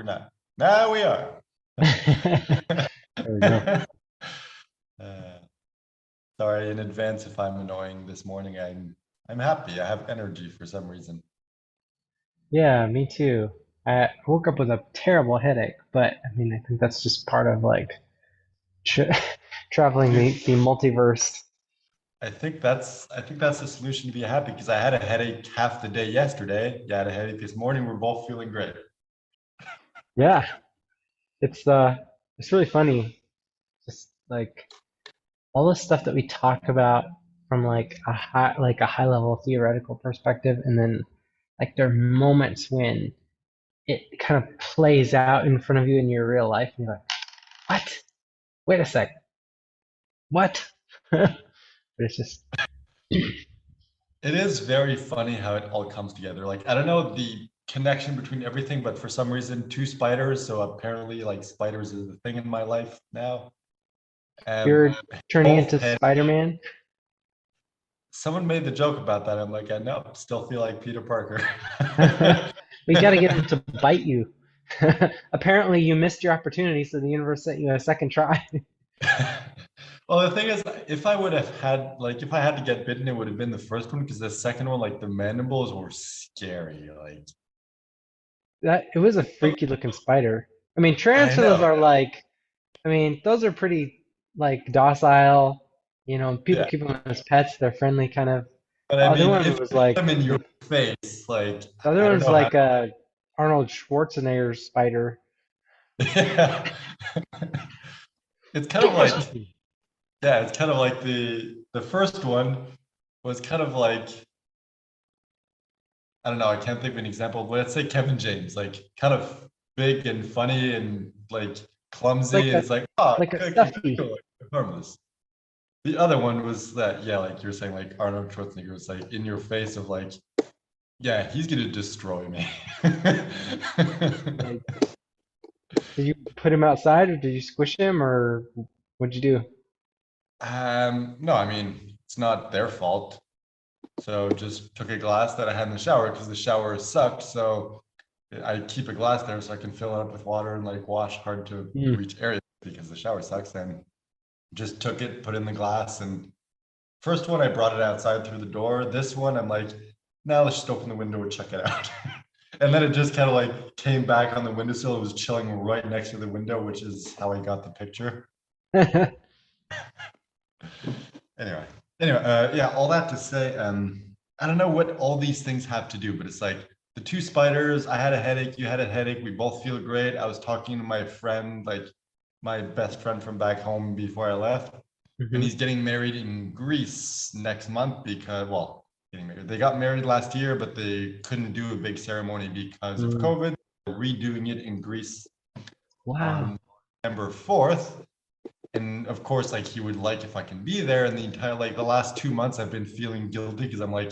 No. Now we are. There we go. Uh, sorry in advance if I'm annoying this morning. I'm happy. I have energy for some reason. Yeah, me too. I woke up with a terrible headache, but I mean, I think that's just part of like tra traveling Dude, the multiverse. I think that's the solution to be happy because I had a headache half the day yesterday. Yeah, I had a headache this morning. We're both feeling great. Yeah, it's it's really funny. Just like all the stuff that we talk about from like a high level theoretical perspective, and then like there are moments when it kind of plays out in front of you in your real life, and you're like, what? Wait a sec, what? But it's just It is very funny how it all comes together. Like, I don't know the connection between everything, but for some reason, two spiders. So apparently, like, spiders is the thing in my life now. Um, you're turning both into had Spider-Man. someone made the joke about that. I'm like, I know, still feel like Peter Parker. We got to get him to bite you. Apparently, you missed your opportunity, so the universe sent you a second try. Well, the thing is, if I would have had, like, if I had to get bitten, it would have been the first one because the second one, like, the mandibles were scary. Like, That it was a freaky looking spider. I mean, I tarantulas know. are like, I mean, those are pretty like docile. People Yeah. keep them as pets. They're friendly, kind of. But The I other mean, one if was you put them like in your the face, like, other I don't one's know how. like a Arnold Schwarzenegger spider. Yeah. It's kind of like, yeah, it's kind of like the first one was kind of like, I don't know, I can't think of an example, but let's say Kevin James, like kind of big and funny and like clumsy. Like And a it's like, oh, like a cookie, stuffy. cool, harmless. The other one was that, yeah, like you're saying, like Arnold Schwarzenegger was like in your face of like, yeah, he's gonna destroy me. Like, did you put him outside or did you squish him or what'd you do? No, I mean, it's not their fault. So just took a glass that I had in the shower because the shower sucked. So I keep a glass there so I can fill it up with water and like wash hard to Hmm. reach areas because the shower sucks. And just took it, put it in the glass. And first one, I brought it outside through the door. This one, I'm like, now let's just open the window and check it out. And then it just kind of like came back on the windowsill. It was chilling right next to the window, which is how I got the picture. Anyway, yeah, all that to say, I don't know what all these things have to do, but it's like the two spiders. I had a headache. You had a headache. We both feel great. I was talking to my friend, like my best friend from back home before I left, and Hmm. he's getting married in Greece next month because, well, getting married. They got married last year, but they couldn't do a big ceremony because of Mm. COVID. They're redoing it in Greece Wow. on September 4th. And of course, like he would like if I can be there. And the entire like the last 2 months, I've been feeling guilty because I'm like,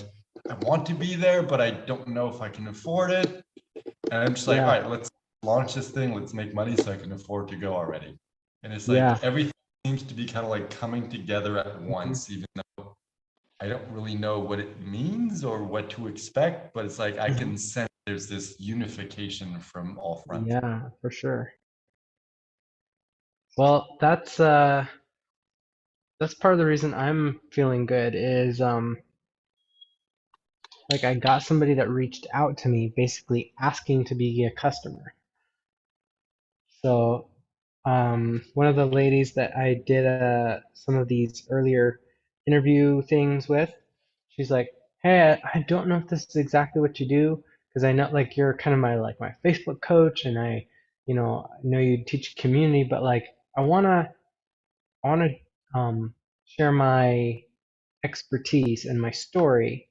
I want to be there, but I don't know if I can afford it. And I'm just like, all Yeah. right, let's launch this thing. Let's make money so I can afford to go already. And it's Yeah. like everything seems to be kind of like coming together at Mhm. once, even though I don't really know what it means or what to expect. But it's like I Mhm. can sense there's this unification from all fronts. Yeah, for sure. Well, that's part of the reason I'm feeling good is like I got somebody that reached out to me basically asking to be a customer. So one of the ladies that I did some of these earlier interview things with, she's like, "Hey, I don't know if this is exactly what you do because I know like you're kind of my Facebook coach and I know you teach community, but like I wanna I wanna share my expertise and my story.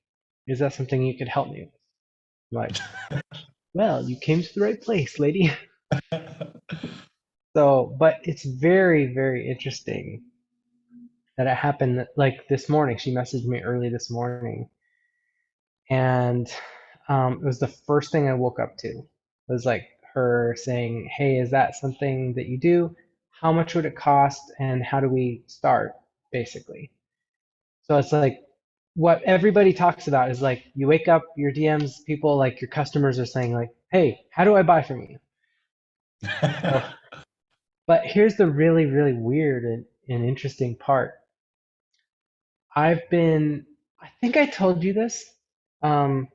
Is that something you could help me with?" I'm like, well, you came to the right place, lady. So, but it's very, very interesting that it happened like this morning. She messaged me early this morning, and it was the first thing I woke up to. It was like her saying, "Hey, is that something that you do? How much would it cost, and how do we start?" Basically. So it's like what everybody talks about is like you wake up, your DMs, people like your customers are saying like, "Hey, how do I buy from you?" So, but here's the really, really weird and interesting part. I've been, I think I told you this, um,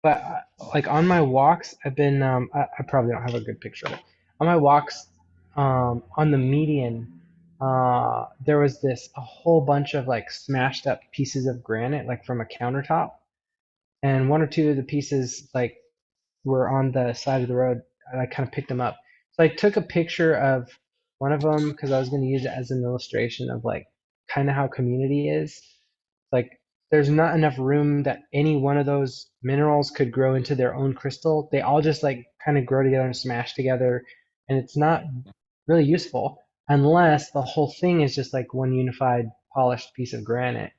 but like on my walks, I've been, I probably don't have a good picture of it. On my walks, on the median, there was a whole bunch of like smashed up pieces of granite, like from a countertop, and one or two of the pieces like were on the side of the road, and I kind of picked them up. So I took a picture of one of them because I was going to use it as an illustration of like kind of how community is. Like there's not enough room that any one of those minerals could grow into their own crystal. They all just like kind of grow together and smash together, and it's not really useful unless the whole thing is just like one unified polished piece of granite.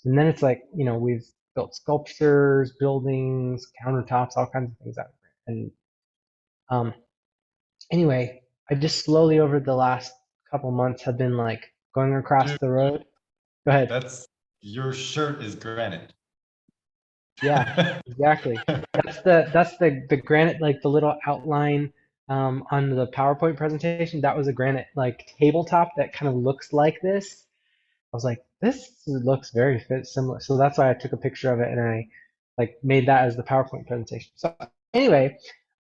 And then it's like, we've built sculptures, buildings, countertops, all kinds of things out of it. And um, anyway, I just slowly over the last couple months have been like going across Dude, the road. Go ahead. that's your shirt is granite. Yeah, exactly. That's the granite, like the little outline on the PowerPoint presentation. That was a granite like tabletop that kind of looks like this. I was like, this looks very similar. So that's why I took a picture of it and I like made that as the PowerPoint presentation. So anyway,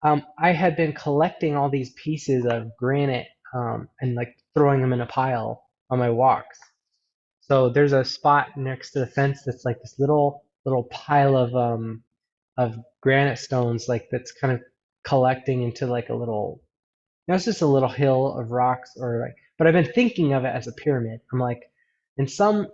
I had been collecting all these pieces of granite and like throwing them in a pile on my walks. So there's a spot next to the fence that's like this little pile of granite stones like that's kind of collecting into like a little, it's just a little hill of rocks or like, but I've been thinking of it as a pyramid. I'm like, in some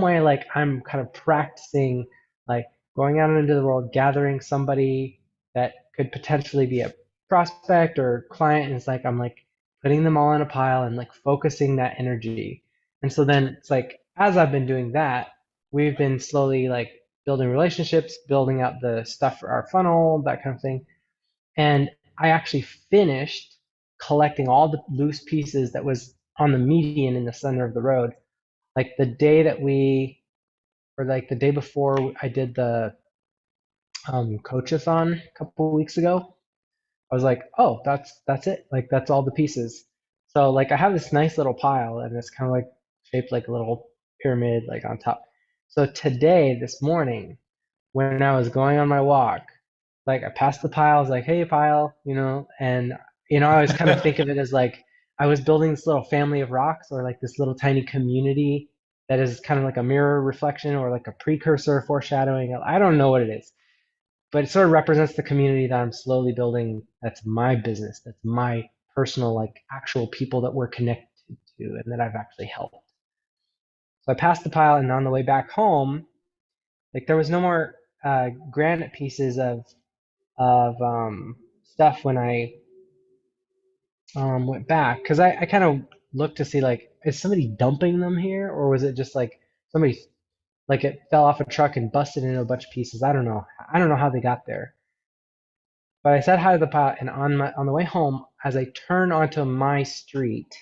way, like I'm kind of practicing, like going out into the world, gathering somebody that could potentially be a prospect or client. And it's like I'm like putting them all in a pile and like focusing that energy. And so then it's like as I've been doing that, we've been slowly like building relationships, building out the stuff for our funnel, that kind of thing. And I actually finished collecting all the loose pieces that was on the median in the center of the road. Like the day that or like the day before I did the coachathon a couple weeks ago, I was like, oh, that's it. Like that's all the pieces. So like I have this nice little pile and it's kind of like shaped like a little pyramid like on top. So today, this morning, when I was going on my walk, like I passed the pile, I was like, hey pile, and I always kind of think of it as like I was building this little family of rocks or like this little tiny community that is kind of like a mirror reflection or like a precursor foreshadowing. I don't know what it is, but it sort of represents the community that I'm slowly building. That's my business. That's my personal, like actual people that we're connected to and that I've actually helped. So I passed the pile and on the way back home, like there was no more granite pieces of stuff when I went back because I kind of looked to see like is somebody dumping them here or was it just like somebody like it fell off a truck and busted into a bunch of pieces. I don't know. I don't know how they got there. But I said hi to the pot, and on the way home, as I turn onto my street,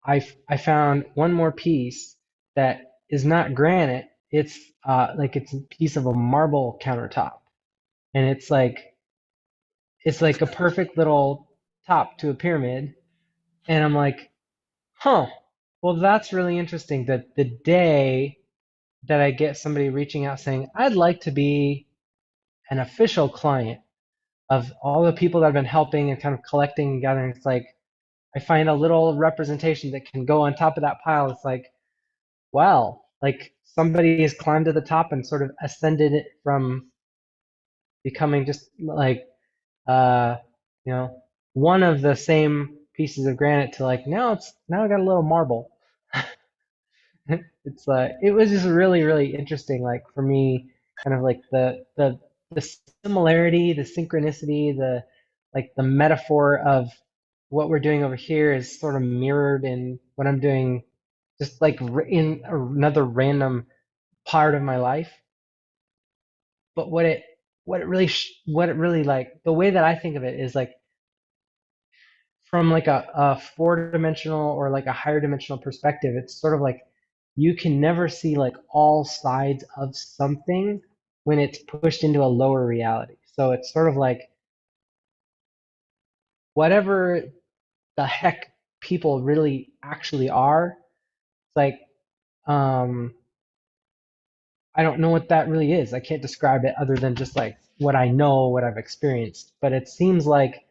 I found one more piece that is not granite. It's like it's a piece of a marble countertop, and it's like a perfect little top to a pyramid. And I'm like, huh. Well, that's really interesting. That the day that I get somebody reaching out saying, I'd like to be an official client of all the people that I've been helping and kind of collecting and gathering, it's like I find a little representation that can go on top of that pile. It's like, wow, like somebody has climbed to the top and sort of ascended it from becoming just like uh you know one of the same pieces of granite to like now I got a little marble. It was just really really interesting like for me kind of like the similarity, the synchronicity, the metaphor of what we're doing over here is sort of mirrored in what I'm doing just like in another random part of my life. But what it really like the way that I think of it is like from like a four-dimensional or like a higher dimensional perspective, it's sort of like you can never see like all sides of something when it's pushed into a lower reality. So it's sort of like whatever the heck people really actually are. It's like, um, I don't know what that really is. I can't describe it other than just like what I know, what I've experienced. But it seems like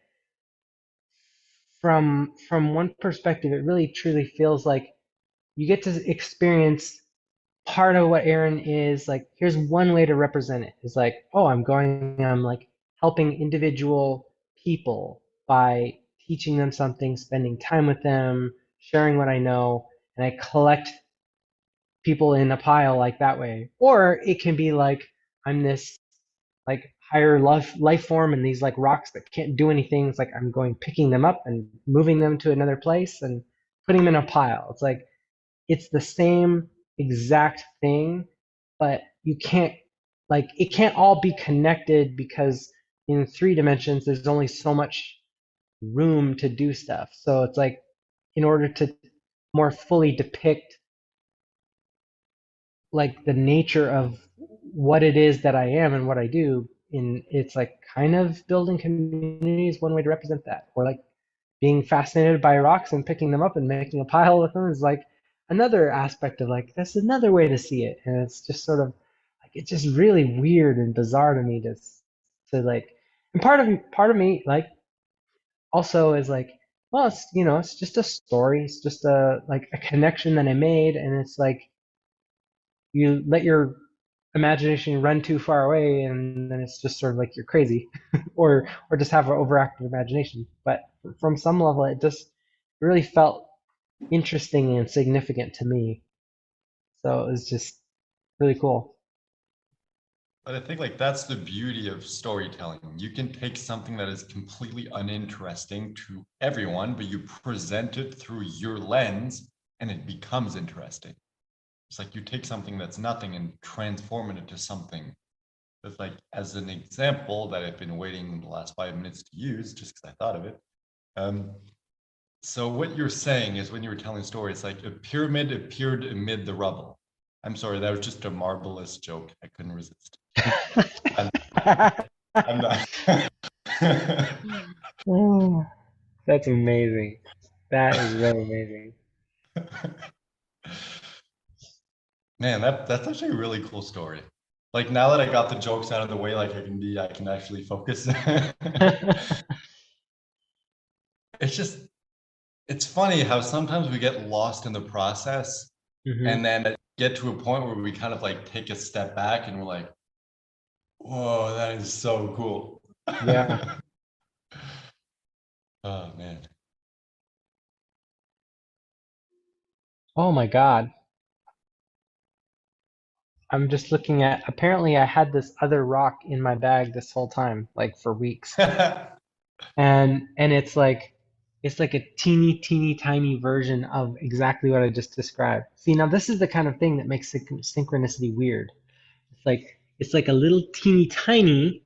from one perspective, it really truly feels like you get to experience part of what Aaron is. Like, here's one way to represent it. It's like, oh, I'm like helping individual people by teaching them something, spending time with them, sharing what I know, and I collect people in a pile like that way. Or it can be like I'm this like higher life form and these like rocks that can't do anything. It's like I'm going picking them up and moving them to another place and putting them in a pile. It's like it's the same exact thing, but you can't like it can't all be connected because in 3 dimensions there's only so much room to do stuff. So it's like in order to more fully depict like the nature of what it is that I am and what I do in it's like kind of building community is one way to represent that. Or like being fascinated by rocks and picking them up and making a pile with them is like another aspect of like that's another way to see it. And it's just sort of like it's just really weird and bizarre to me to like and part of me like also is like well it's it's just a story, it's just a like a connection that I made and it's like you let your imagination run too far away and then it's just sort of like you're crazy or just have an overactive imagination, but from some level it just really felt interesting and significant to me, so it was just really cool. But I think like that's the beauty of storytelling. You can take something that is completely uninteresting to everyone, but you present it through your lens and it becomes interesting. It's like you take something that's nothing and transform it into something that's like, as an example that I've been waiting the last 5 minutes to use, just because I thought of it. Um, so what you're saying is when you were telling stories, like a pyramid appeared amid the rubble. I'm sorry, that was just a marvelous joke. I couldn't resist. I'm, I'm not. Oh, that's amazing. That is really amazing. Man, that's actually a really cool story. Like now that I got the jokes out of the way, like I can actually focus. It's just it's funny how sometimes we get lost in the process Hmm. and then get to a point where we kind of like take a step back and we're like, whoa, that is so cool. Yeah. Oh man. Oh my God. I'm just looking at, apparently I had this other rock in my bag this whole time, like for weeks. And it's like a teeny tiny version of exactly what I just described. See, now this is the kind of thing that makes synchronicity weird. It's like a little teeny tiny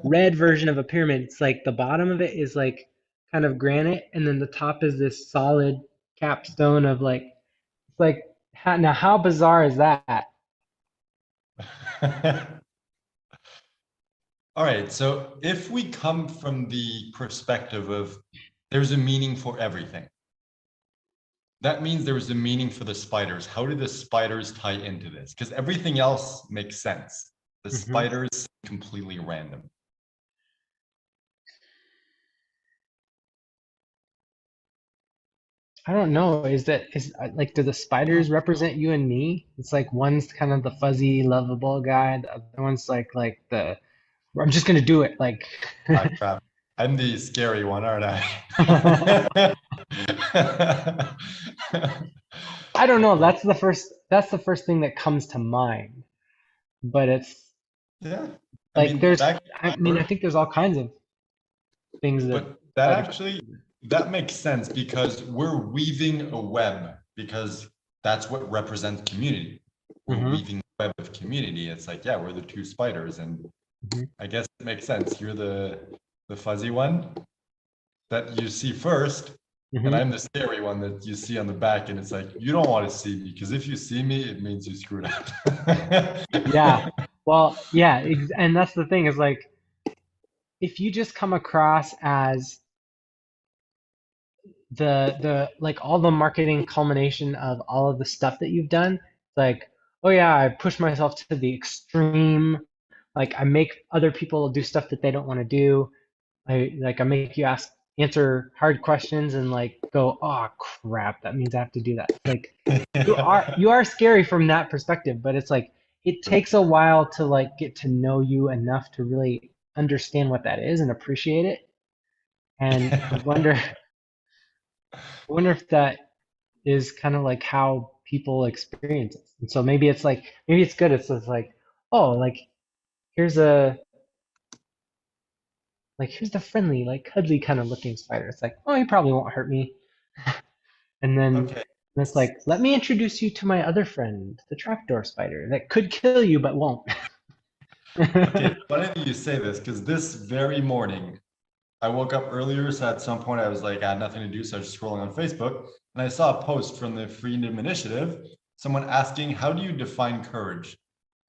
red version of a pyramid. It's like the bottom of it is like kind of granite, and then the top is this solid capstone of like it's like now how bizarre is that? All right, so if we come from the perspective of there's a meaning for everything, that means there was a meaning for the spiders. How do the spiders tie into this? Because everything else makes sense. The Hmm. spiders completely random. I don't know. Is like do the spiders represent you and me? It's like one's kind of the fuzzy, lovable guy. The other one's like the I'm just gonna do it. Like Ah, crap. I'm the scary one, aren't I I? don't know. That's the first thing that comes to mind. But it's Yeah, I like mean there's that I could mean I work, think there's all kinds of things that but that spiders. actually that makes sense because we're weaving a web because that's what represents community. We're Hmm. weaving a web of community. It's like, yeah, we're the two spiders, and I guess it makes sense. You're the fuzzy one that you see first, and Hmm. I'm the scary one that you see on the back, and it's like you don't want to see me because if you see me, it means you screwed up. Yeah. Well, yeah, and that's the thing is like if you just come across as the like all the marketing culmination of all of the stuff that you've done. Like, oh yeah, I push myself to the extreme. Like I make other people do stuff that they don't want to do. I make you answer hard questions and like go, oh crap, that means I have to do that. Like you are scary from that perspective, but it's like it takes a while to like get to know you enough to really understand what that is and appreciate it. And I wonder if that is kind of like how people experience it. And so maybe it's like maybe it's good. It's just like, oh, here's a here's the friendly, like cuddly kind of looking spider. It's like, oh, he probably won't hurt me. And then Okay. it's like, let me introduce you to my other friend, the trapdoor spider, that could kill you but won't. Okay. Funny that you say this because this very morning I woke up earlier, so at some point I was like, I had nothing to do, so I was just scrolling on Facebook, and I saw a post from the Freedom Initiative, someone asking, "How do you define courage?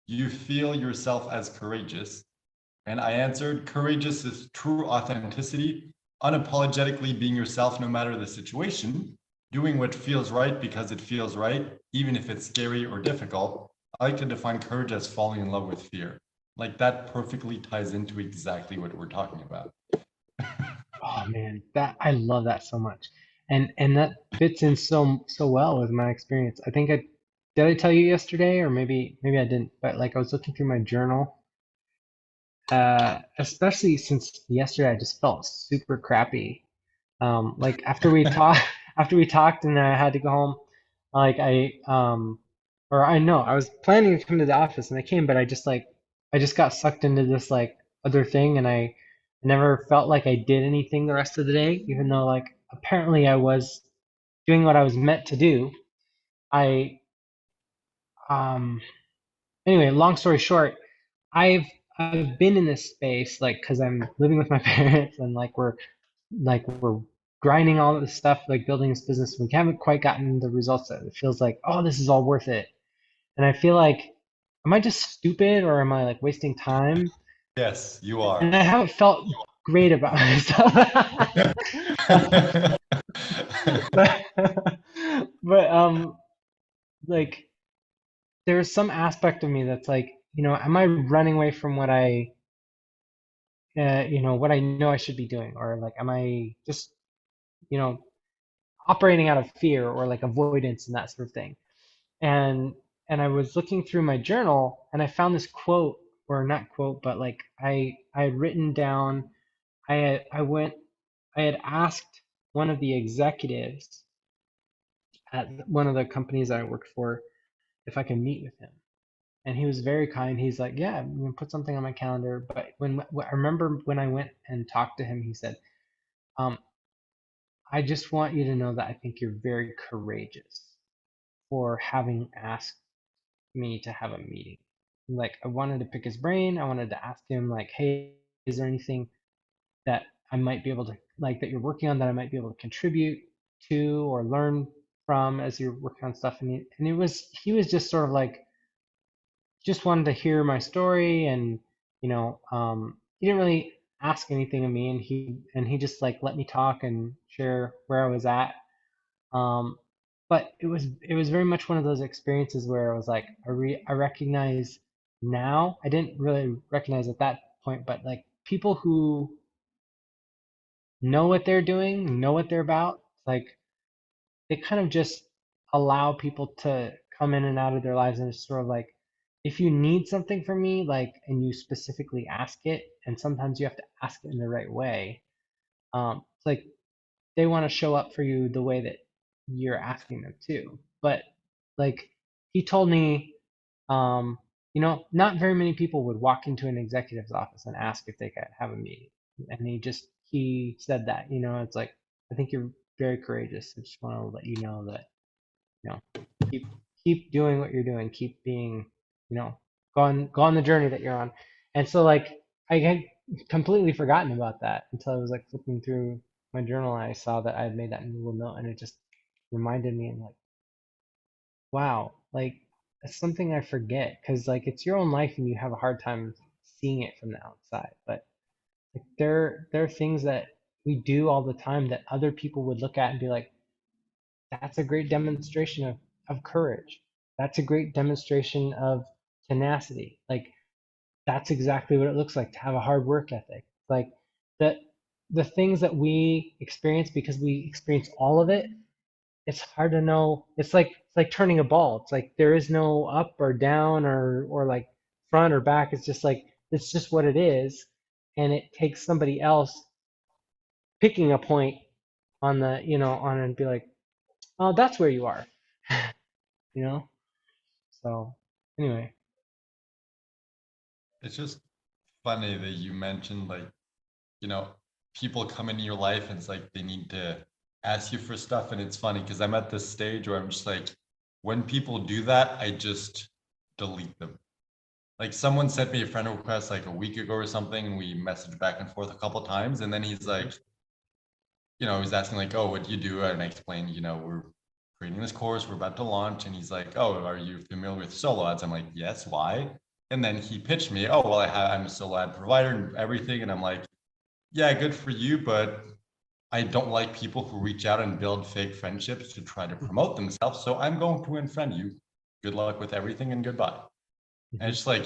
Do you feel yourself as courageous?" And I answered, "Courageous is true authenticity, unapologetically being yourself no matter the situation, doing what feels right because it feels right, even if it's scary or difficult." I like to define courage as falling in love with fear. Like that perfectly ties into exactly what we're talking about. Oh man, that I love that so much. And that fits in so well with my experience. I think I did I tell you yesterday or maybe I didn't, but like I was looking through my journal, especially since yesterday I just felt super crappy. Like after we talked after we talked and I had to go home, like or I know I was planning to come to the office and I came, but I just got sucked into this like other thing and I never felt like I did anything the rest of the day, even though like apparently I was doing what I was meant to do. I um anyway, long story short, I've I've been in this space like because I'm living with my parents and we're grinding all of this stuff, like building this business. We haven't quite gotten the results that it feels like, oh, this is all worth it. And I feel like, am I just stupid or am I like wasting time? Yes, you And are. I haven't felt great about myself. but, but like there's some aspect of me that's like, am I running away from what I know I should be doing, or like, am I just, you know, operating out of fear or like avoidance and that sort of thing? and and I was looking through my journal and I found this quote, or not quote, but like I had written down, I had asked one of the executives at one of the companies I worked for if I could meet with him. And he was very kind. He's like, "Yeah, I'm gonna put something on my calendar." But I remember when I went and talked to him, he said, um, "I just want you to know that I think you're very courageous for having asked me to have a meeting." Like I wanted to pick his brain. I wanted to ask him like, hey, is there anything that I might be able to like that you're working on that I might be able to contribute to or learn from as you're working on stuff? And he was just sort of like just wanted to hear my story and he didn't really ask anything of me and he just like let me talk and share where I was at. um, but it was very much one of those experiences where I was like, I recognize now. I didn't really recognize at that point, but like people who know what they're doing, know what they're about, like they kind of just allow people to come in and out of their lives, and it's sort of like if you need something from me, like, and you specifically ask it, and sometimes you have to ask it in the right way. It's like they want to show up for you the way that you're asking them to. But like he told me, um, not very many people would walk into an executive's office and ask if they could have a meeting. And he said that, it's like, I think you're very courageous. I just want to let you know that, you know, keep keep doing what you're doing, keep being, go on the journey that you're on. And so like I had completely forgotten about that until I was like flipping through my journal and I saw that I had made that little note and it just reminded me and like, wow, like it's something I forget because like it's your own life and you have a hard time seeing it from the outside. But like there are things that we do all the time that other people would look at and be like, that's a great demonstration of courage. That's a great demonstration of tenacity. Like that's exactly what it looks like to have a hard work ethic. Like that the things that we experience because we experience all of it, it's hard to know. It's like turning a ball. It's like there is no up or down or like front or back. It's just like it's just what it is. And it takes somebody else picking a point on the, on and be like, oh, that's where you are, you know? So anyway. It's just funny that you mentioned like, you know, people come into your life and it's like they need to ask you for stuff. And it's funny because I'm at this stage where I'm just like, when people do that, I just delete them. Like someone sent me a friend request like a week ago or something, and we messaged back and forth a couple times. And then he's like, he's asking like, oh, what do you do? And I explained, we're creating this course, we're about to launch. And he's like, oh, are you familiar with solo ads? I'm like, yes, why? And then he pitched me, oh, well, I'm a solo ad provider and everything. And I'm like, yeah, good for you, but I don't like people who reach out and build fake friendships to try to promote themselves. So I'm going to unfriend you. Good luck with everything and goodbye. And it's like,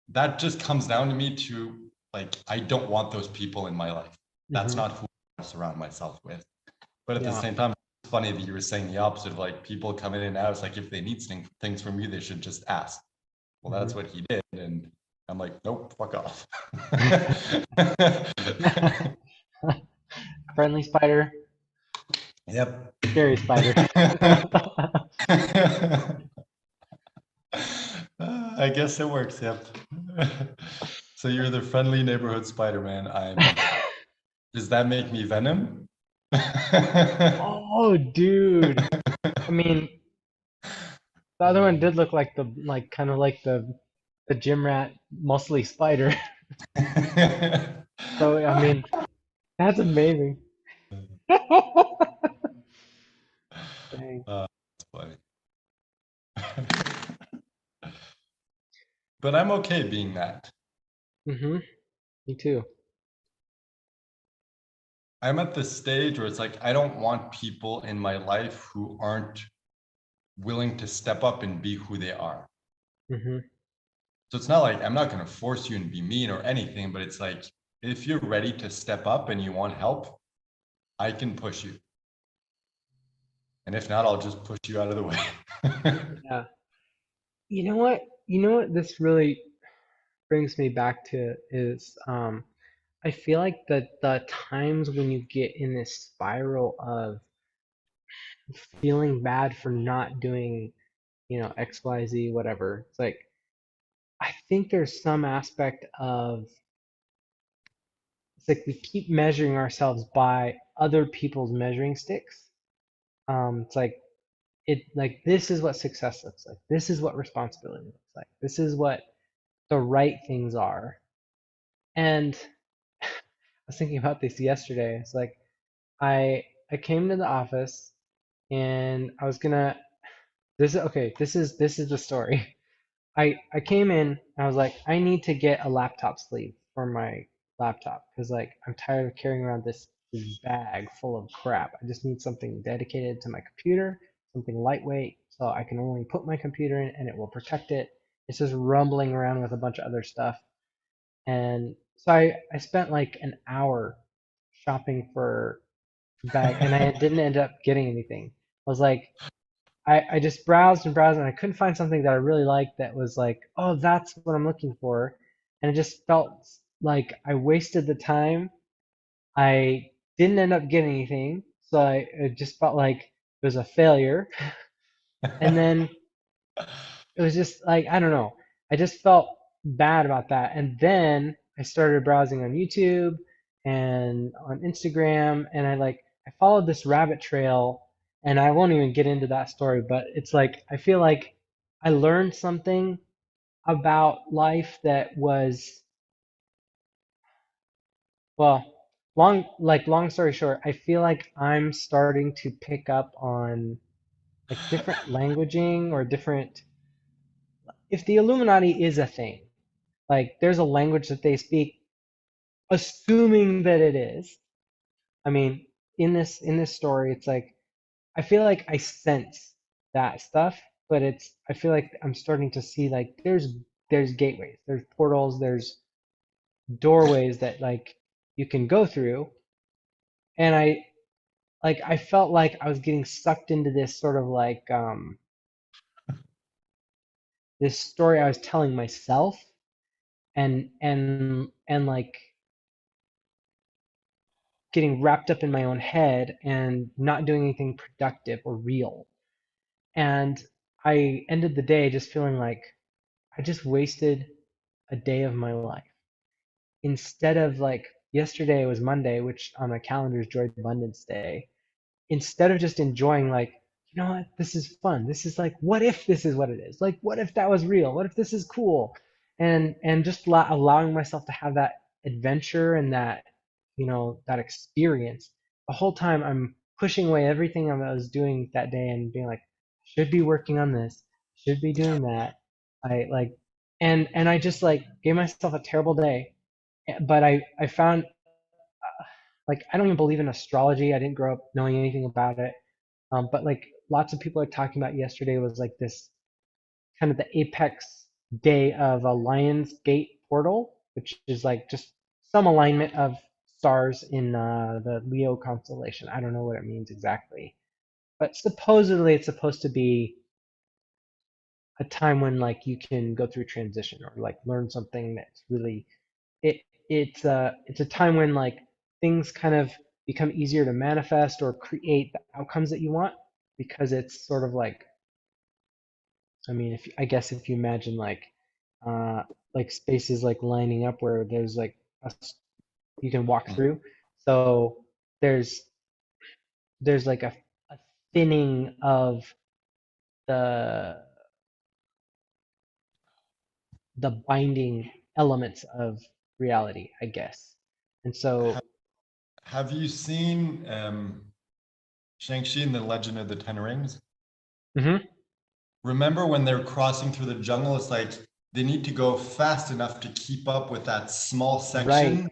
that just comes down to me to like, I don't want those people in my life. That's Hmm. not who I surround myself with. But at the Yeah. same time, it's funny that you were saying the opposite of like people coming in and out. It's like if they need things from you, they should just ask. Well, that's what he did. And I'm like, nope, fuck off. Hmm. Friendly spider, Yep. scary spider. I guess it works. Yep. So you're the friendly neighborhood Spider-Man. Does that make me Venom? Oh, dude. I mean, the other one did look like kind of like the gym rat muscly spider. So, I mean, that's amazing. Dang. That's funny. But I'm okay being that. Mm-hmm. Me too. I'm at the stage where it's like I don't want people in my life who aren't willing to step up and be who they are. Mm-hmm. So it's not like I'm not going to force you and be mean or anything, but it's like if you're ready to step up and you want help, I can push you. And if not, I'll just push you out of the way. Yeah. You know what? You know what this really brings me back to is I feel like the times when you get in this spiral of feeling bad for not doing, XYZ, whatever. It's like I think there's some aspect of it's like we keep measuring ourselves by other people's measuring sticks. It's like this is what success looks like. This is what responsibility looks like. This is what the right things are. And I was thinking about this yesterday. It's like I came to the office and I was gonna this is okay, this is the story. I came in and I was like, I need to get a laptop sleeve for my laptop because like I'm tired of carrying around this bag full of crap. I just need something dedicated to my computer, something lightweight, so I can only put my computer in and it will protect it. It's just rumbling around with a bunch of other stuff. And so I spent like an hour shopping for a bag and I didn't end up getting anything. I was like, I just browsed and browsed and I couldn't find something that I really liked that was like, oh, that's what I'm looking for. And it just felt like I wasted the time. I didn't end up getting anything. So it just felt like it was a failure. And then it was just like, I don't know. I just felt bad about that. And then I started browsing on YouTube and on Instagram and I followed this rabbit trail and I won't even get into that story, but it's like I feel like I learned something about life that was well, long story short, I feel like I'm starting to pick up on like different languaging or different if the Illuminati is a thing, like there's a language that they speak. assuming that it is. I mean, in this story, it's like I feel like I sense that stuff, but I feel like I'm starting to see like there's gateways, there's portals, there's doorways that like you can go through, and I felt like I was getting sucked into this sort of like this story I was telling myself, and like getting wrapped up in my own head and not doing anything productive or real. And I ended the day just feeling like I just wasted a day of my life. Instead of like yesterday was Monday, which on my calendar is Joy Abundance Day. Instead of just enjoying like, you know what, this is fun. This is like, what if this is what it is? Like, what if that was real? What if this is cool? And just allowing myself to have that adventure and that, that experience. The whole time I'm pushing away everything I was doing that day and being like, should be working on this, should be doing that. I like, and I just like gave myself a terrible day. But I found like I don't even believe in astrology. I didn't grow up knowing anything about it. But like lots of people are talking about yesterday was like this kind of the apex day of a Lion's Gate portal, which is like just some alignment of stars in the Leo constellation. I don't know what it means exactly, but supposedly it's supposed to be a time when like you can go through transition or like learn something that's really it it's a time when like things kind of become easier to manifest or create the outcomes that you want because it's sort of I mean, if I guess if you imagine like spaces like lining up where there's like you can walk through, so there's there's like a thinning of the the binding elements of reality, I guess. And Ha- so, Have you seen Shang-Chi and the Legend of the Ten Rings? mhm, Remember when they're crossing through the jungle? It's like they need to go fast enough to keep up with that small right, section,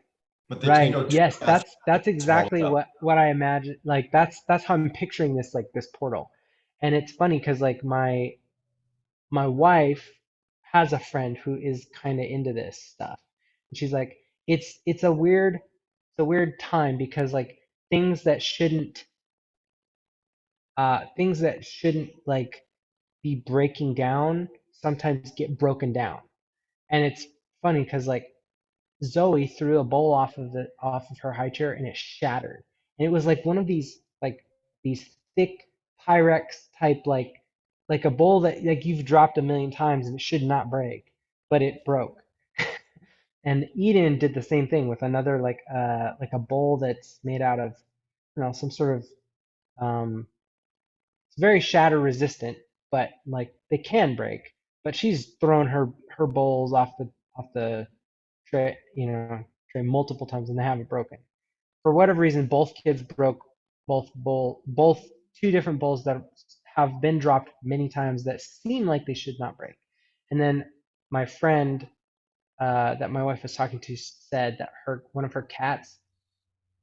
but they can't right. go too Yes, fast. They that's get swallowed exactly up. what I imagine. Like that's how I'm picturing this like this portal. And it's funny because like my wife has a friend who is kind of into this stuff. And she's like, it's a weird time because like things that shouldn't things that shouldn't like be breaking down sometimes get broken down. And it's funny because like Zoe threw a bowl off of her high chair and it shattered. And it was like one of these thick Pyrex type like a bowl that like you've dropped a million times and it should not break, but it broke. And Eden did the same thing with another like a bowl that's made out of some sort of it's very shatter resistant, but like they can break. But she's thrown her bowls off the tray multiple times and they haven't broken. For whatever reason, both kids broke both two different bowls that have been dropped many times that seem like they should not break. And then my friend that my wife was talking to said that her one of her cats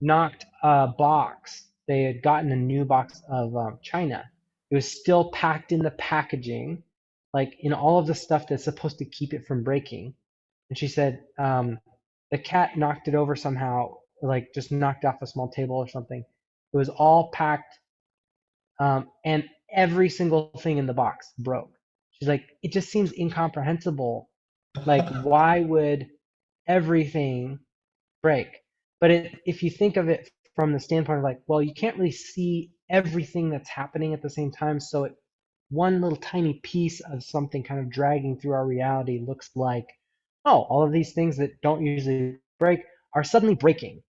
knocked a box. They had gotten a new box of china. It was still packed in the packaging, like in all of the stuff that's supposed to keep it from breaking. And she said the cat knocked it over somehow, like just knocked off a small table or something. It was all packed, and every single thing in the box broke. She's like, it just seems incomprehensible. Like, why would everything break? But if you think of it from the standpoint of like, well, you can't really see everything that's happening at the same time, so one little tiny piece of something kind of dragging through our reality looks like, oh, all of these things that don't usually break are suddenly breaking.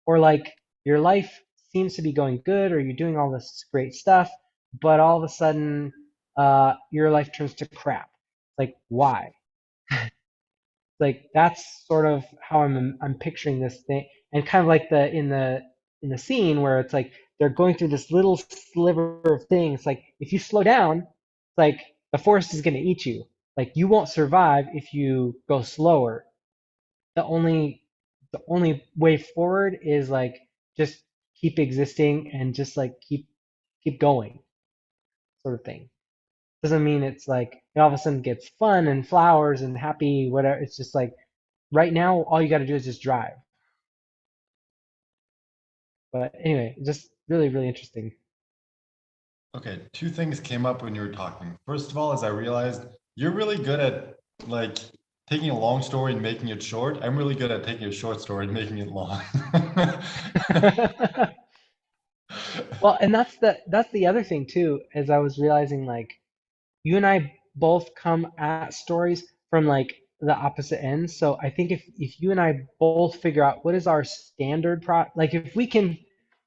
Or like your life seems to be going good or you're doing all this great stuff, but all of a sudden your life turns to crap. Like, why? Like that's sort of how I'm picturing this thing, and kind of like the scene where it's like they're going through this little sliver of thing. It's like if you slow down, it's like the forest is going to eat you. Like you won't survive if you go slower. The only the only way forward is like just keep existing and just like keep going, sort of thing. Doesn't mean it's like it all of a sudden gets fun and flowers and happy, whatever. It's just like right now, all you got to do is just drive. But anyway, just really, really interesting. Okay, two things came up when you were talking. First of all, as I realized you're really good at like taking a long story and making it short. I'm really good at taking a short story and making it long. Well, and that's the other thing too, as I was realizing like you and I both come at stories from like the opposite ends. So I think if you and I both figure out what is our standard like if we can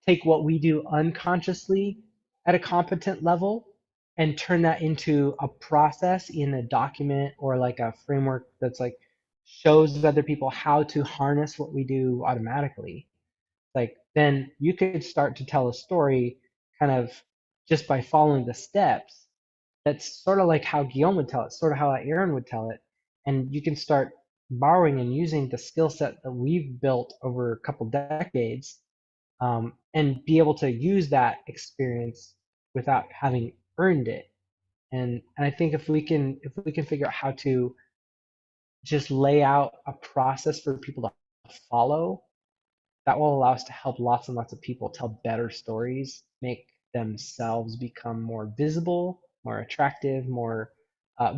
take what we do unconsciously at a competent level and turn that into a process in a document or like a framework that's like shows other people how to harness what we do automatically, like then you could start to tell a story kind of just by following the steps. That's sort of like how Guillaume would tell it, sort of how Aaron would tell it. And you can start borrowing and using the skill set that we've built over a couple decades, and be able to use that experience without having earned it. And I think if we can figure out how to just lay out a process for people to follow, that will allow us to help lots and lots of people tell better stories, make themselves become more visible, more attractive, more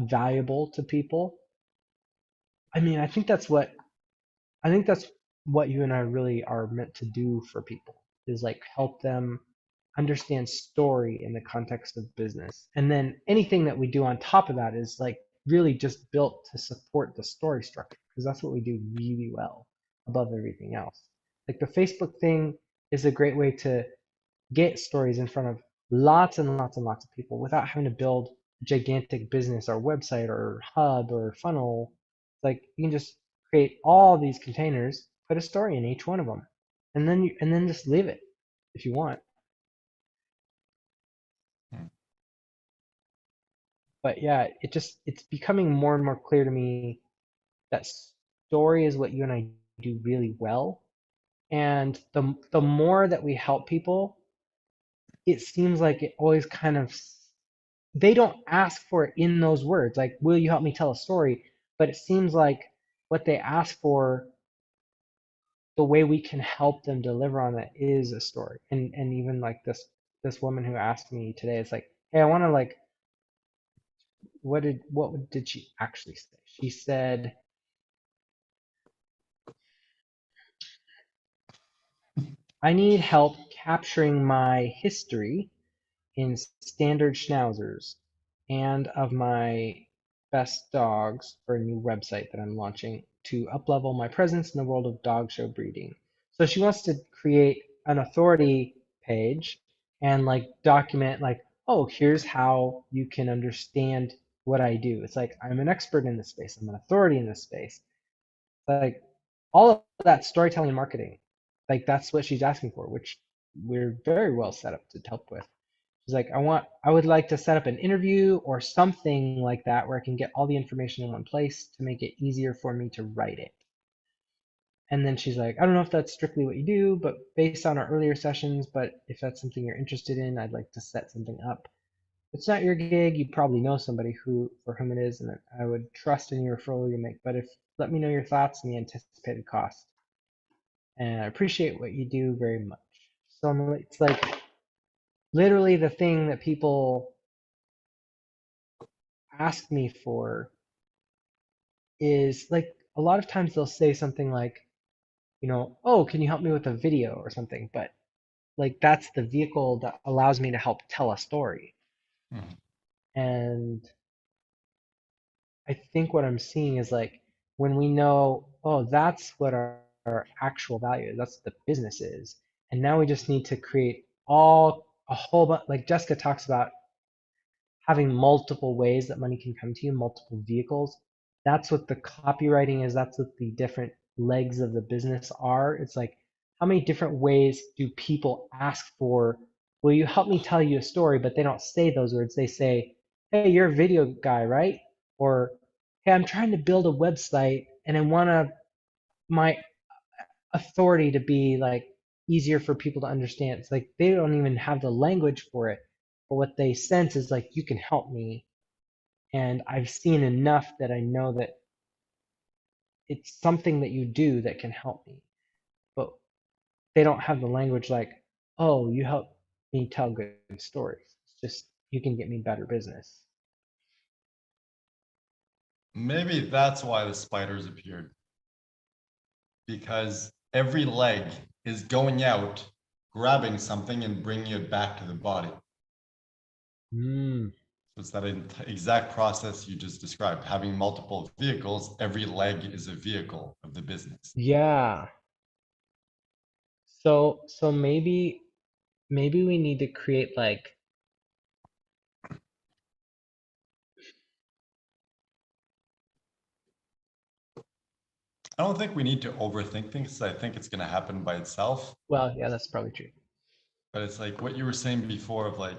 valuable to people. I mean, I think that's what you and I really are meant to do for people is like help them understand story in the context of business. And then anything that we do on top of that is like really just built to support the story structure because that's what we do really well above everything else. Like the Facebook thing is a great way to get stories in front of lots and lots and lots of people without having to build a gigantic business or website or hub or funnel. Like you can just create all these containers, put a story in each one of them, and then just leave it if you want. But yeah, it's becoming more and more clear to me that story is what you and I do really well. And the more that we help people, it seems like it always kind of they don't ask for it in those words, like, will you help me tell a story? But it seems like what they ask for, the way we can help them deliver on it is a story. And even like this woman who asked me today, it's like, hey, I want to like, what did she actually say? She said, I need help capturing my history in standard schnauzers and of my best dogs for a new website that I'm launching to uplevel my presence in the world of dog show breeding. So she wants to create an authority page and like document like, oh, here's how you can understand what I do. It's like I'm an expert in this space. I'm an authority in this space. Like all of that storytelling and marketing, like that's what she's asking for, which we're very well set up to help with. She's like, I would like to set up an interview or something like that where I can get all the information in one place to make it easier for me to write it. And then she's like, I don't know if that's strictly what you do, but based on our earlier sessions, but if that's something you're interested in, I'd like to set something up. If it's not your gig, you probably know somebody who for whom it is, and I would trust in your referral you make. But if let me know your thoughts and the anticipated cost. And I appreciate what you do very much. So it's like literally the thing that people ask me for is like a lot of times they'll say something like, oh, can you help me with a video or something? But like that's the vehicle that allows me to help tell a story. Mhm. And I think what I'm seeing is like when we know, oh, that's what our actual value is, that's what the business is. And now we just need to create a whole bunch, like Jessica talks about having multiple ways that money can come to you, multiple vehicles. That's what the copywriting is. That's what the different legs of the business are. It's like, how many different ways do people ask for, will you help me tell you a story? But they don't say those words. They say, hey, you're a video guy, right? Or, hey, I'm trying to build a website and I want to, my authority to be like easier for people to understand. It's like they don't even have the language for it, but what they sense is like you can help me, and I've seen enough that I know that it's something that you do that can help me. But they don't have the language like, oh, you help me tell good stories. It's just you can get me better business. Maybe that's why the spiders appeared, because every leg is going out, grabbing something and bringing it back to the body. Mm, So it's that exact process you just described. Having multiple vehicles, every leg is a vehicle of the business. yeah. So maybe we need to create like I don't think we need to overthink things. I think it's going to happen by itself. well, yeah, that's probably true. But it's like what you were saying before of like,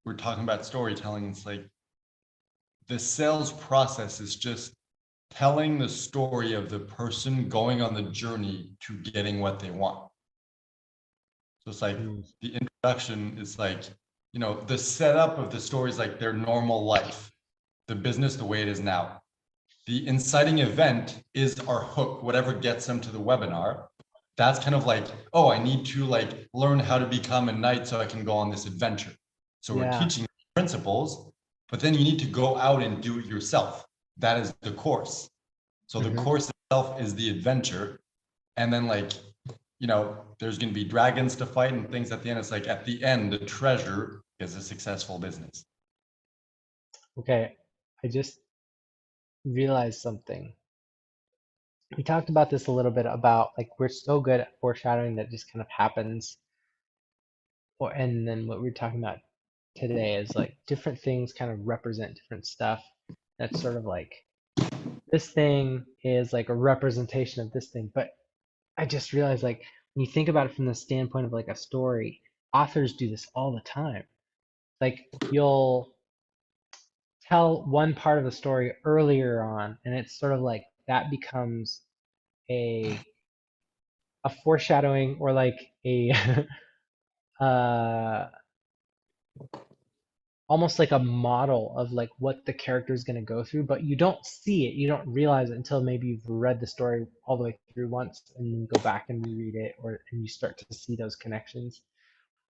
we're talking about storytelling. It's like the sales process is just telling the story of the person going on the journey to getting what they want. So it's like Mm, the introduction is like, the setup of the story is like their normal life, the business the way it is now. The inciting event is our hook, whatever gets them to the webinar. That's kind of like, oh, I need to like learn how to become a knight so I can go on this adventure. So we're yeah. teaching principles, but then you need to go out and do it yourself. That is the course. So the Hmm. course itself is the adventure. And then like, there's going to be dragons to fight and things at the end. It's like at the end, the treasure is a successful business. Okay. I just realized something. We talked about this a little bit about like we're so good at foreshadowing that just kind of happens. Or and then what we're talking about today is like different things kind of represent different stuff. That's sort of like this thing is like a representation of this thing. But I just realized like when you think about it from the standpoint of like a story, authors do this all the time. Like you'll tell one part of the story earlier on, and it's sort of like that becomes a a foreshadowing or like a uh almost like a model of like what the character is going to go through, but you don't see it, you don't realize it until maybe you've read the story all the way through once and then you go back and reread it, or and you start to see those connections,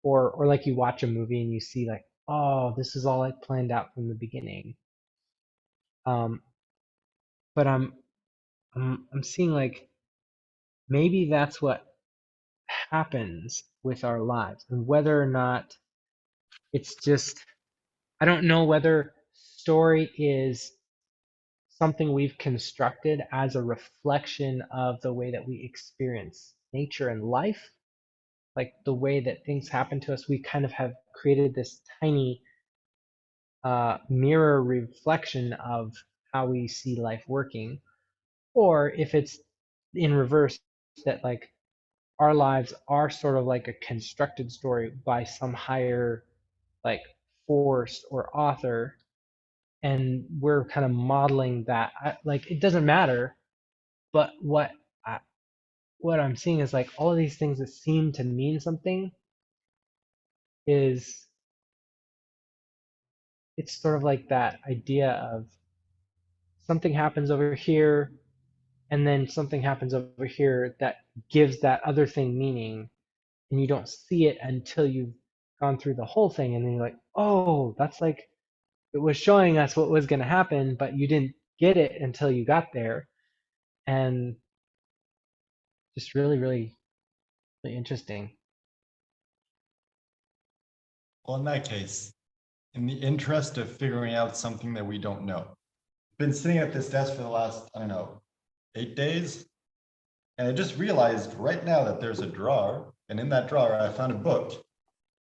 or like you watch a movie and you see like, oh, this is all like planned out from the beginning. um but I'm seeing like maybe that's what happens with our lives, and whether or not it's just, I don't know whether story is something we've constructed as a reflection of the way that we experience nature and life, like the way that things happen to us. We kind of have created this tiny mirror reflection of how we see life working, or if it's in reverse, that like our lives are sort of like a constructed story by some higher like force or author, and we're kind of modeling that. Like it doesn't matter, but I, what I'm seeing is like all of these things that seem to mean something is, it's sort of like that idea of something happens over here and then something happens over here that gives that other thing meaning, and you don't see it until you've gone through the whole thing, and then you're like, oh, that's like it was showing us what was going to happen, but you didn't get it until you got there. And just really, really, really interesting. Well, in that case, in the interest of figuring out something that we don't know, been sitting at this desk for the last, I don't know, 8 days. And I just realized right now that there's a drawer. And in that drawer, I found a book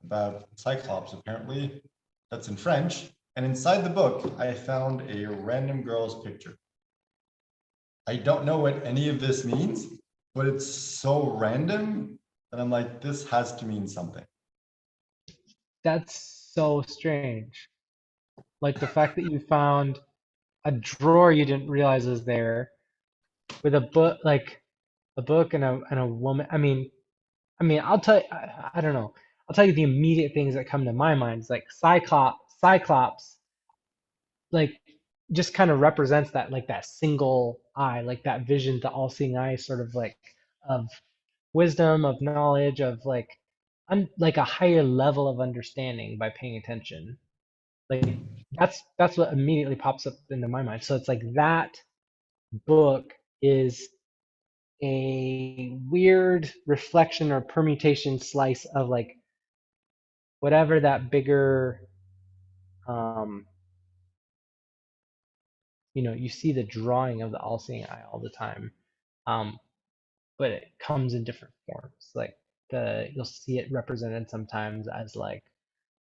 about Cyclops, apparently, that's in French. And inside the book, I found a random girl's picture. I don't know what any of this means, but it's so random that I'm like, this has to mean something. That's so strange. Like the fact that you found a drawer you didn't realize was there with a book. Like a book and a woman. I mean, I'll tell you, I don't know. I'll tell you the immediate things that come to my mind. It's like Cyclops, like just kind of represents that, like that single eye, like that vision, the all-seeing eye, sort of like of wisdom, of knowledge, of like a higher level of understanding by paying attention. Like that's what immediately pops up into my mind. So it's like that book is a weird reflection or permutation slice of like whatever that bigger um you see the drawing of the all-seeing eye all the time, um but it comes in different forms. Like you'll see it represented sometimes as like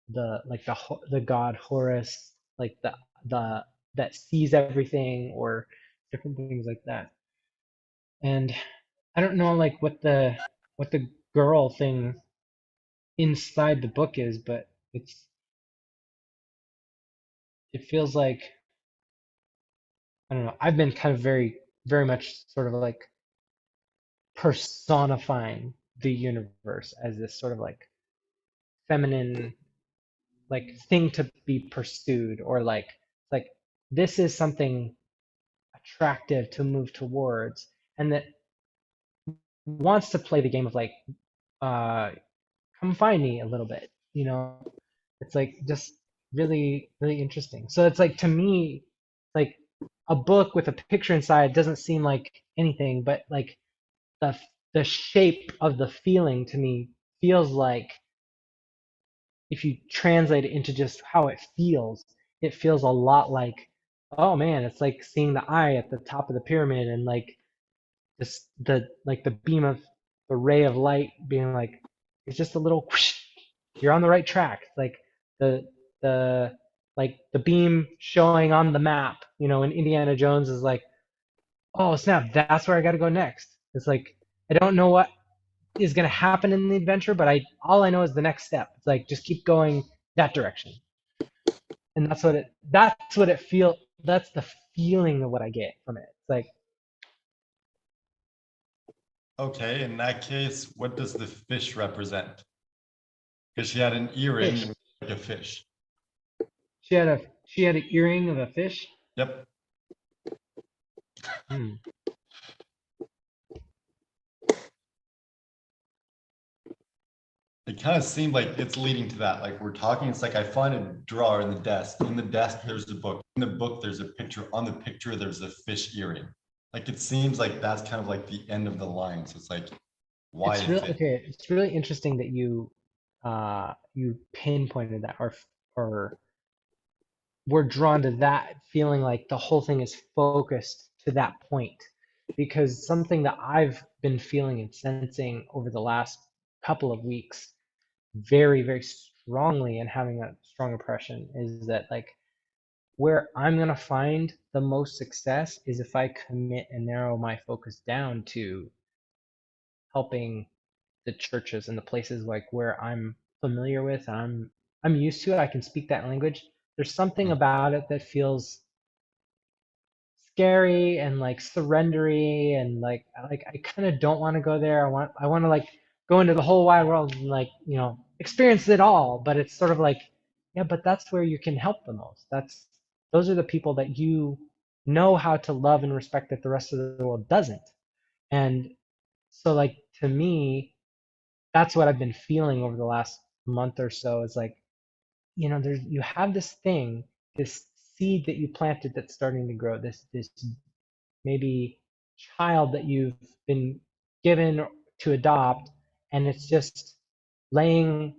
the god Horus, like the that sees everything, or different things like that. And I don't know like what the girl thing inside the book is, but it feels like, I don't know. I've been kind of very much sort of like personifying the universe as this sort of like feminine like thing to be pursued, or like this is something attractive to move towards, and that wants to play the game of like uh come find me a little bit, it's like just really interesting. So it's like, to me, like a book with a picture inside doesn't seem like anything, but like the the shape of the feeling to me feels like, if you translate it into just how it feels a lot like, oh man, it's like seeing the eye at the top of the pyramid, and like the beam of the ray of light being like, it's just a little whoosh, you're on the right track. Like the the the beam showing on the map, in Indiana Jones is like, oh snap, that's where I got to go next. It's like, I don't know what is going to happen in the adventure, but I all I know is the next step. It's like, just keep going that direction. And that's what it feel that's the feeling of what I get from it. It's like, Okay, in that case, what does the fish represent? Because she had an earring fish. like a fish. She had an earring of a fish. Yep. Hmm. It kind of seemed like it's leading to that. Like we're talking, it's like I find a drawer in the desk. In the desk, there's a book. In the book, there's a picture. On the picture, there's a fish earring. Like it seems like that's kind of like the end of the line. So it's like, why It's a real fish? okay. It's really interesting that you pinpointed that, or we're drawn to that feeling, like the whole thing is focused to that point, because something that I've been feeling and sensing over the last couple of weeks very strongly, and having a strong impression, is that like where I'm gonna find the most success is if I commit and narrow my focus down to helping the churches and the places like where I'm familiar with, I'm used to it. I can speak that language. There's something about it that feels scary and like surrendery, and like I kind of don't want to go there. I want to like go into the whole wide world and like, experience it all. But it's sort of like, yeah, but that's where you can help the most. Those are the people that you know how to love and respect that the rest of the world doesn't. And so like, to me, that's what I've been feeling over the last month or so. Is like, you have this thing, this seed that you planted that's starting to grow, this maybe child that you've been given to adopt, and it's just laying,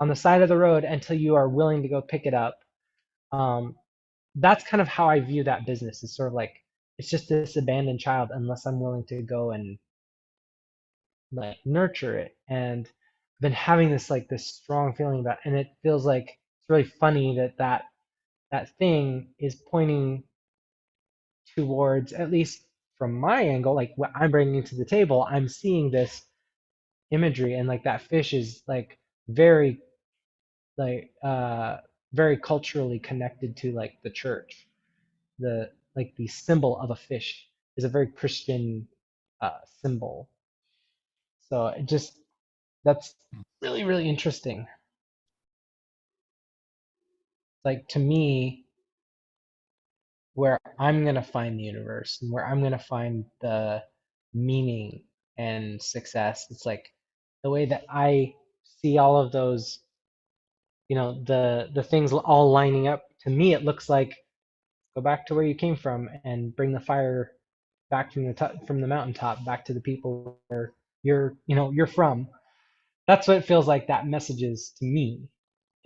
on the side of the road until you are willing to go pick it up. Um, that's kind of how I view that business. It's sort of like, it's just this abandoned child unless I'm willing to go and like nurture it. And I've been having this strong feeling about, and it feels like it's really funny that thing is pointing towards, at least from my angle, like what I'm bringing to the table. I'm seeing this imagery, and like that fish is like very like very culturally connected to like the church. The symbol of a fish is a very Christian symbol. So it just that's really really interesting. Like to me, where I'm gonna find the universe and where I'm gonna find the meaning and success, it's like the way that I see all of those, the things all lining up. To me, it looks like go back to where you came from and bring the fire back from the top, from the mountaintop back to the people where you're from. That's what it feels like that message is to me.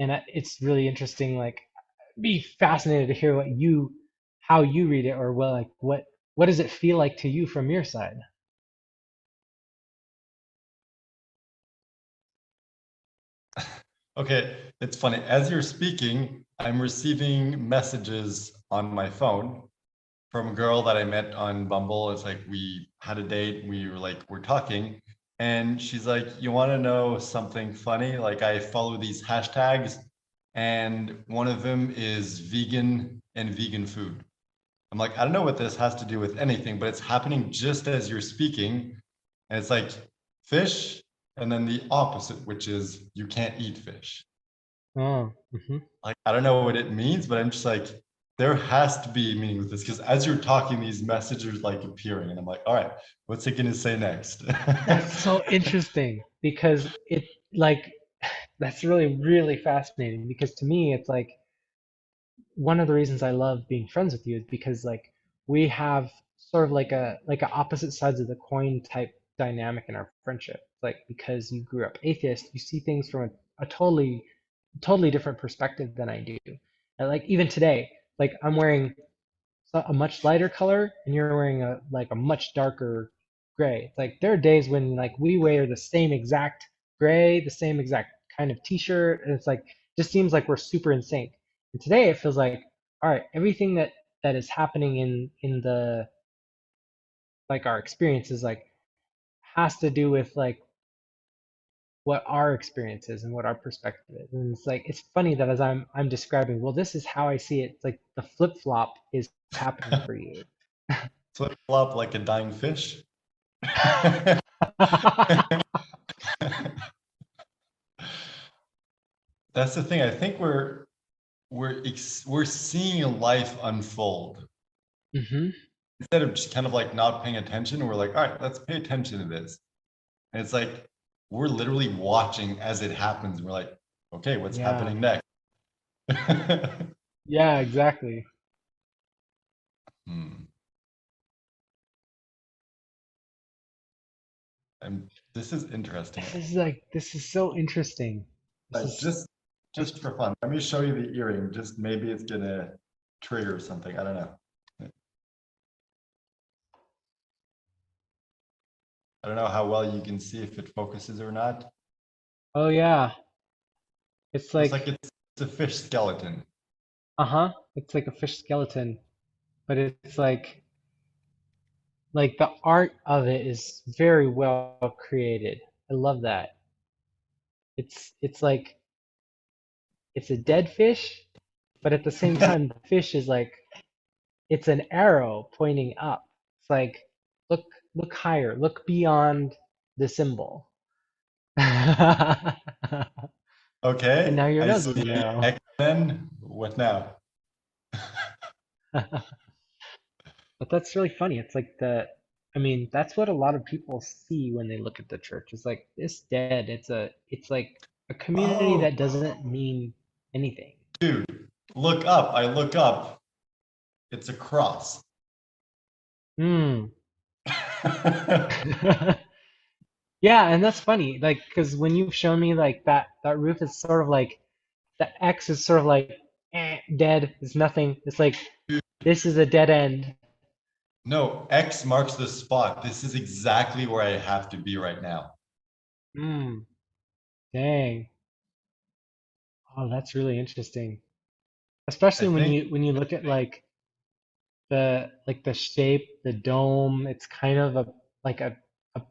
And it's really interesting. Like, be fascinated to hear how you read it, or what does it feel like to you from your side? Okay, it's funny. As you're speaking, I'm receiving messages on my phone from a girl that I met on Bumble. It's like we had a date, we were like, we're talking, and she's like, you want to know something funny? Like, I follow these hashtags, and one of them is vegan and vegan food. I'm like, I don't know what this has to do with anything, but it's happening just as you're speaking. And it's like fish, and then the opposite, which is you can't eat fish. Oh, Like, I don't know what it means, but I'm just like, there has to be meaning with this because as you're talking, these messages like appearing, and I'm like, all right, what's it gonna say next? that's so interesting because it like that's really really fascinating because to me it's like one of the reasons I love being friends with you is because like we have sort of like a opposite sides of the coin type dynamic in our friendship. Like because you grew up atheist, you see things from a totally different perspective than I do. And like even today, like I'm wearing a much lighter color and you're wearing a much darker gray. It's like there are days when like we wear the same exact gray, the same exact kind of t-shirt, and it's like just seems like we're super in sync. And today it feels like, all right, everything that is happening in the like our experiences like has to do with like what our experience is and what our perspective is. And it's like it's funny that as I'm describing, well, this is how I see it. It's like the flip flop is happening for you. Flip flop like a dying fish. That's the thing. I think we're seeing life unfold hmm instead of just kind of like not paying attention. We're like, all right, let's pay attention to this. And it's like we're literally watching as it happens. We're like, okay, what's Yeah. happening next? Yeah, exactly. Hmm. And this is interesting. This is so interesting. This But is just for fun, let me show you the earring. Just maybe it's gonna trigger something. I don't know. I don't know how well you can see if it focuses or not. oh yeah. It's Looks like like it's a fish skeleton. uh-huh. It's like a fish skeleton, but it's like the art of it is very well created. I love that. It's like it's a dead fish, but at the same time the fish is like it's an arrow pointing up. It's like look look higher, look beyond the symbol. And Okay, now your I nose is see an arrow. X-Men. What now? But that's really funny. It's like I mean, that's what a lot of people see when they look at the church. It's like it's dead. It's like a community Oh, that doesn't mean anything. dude, look up. I look up. It's a cross. Hmm. Yeah, and that's funny. Like, because when you've shown me like that roof is sort of like the X is sort of like dead. It's nothing. It's like this is a dead end. No, X marks the spot. This is exactly where I have to be right now. Hmm. Dang. Oh, that's really interesting. I Especially when think, you look at like the shape, the dome, it's kind of like a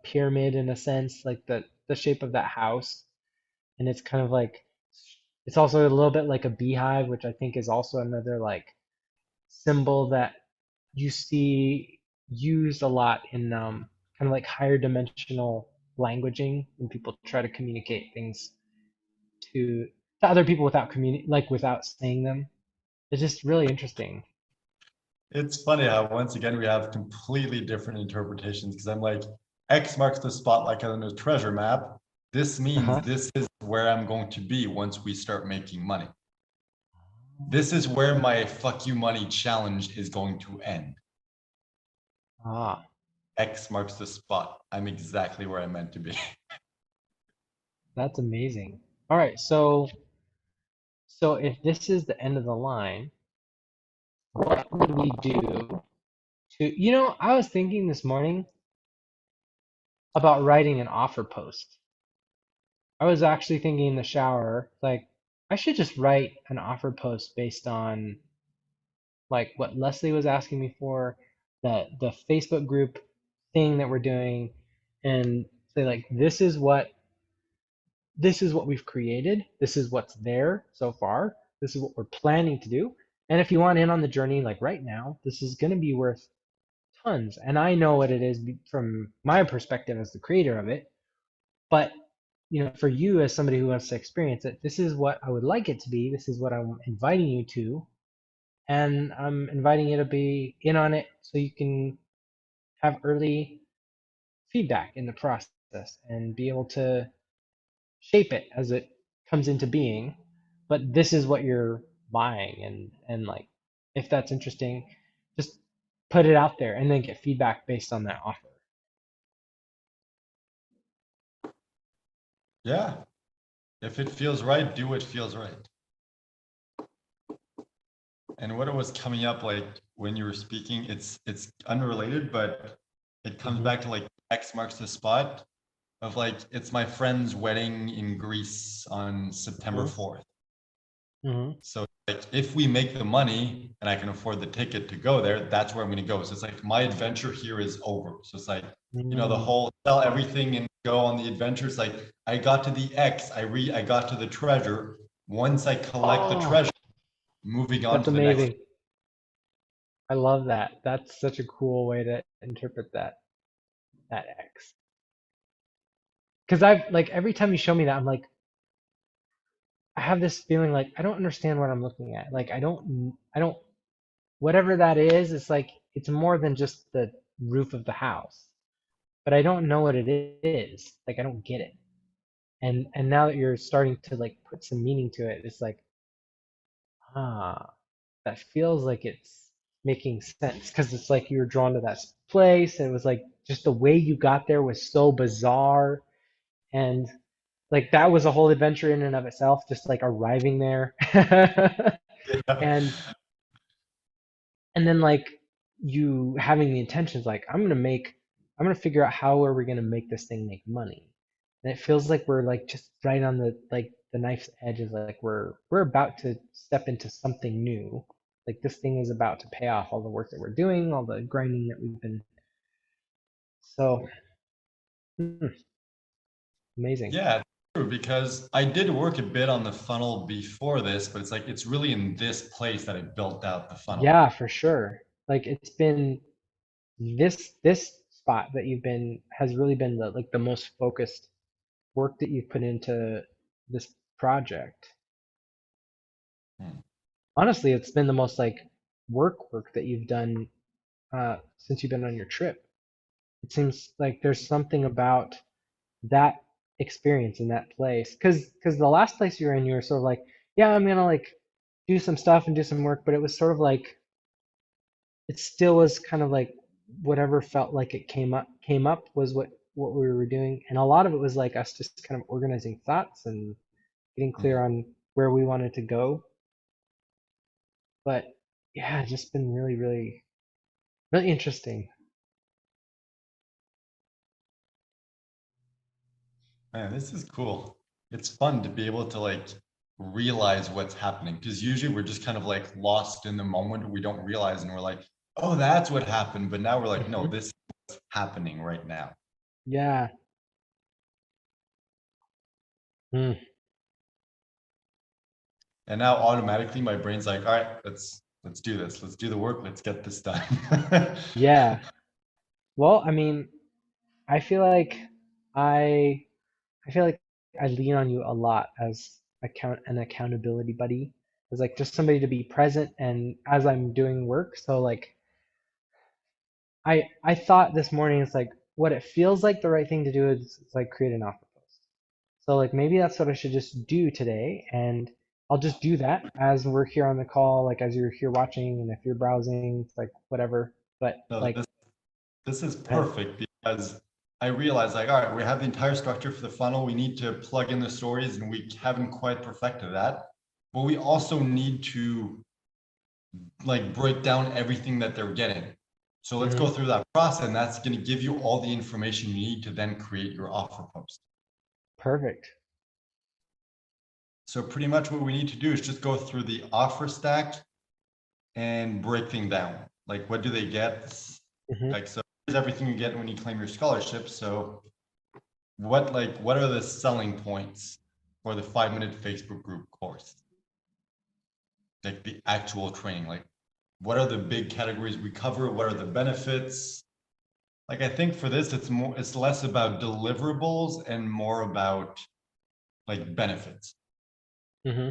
pyramid in a sense, like the shape of that house. And it's kind of like it's also a little bit like a beehive, which I think is also another like symbol that you see used a lot in kind of like higher dimensional languaging when people try to communicate things to other people without without saying them. It's just really interesting. It's funny how once again we have completely different interpretations because I'm like, X marks the spot like on a treasure map. This means Uh-huh. this is where I'm going to be once we start making money. This is where my fuck you money challenge is going to end. Ah, X marks the spot. I'm exactly where I'm meant to be. that's amazing. All right, so if this is the end of the line, what would we do to, I was thinking this morning about writing an offer post. I was actually thinking in the shower, like, I should just write an offer post based on like what Leslie was asking me for, the Facebook group thing that we're doing, and say like this is what we've created, this is what's there so far, this is what we're planning to do. And if you want in on the journey, like right now, this is going to be worth tons. And I know what it is from my perspective as the creator of it. But for you as somebody who wants to experience it, this is what I would like it to be. This is what I'm inviting you to. And I'm inviting you to be in on it so you can have early feedback in the process and be able to shape it as it comes into being. But this is what you're buying, and like if that's interesting, just put it out there and then get feedback based on that offer. Yeah. If it feels right, do what feels right. And what it was coming up like when you were speaking, it's unrelated, but it comes Hmm. back to like X marks the spot of like it's my friend's wedding in Greece on September Hmm. 4th. Hmm. So like if we make the money and I can afford the ticket to go there, that's where I'm gonna go. So it's like my adventure here is over. So it's like, the Mm. whole sell everything and go on the adventure. It's like I got to the X, I got to the treasure. Once I collect the Oh, treasure, moving on that's to the next. amazing. I love that. That's such a cool way to interpret that X. Because I've like every time you show me that, I'm like, I have this feeling like I don't understand what I'm looking at. Like I don't whatever that is, it's like it's more than just the roof of the house. But I don't know what it is. Like I don't get it. And now that you're starting to like put some meaning to it, it's like, ah, that feels like it's making sense because it's like you were drawn to that place and it was like just the way you got there was so bizarre, and like that was a whole adventure in and of itself, just like arriving there. Yeah. and and then like you having the intentions like I'm gonna figure out how are we gonna make this thing make money. And it feels like we're like just right on the knife's edge, is like we're about to step into something new. Like this thing is about to pay off all the work that we're doing, all the grinding that we've been. So amazing. Yeah, true, because I did work a bit on the funnel before this, but it's like it's really in this place that I built out the funnel. Yeah, for sure. Like it's been this spot that you've been has really been the most focused work that you've put into this project. Hmm. Honestly, it's been the most like work that you've done since you've been on your trip. It seems like there's something about that experience in that place, because the last place you were in, you were sort of like, yeah, I'm gonna like do some stuff and do some work, but it was sort of like it still was kind of like whatever felt like it came up was what we were doing, and a lot of it was like us just kind of organizing thoughts and getting clear Hmm. on where we wanted to go. But yeah, it's just been really, really, really interesting. Man, this is cool. It's fun to be able to like realize what's happening because usually we're just kind of like lost in the moment. We don't realize and we're like, oh, that's what happened. But now we're like, no, Hmm. this is what's happening right now. Yeah. Mm. And now automatically my brain's like, all right, let's do this. Let's do the work. Let's get this done. Yeah. Well, I mean, I feel like I I feel like I lean on you a lot as an accountability buddy, as like just somebody to be present and as I'm doing work. So like I thought this morning it's like what it feels like the right thing to do is like create an offer post. So like maybe that's what I should just do today, and I'll just do that as we're here on the call, like as you're here watching, and if you're browsing, it's like whatever. But No, like, this is uh, perfect because I realized like, all right, we have the entire structure for the funnel. We need to plug in the stories and we haven't quite perfected that. But we also need to like break down everything that they're getting. So let's go mhm, through that process, and that's going to give you all the information you need to then create your offer post. perfect. So pretty much what we need to do is just go through the offer stack and break things down. Like what do they get? Hmm. Like so here's everything you get when you claim your scholarship. So what are the selling points for the 5-minute Facebook group course? Like the actual training, like what are the big categories we cover? What are the benefits? Like I think for this, it's less about deliverables and more about like benefits. Hmm.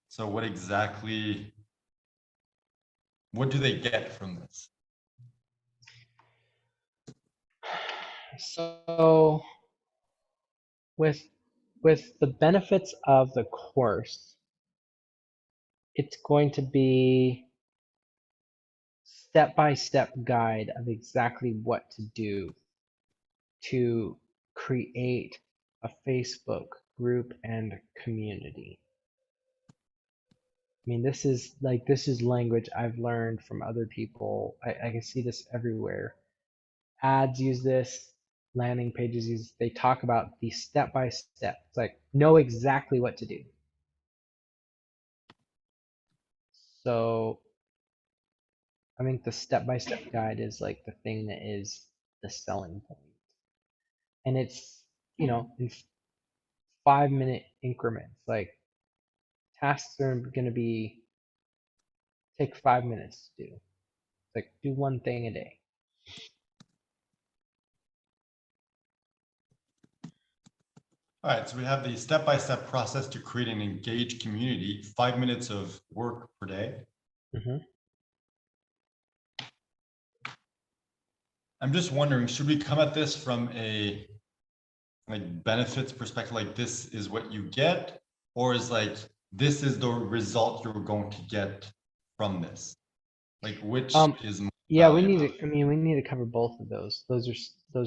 So what do they get from this? So with with the benefits of the course, it's going to be step-by-step guide of exactly what to do to create a Facebook group and community. I mean, this is language I've learned from other people. I can see this everywhere. Ads use this, landing pages use, they talk about the step by step. It's like know exactly what to do. So I think the step by step guide is like the thing that is the selling point. And it's, in 5 minute increments. Like tasks are going to be take 5 minutes to do. Like do one thing a day. All right, so we have the step-by-step process to create an engaged community, 5 minutes of work per day. Hmm. I'm just wondering, should we come at this from a like benefits perspective, like this is what you get, or is like this is the result you're going to get from this? Like which Um, is more yeah, we need valuable? to. I mean, we need to cover both of those. Those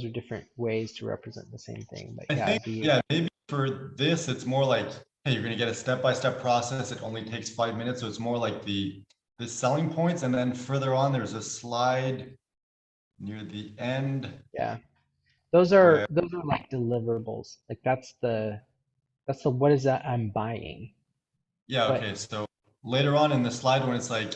are different ways to represent the same thing. But I yeah, think, yeah, maybe for this, it's more like, hey, you're gonna get a step-by-step process. It only takes 5 minutes, so it's more like the selling points, and then further on, there's a slide near the end yeah, where, those are like deliverables. Like that's the what is that I'm buying. yeah, But okay, so later on in the slide when it's like,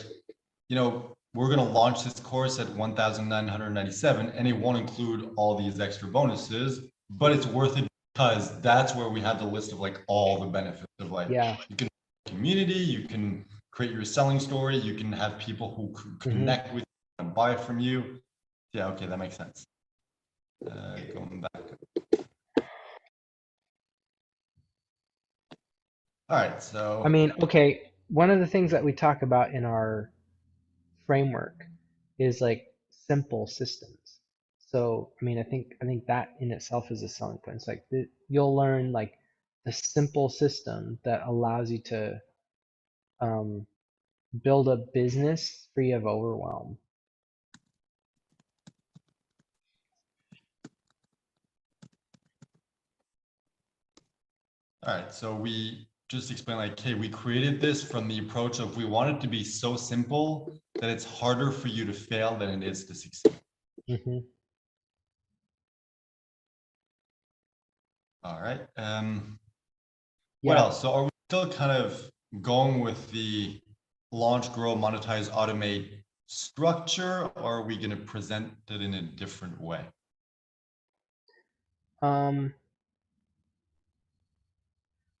we're gonna launch this course at 1,997, and it won't include all these extra bonuses, but it's worth it because that's where we have the list of like all the benefits of like yeah, you can community, you can create your selling story, you can have people who hmm, connect with you and buy from you. Yeah, okay, that makes sense. Going back. All right, I so mean, okay. One of the things that we talk about in our framework is like simple systems. So, I mean, I think that in itself is a selling point. It's like you'll learn like the simple system that allows you to um, build a business free of overwhelm. all right, so we just explained like, hey, we created this from the approach of we want it to be so simple that it's harder for you to fail than it is to succeed. Hmm. All right. What Yeah. else? So are we still kind of going with the launch, grow, monetize, automate structure, or are we going to present it in a different way? Um,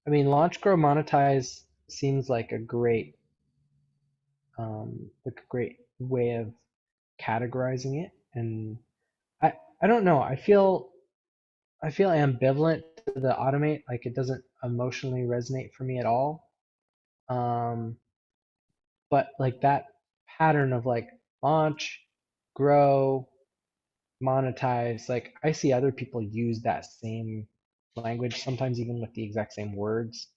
I mean, launch, grow, monetize seems like a great way of categorizing it. And I don't know. I feel ambivalent to the automate. Like it doesn't emotionally resonate for me at all. Um, but like that pattern of like launch, grow, monetize, like I see other people use that same language, sometimes even with the exact same words.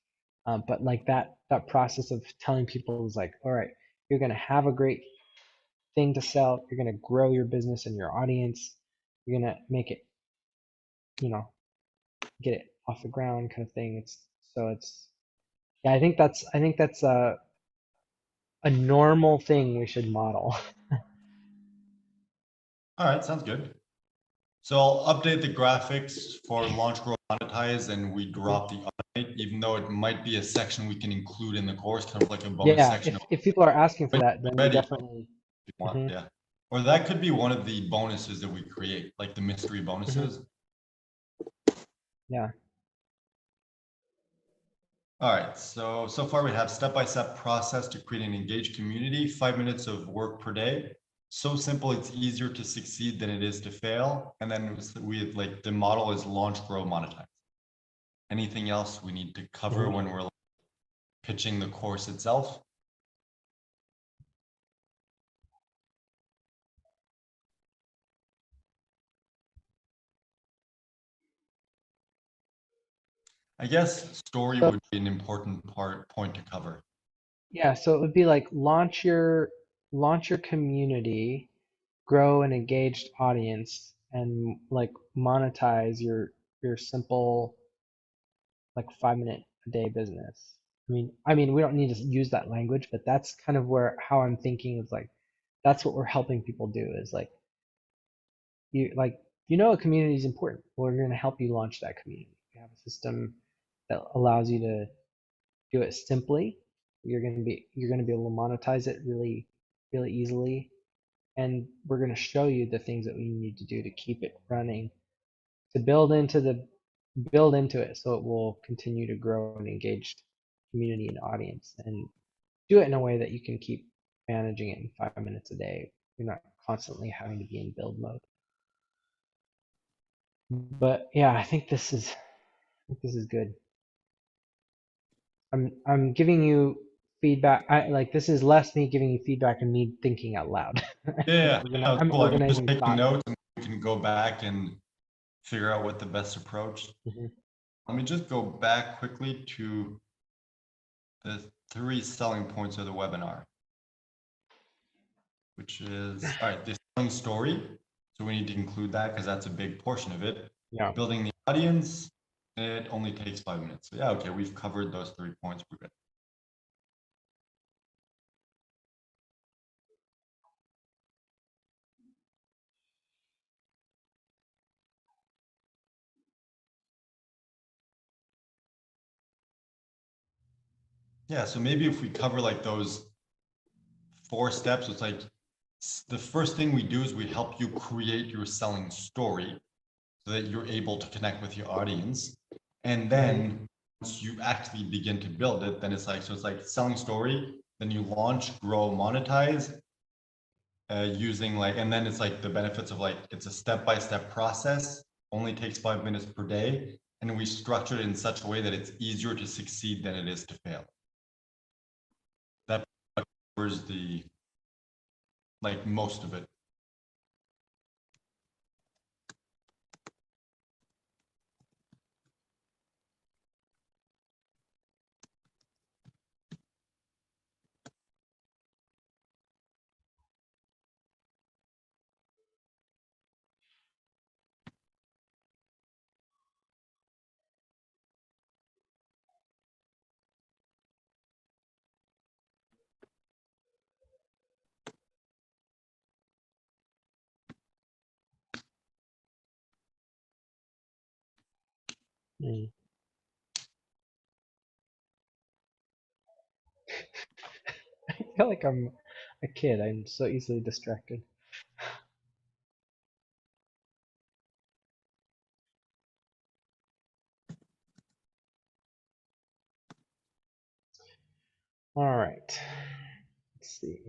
But like that process of telling people is like, all right, you're gonna have a great thing to sell, you're gonna grow your business and your audience, you're gonna make it, you know, get it off the ground kind of thing. It's yeah, I think that's a normal thing we should model. All right, sounds good. So I'll update the graphics for launch, grow, monetize, and we drop the automate, even though it might be a section we can include in the course, kind of like a bonus Yeah, section of if people are asking for when that, then you're we ready, if definitely. you want, Hmm. yeah. Or that could be one of the bonuses that we create, like the mystery Hmm. bonuses. Yeah. All right, so far we have step-by-step process to create an engaged community, 5 minutes of work per day. So simple, it's easier to succeed than it is to fail. And then we like the model is launch, grow, monetize. Anything else we need to cover Hmm. when we're pitching the course itself? I guess story So would be an important point to cover. yeah, so it would be like launch your community, grow an engaged audience, and like monetize your simple like 5 minute a day business. I mean, we don't need to use that language, but that's kind of where how I'm thinking is like that's what we're helping people do is like you know a community is important. Well, we're going to help you launch that community. We have a system that allows you to do it simply. You're going to be able to monetize it really easily, and we're going to show you the things that we need to do to keep it running, to build into it so it will continue to grow an engaged community and audience, and do it in a way that you can keep managing it in 5 minutes a day. You're not constantly having to be in build mode. But yeah, I think this is good. I'm giving you feedback. I like this is less me giving you feedback and me thinking out loud. Yeah, yeah, I'm cool. I'm just organizing making thoughts. notes and we can go back and figure out what the best approach. Hmm. Let me just go back quickly to the 3 selling points of the webinar, which is, all right, the selling story. So we need to include that because that's a big portion of it. Yeah. Building the audience, it only takes 5 minutes. So yeah, okay, we've covered those 3 points. We're good. Yeah, so maybe if we cover like those 4 steps, it's like the first thing we do is we help you create your selling story so that you're able to connect with your audience. And Hmm. then once you actually begin to build it, then it's like, so it's like selling story, then you launch, grow, monetize, using like, and then it's like the benefits of like, it's a step-by-step process, only takes 5 minutes per day. And we structure it in such a way that it's easier to succeed than it is to fail. That covers the, like most of it. Mm. I feel like I'm a kid. I'm so easily distracted. All right. Let's see.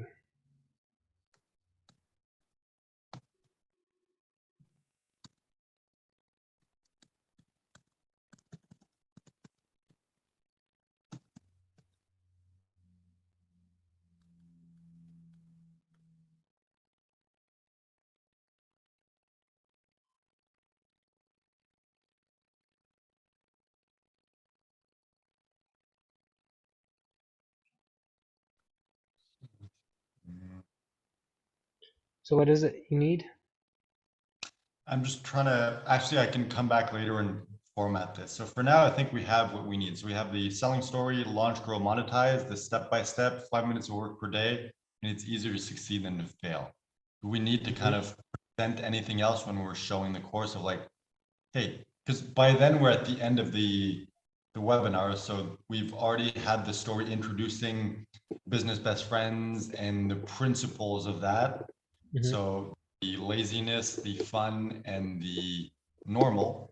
So what is it you need? I'm just trying to, actually, I can come back later and format this. So for now, I think we have what we need. So we have the selling story, launch, grow, monetize, the step-by-step, 5 minutes of work per day, and it's easier to succeed than to fail. Do we need to kind Hmm. of present anything else when we're showing the course of like, hey, because by then we're at the end of the webinar, so we've already had the story introducing business best friends and the principles of that. Hmm. So the laziness, the fun, and the normal,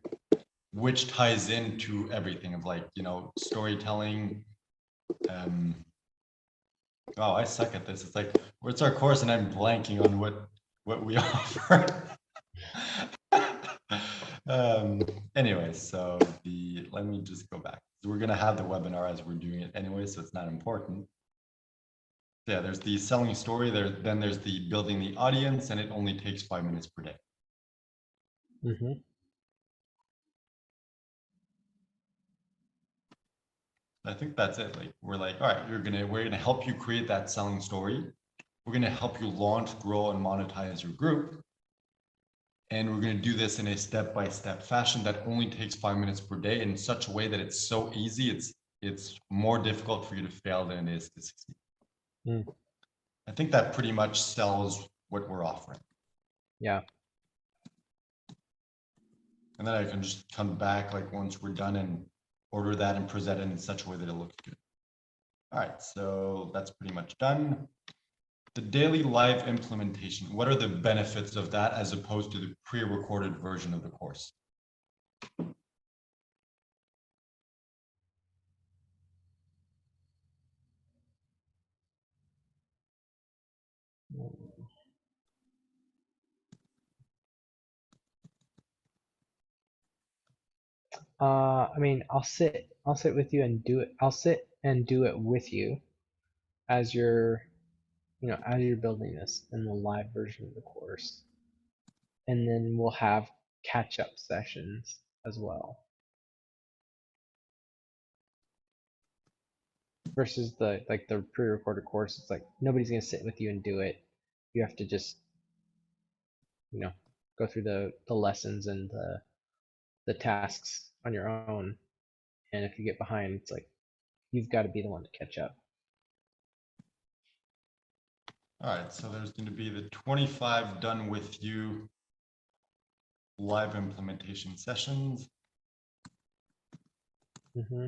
which ties into everything of like, storytelling. Um, oh, I suck at this. It's like, what's our course? And I'm blanking on what we offer. um, Anyways, so let me just go back. So we're gonna have the webinar as we're doing it anyway, so it's not important. Yeah, there's the selling story there, then there's the building the audience, and it only takes 5 minutes per day. Hmm. I think that's it. Like we're like, all right, we're gonna help you create that selling story. We're gonna help you launch, grow, and monetize your group. And we're gonna do this in a step-by-step fashion that only takes 5 minutes per day in such a way that it's so easy, it's more difficult for you to fail than it is to succeed. Mm. I think that pretty much sells what we're offering. Yeah. And then I can just come back like once we're done and order that and present it in such a way that it looks good. All right, so that's pretty much done. The daily live implementation, what are the benefits of that as opposed to the pre-recorded version of the course? I mean, I'll sit with you and do it. I'll sit and do it with you as you're, as you're building this in the live version of the course. And then we'll have catch-up sessions as well. Versus the pre-recorded course, it's like nobody's gonna sit with you and do it. You have to just, you know, go through the lessons and the tasks on your own. And if you get behind, it's like you've got to be the one to catch up. All right, so there's going to be the 25 done with you live implementation sessions. Hmm.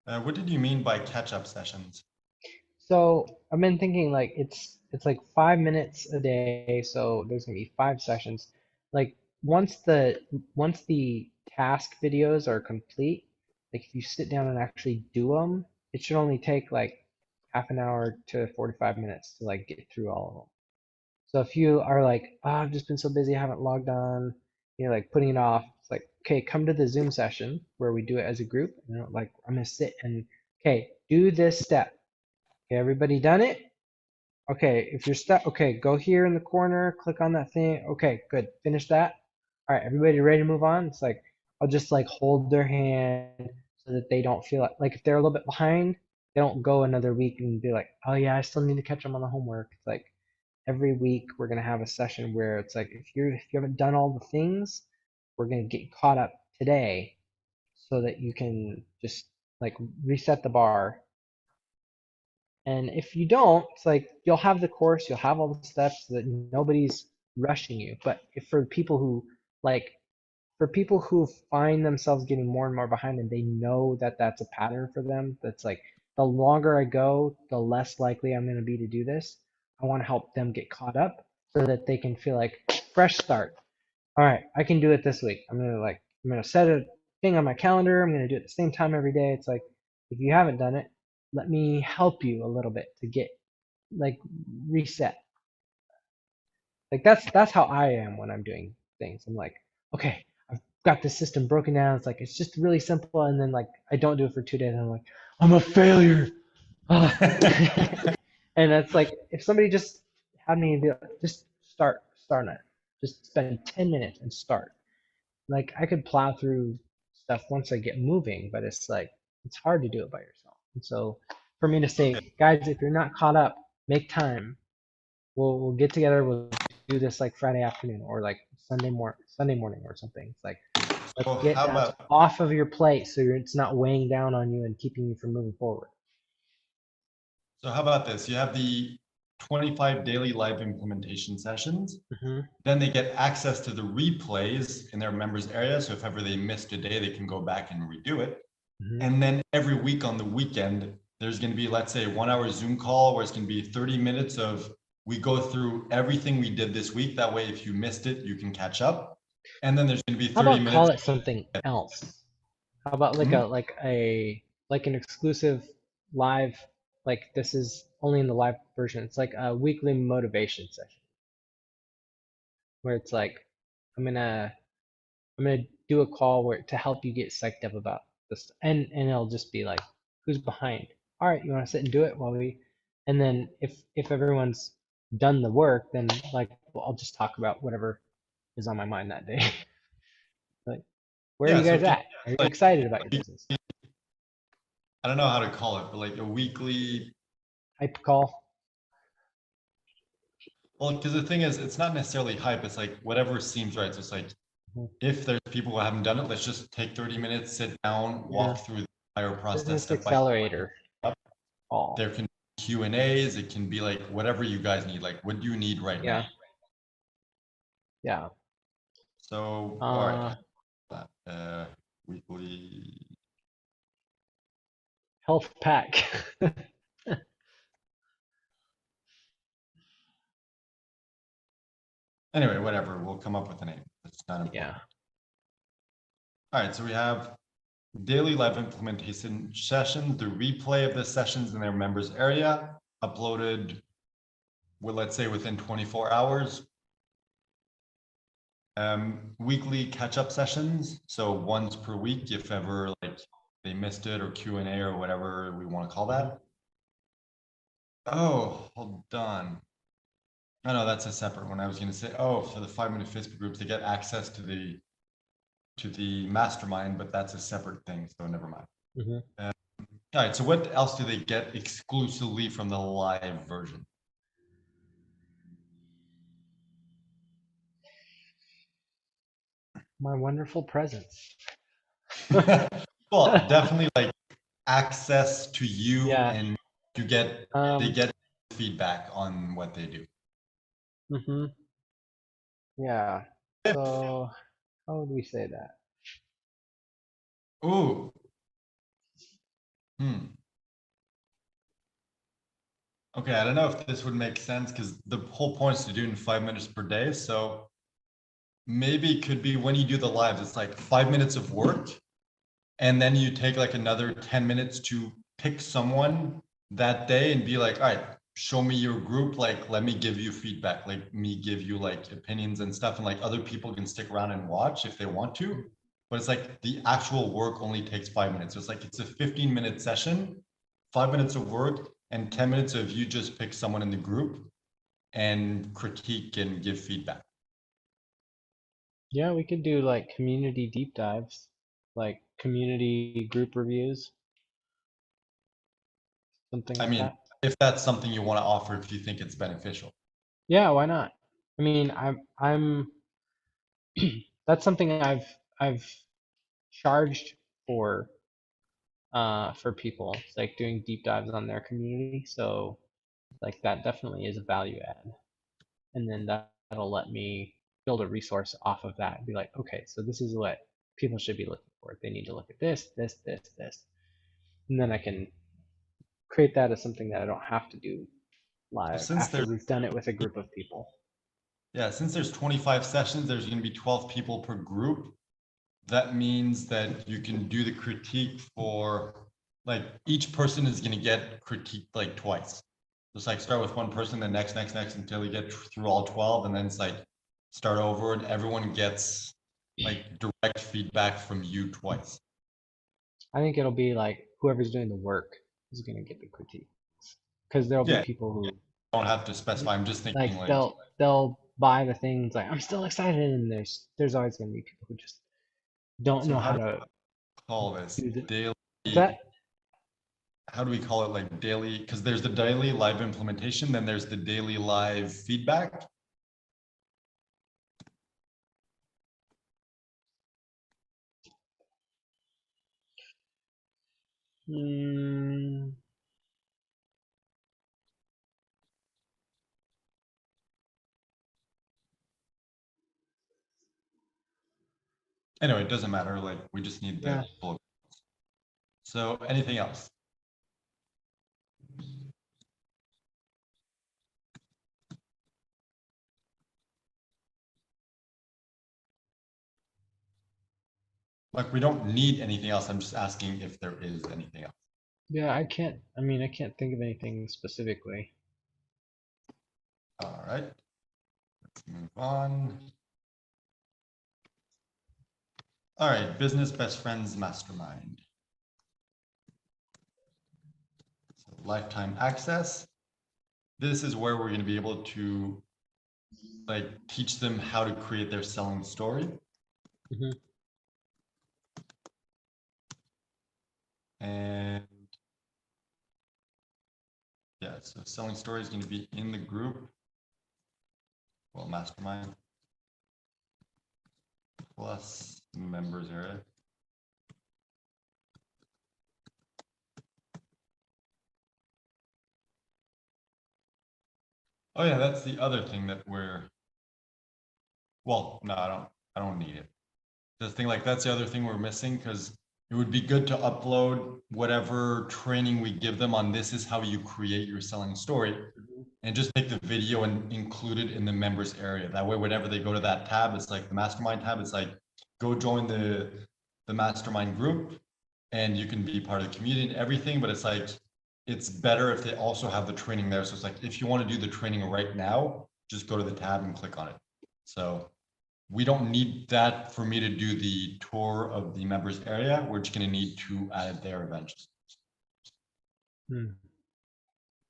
What did you mean by catch-up sessions? So I've been thinking like it's like 5 minutes a day, so there's gonna be 5 sessions. Like once the task videos are complete, like if you sit down and actually do them, it should only take like half an hour to 45 minutes to like get through all of them. So if you are like, oh, I've just been so busy, I haven't logged on, like putting it off, it's like, okay, come to the Zoom session where we do it as a group. Like I'm gonna sit and okay, do this step. Okay, everybody done it? Okay, if you're stuck, okay, go here in the corner, click on that thing. Okay, good. Finish that. All right, everybody ready to move on? It's like I'll just like hold their hand so that they don't feel like if they're a little bit behind, they don't go another week and be like, oh yeah, I still need to catch them on the homework. It's like every week we're gonna have a session where it's like if you haven't done all the things, we're gonna get caught up today so that you can just like reset the bar. And if you don't, it's like you'll have the course, you'll have all the steps so that nobody's rushing you. But if for people who like for people who find themselves getting more and more behind and they know that that's a pattern for them, that's like the longer I go, the less likely I'm going to be to do this. I want to help them get caught up so that they can feel like fresh start. All right, I can do it this week. I'm gonna set a thing on my calendar. I'm gonna do it at the same time every day. It's like if you haven't done it, let me help you a little bit to get like reset. Like that's how I am when I'm doing things. I'm like, okay, I've got this system broken down. It's like it's just really simple, and then like I don't do it for 2 days, and I'm like, I'm a failure. Ah. And that's like if somebody just had me be like, just start it. Just spend 10 minutes and start. Like I could plow through stuff once I get moving, but it's like it's hard to do it by yourself. And so for me to Okay. say, guys, if you're not caught up, make time. We'll get together. We'll do this like Friday afternoon or like Sunday morning or something. It's like let's So get how that about off of your plate so it's not weighing down on you and keeping you from moving forward. this? You have the 25 daily live implementation sessions. Hmm. Then they get access to the replays in their members area. So if ever they missed a day, they can go back and redo it. Hmm. And then every week on the weekend, there's going to be, let's say, a 1 hour Zoom call where it's going to be 30 minutes of we go through everything we did this week. That way, if you missed it, you can catch up. And then there's going to be How 30 about minutes. call it something else? How about like Hmm? an exclusive live, like this is only in the live version. It's like a weekly motivation session where it's like I'm gonna I'm gonna do a call where to help you get psyched up about this, and it'll just be like, who's behind? All right, you want to sit and do it while we, and then if everyone's done the work, then like well, I'll just talk about whatever is on my mind that day. Like, where are Yeah. you So guys it can at? Are you be like, excited about your business? I don't know how to call it, but like a weekly. Hype call. Well, because the thing is, it's not necessarily hype. It's like whatever seems right. So it's like Mhm. if there's people who haven't done it, let's just take 30 minutes, sit down, Yeah, walk through the entire process business step by accelerator step. call. There can be Q&As. It can be like whatever you guys need. Like, what do you need right Yeah, now? yeah. So, all right, Uh, weekly. health pack. Anyway, whatever. We'll come up with a name. It's not important. Yeah. All right, so we have daily live implementation sessions, the replay of the sessions in their members area, uploaded, well, let's say within 24 hours. Weekly catch-up sessions, so once per week, if ever like they missed it or Q&A or whatever we want to call that. Oh, hold on. Oh no, that's a separate one. I was going to say, oh, for the 5-minute Facebook groups, they get access to the mastermind, but that's a separate thing, so never mind. Hmm. All right, so what else do they get exclusively from the live version? My wonderful presence. Well, definitely like access to you, Yeah. and you get they Um. get feedback on what they do. Hmm. Yeah. So how would we say that? Ooh. Hmm. Okay, I don't know if this would make sense because the whole point is to do it in 5 minutes per day. So maybe it could be when you do the lives, it's like 5 minutes of work, and then you take like another 10 minutes to pick someone that day and be like, all right, show me your group, like let me give you feedback, like me give you like opinions and stuff, and like other people can stick around and watch if they want to. But it's like the actual work only takes 5 minutes. So it's like it's a 15-minute session, 5 minutes of work, and 10 minutes of you just pick someone in the group and critique and give feedback. Yeah, we could do like community deep dives, like community group reviews, something I like mean, that. if that's something you want to offer, if you think it's beneficial. Yeah, why not? I mean, I'm that's something I've charged for people. It's like doing deep dives on their community. So like that definitely is a value add. And then that'll let me build a resource off of that and be like, okay, so this is what people should be looking for. They need to look at this, this, this, this. And then I can create that as something that I don't have to do So live since after there's we've done it with a group of people. Yeah, since there's 25 sessions, there's going to be 12 people per group. That means that you can do the critique for like each person is going to get critiqued like twice. Just like start with one person, then next until you get through all 12, and then it's like start over and everyone gets like direct feedback from you twice. I think it'll be like whoever's doing the work is going to get the critique because there'll be Yeah, people who don't have to specify. I'm just thinking like like, they'll buy the things like I'm still excited, and there's always going to be people who just don't so know how how do to I call this do the daily? what's that? how do we call it, like daily, because there's the daily live implementation, then there's the daily live feedback. Hmm. Anyway, it doesn't matter, like we just need Yeah. the bullet. So anything else? Like we don't need anything else. I'm just asking if there is anything else. Yeah, I can't. I mean, I can't think of anything specifically. All right, let's move on. All right, business best friends mastermind. So lifetime access. This is where we're going to be able to like teach them how to create their selling story. Hmm. And yeah, so selling story is going to be in the group. Well, mastermind plus members area. Oh yeah, that's the other thing that we're, well, no, I don't need it. The thing, like that's the other thing we're missing, because it would be good to upload whatever training we give them on this is how you create your selling story, and just make the video and include it in the members area. That way, whenever they go to that tab, it's like the mastermind tab, it's like, go join the mastermind group and you can be part of the community and everything, but it's like, it's better if they also have the training there. So it's like, if you want to do the training right now, just go to the tab and click on it. So we don't need that for me to do the tour of the members area. We're just going to need to add it there eventually. Hmm.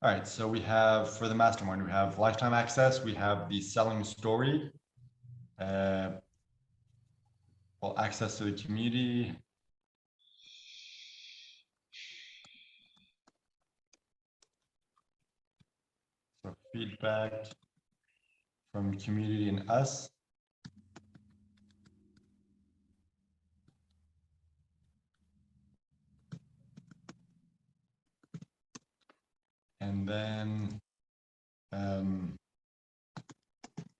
All right, so we have, for the mastermind, we have lifetime access, we have the selling story, well, access to the community. So feedback from community and us. And then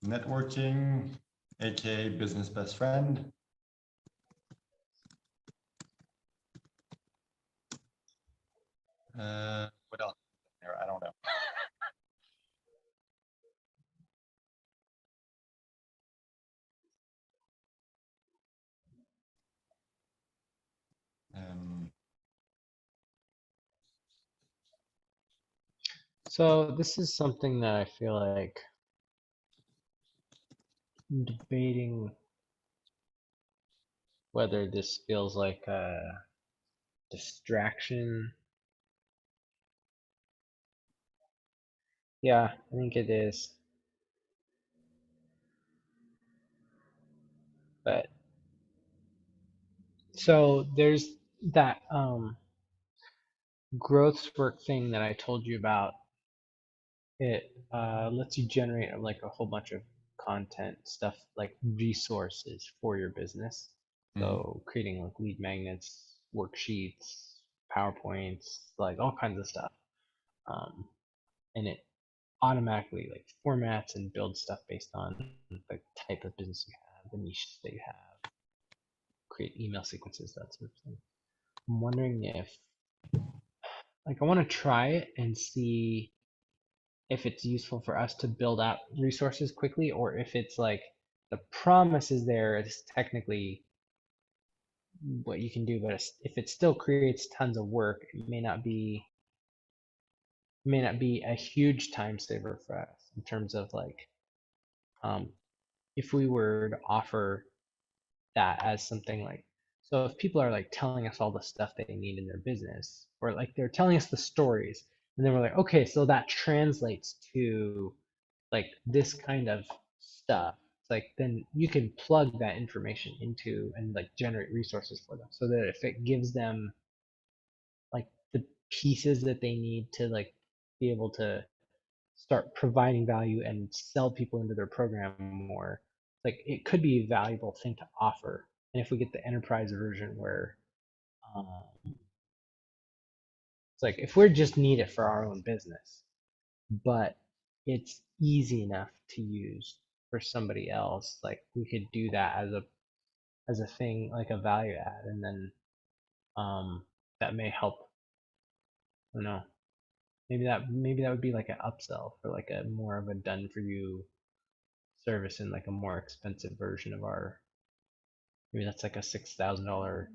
networking, aka business best friend. What else? There, I don't know. Um, So this is something that I feel like I'm debating whether this feels like a distraction. Yeah, I think it is. But so there's that growth work thing that I told you about. It lets you generate like a whole bunch of content stuff, like resources for your business. mhm. So creating like lead magnets, worksheets, PowerPoints, like all kinds of stuff. And it automatically like formats and builds stuff based on the type of business you have, the niche that you have, create email sequences, that sort of thing. I'm wondering if like I want to try it and see if it's useful for us to build out resources quickly, or if it's like the promise is there, it's technically what you can do, but if it still creates tons of work, it may not be a huge time saver for us in terms of like um, if we were to offer that as something like, so if people are like telling us all the stuff they need in their business, or like they're telling us the stories, and then we're like, okay, so that translates to like this kind of stuff. It's like then you can plug that information into and like generate resources for them, so that if it gives them like the pieces that they need to like be able to start providing value and sell people into their program more. Like it could be a valuable thing to offer. And if we get the enterprise version where it's like if we just need it for our own business, but it's easy enough to use for somebody else, like we could do that as a thing, like a value add, and then that may help. I don't know. Maybe that would be like an upsell for like a more of a done for you service in like a more expensive version of our. Maybe that's like a $6,000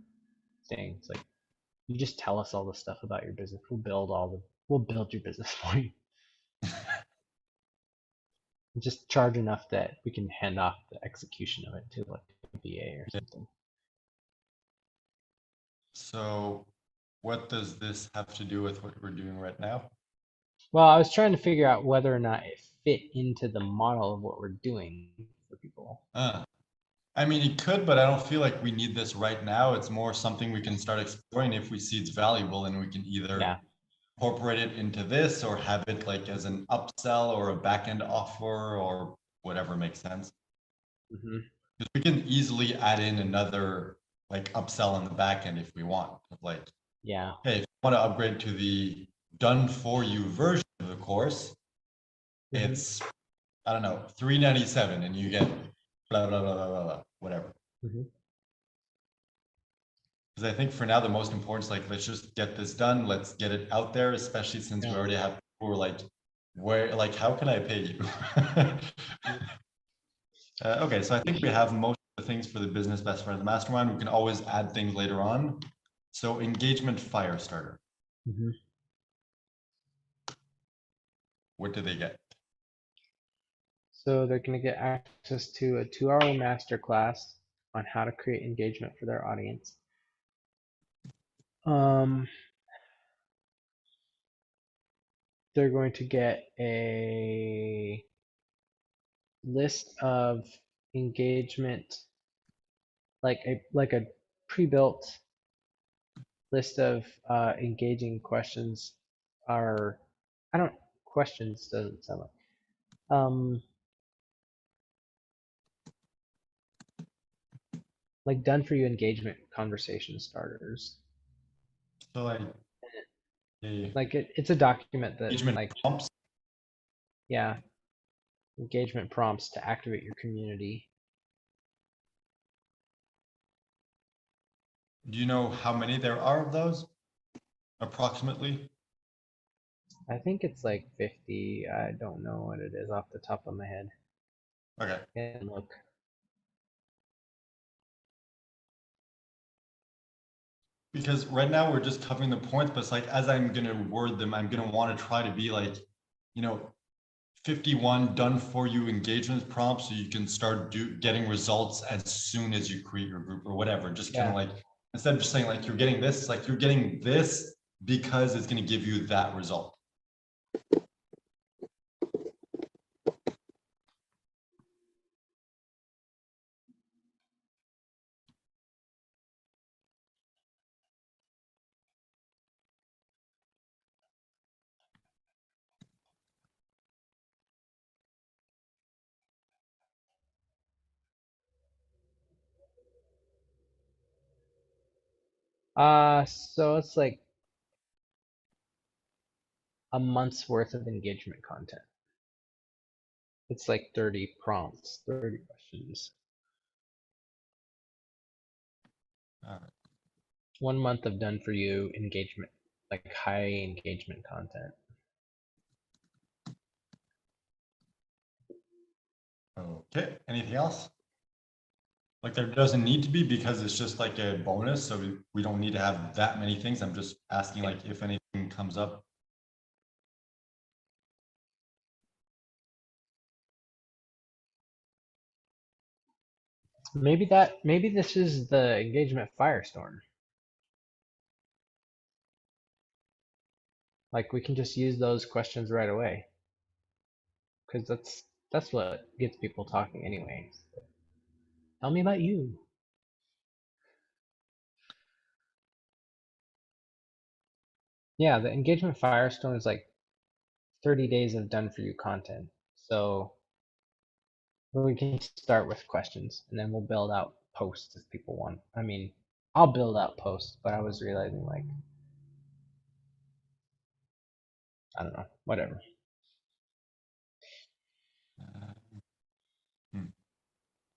thing. It's like you just tell us all the stuff about your business. We'll build your business for you. Just charge enough that we can hand off the execution of it to like a VA or something. So what does this have to do with what we're doing right now? Well, I was trying to figure out whether or not it fit into the model of what we're doing for people. Uh, I mean, it could, but I don't feel like we need this right now. It's more something we can start exploring if we see it's valuable, and we can either Yeah. incorporate it into this or have it like as an upsell or a back-end offer or whatever makes sense. Hmm. Because we can easily add in another like upsell on the back end if we want. Like, Yeah. hey, if you want to upgrade to the done for you version of the course, Hmm. it's I don't know, $397 and you get blah blah blah blah blah, blah whatever. Hmm. Because I think for now the most important is like let's just get this done, let's get it out there, especially since we Yeah. already have people who are like, where like how can I pay you? Okay, so I think we have most of the things for the business best friend of the mastermind. We can always add things later on. So engagement fire starter, Hmm. what do they get? So they're going to get access to a 2-hour masterclass on how to create engagement for their audience. Um, they're going to get a list of engagement, like a pre-built list of engaging questions. Are I don't questions doesn't sound like done for you engagement conversation starters. So like the Like it's a document that engagement like prompts. yeah, engagement prompts to activate your community. Do you know how many there are of those? Approximately? I think it's like 50. I don't know what it is off the top of my head. Okay. And look. Because right now we're just covering the points, but it's like as I'm gonna word them, I'm gonna want to try to be like, you know, 51 done for you engagement prompts so you can start getting results as soon as you create your group or whatever. Just kind of Yeah. like instead of just saying like you're getting this, it's like you're getting this because it's going to give you that result. So it's like a month's worth of engagement content. It's like 30 prompts, 30 questions. All right. 1 month of done for you engagement, like high engagement content. Okay. Anything else? Like there doesn't need to be because it's just like a bonus. So we don't need to have that many things. I'm just asking like if anything comes up. Maybe this is the engagement firestorm. Like we can just use those questions right away. Because that's what gets people talking anyway. Tell me about you. Yeah, the engagement Firestone is like 30 days of done for you content. So we can start with questions and then we'll build out posts if people want. I mean, I'll build out posts, but I was realizing like, I don't know, whatever. Hmm.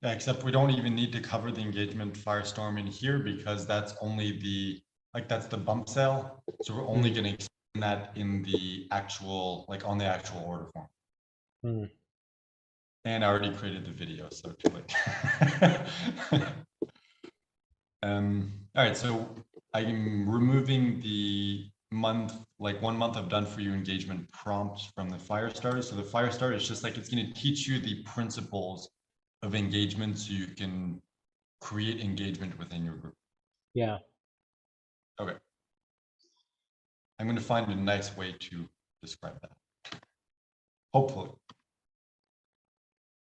Yeah, except we don't even need to cover the engagement Firestorm in here because that's only the, like, that's the bump sale. So we're only going to explain that in the actual, like on the actual order form. Hmm. And I already created the video, so too late. All right, so I'm removing the month, like 1 month of done for you engagement prompts from the Firestarter. So the Firestarter is just like, it's going to teach you the principles of engagement so you can create engagement within your group. Yeah. Okay. I'm going to find a nice way to describe that. Hopefully.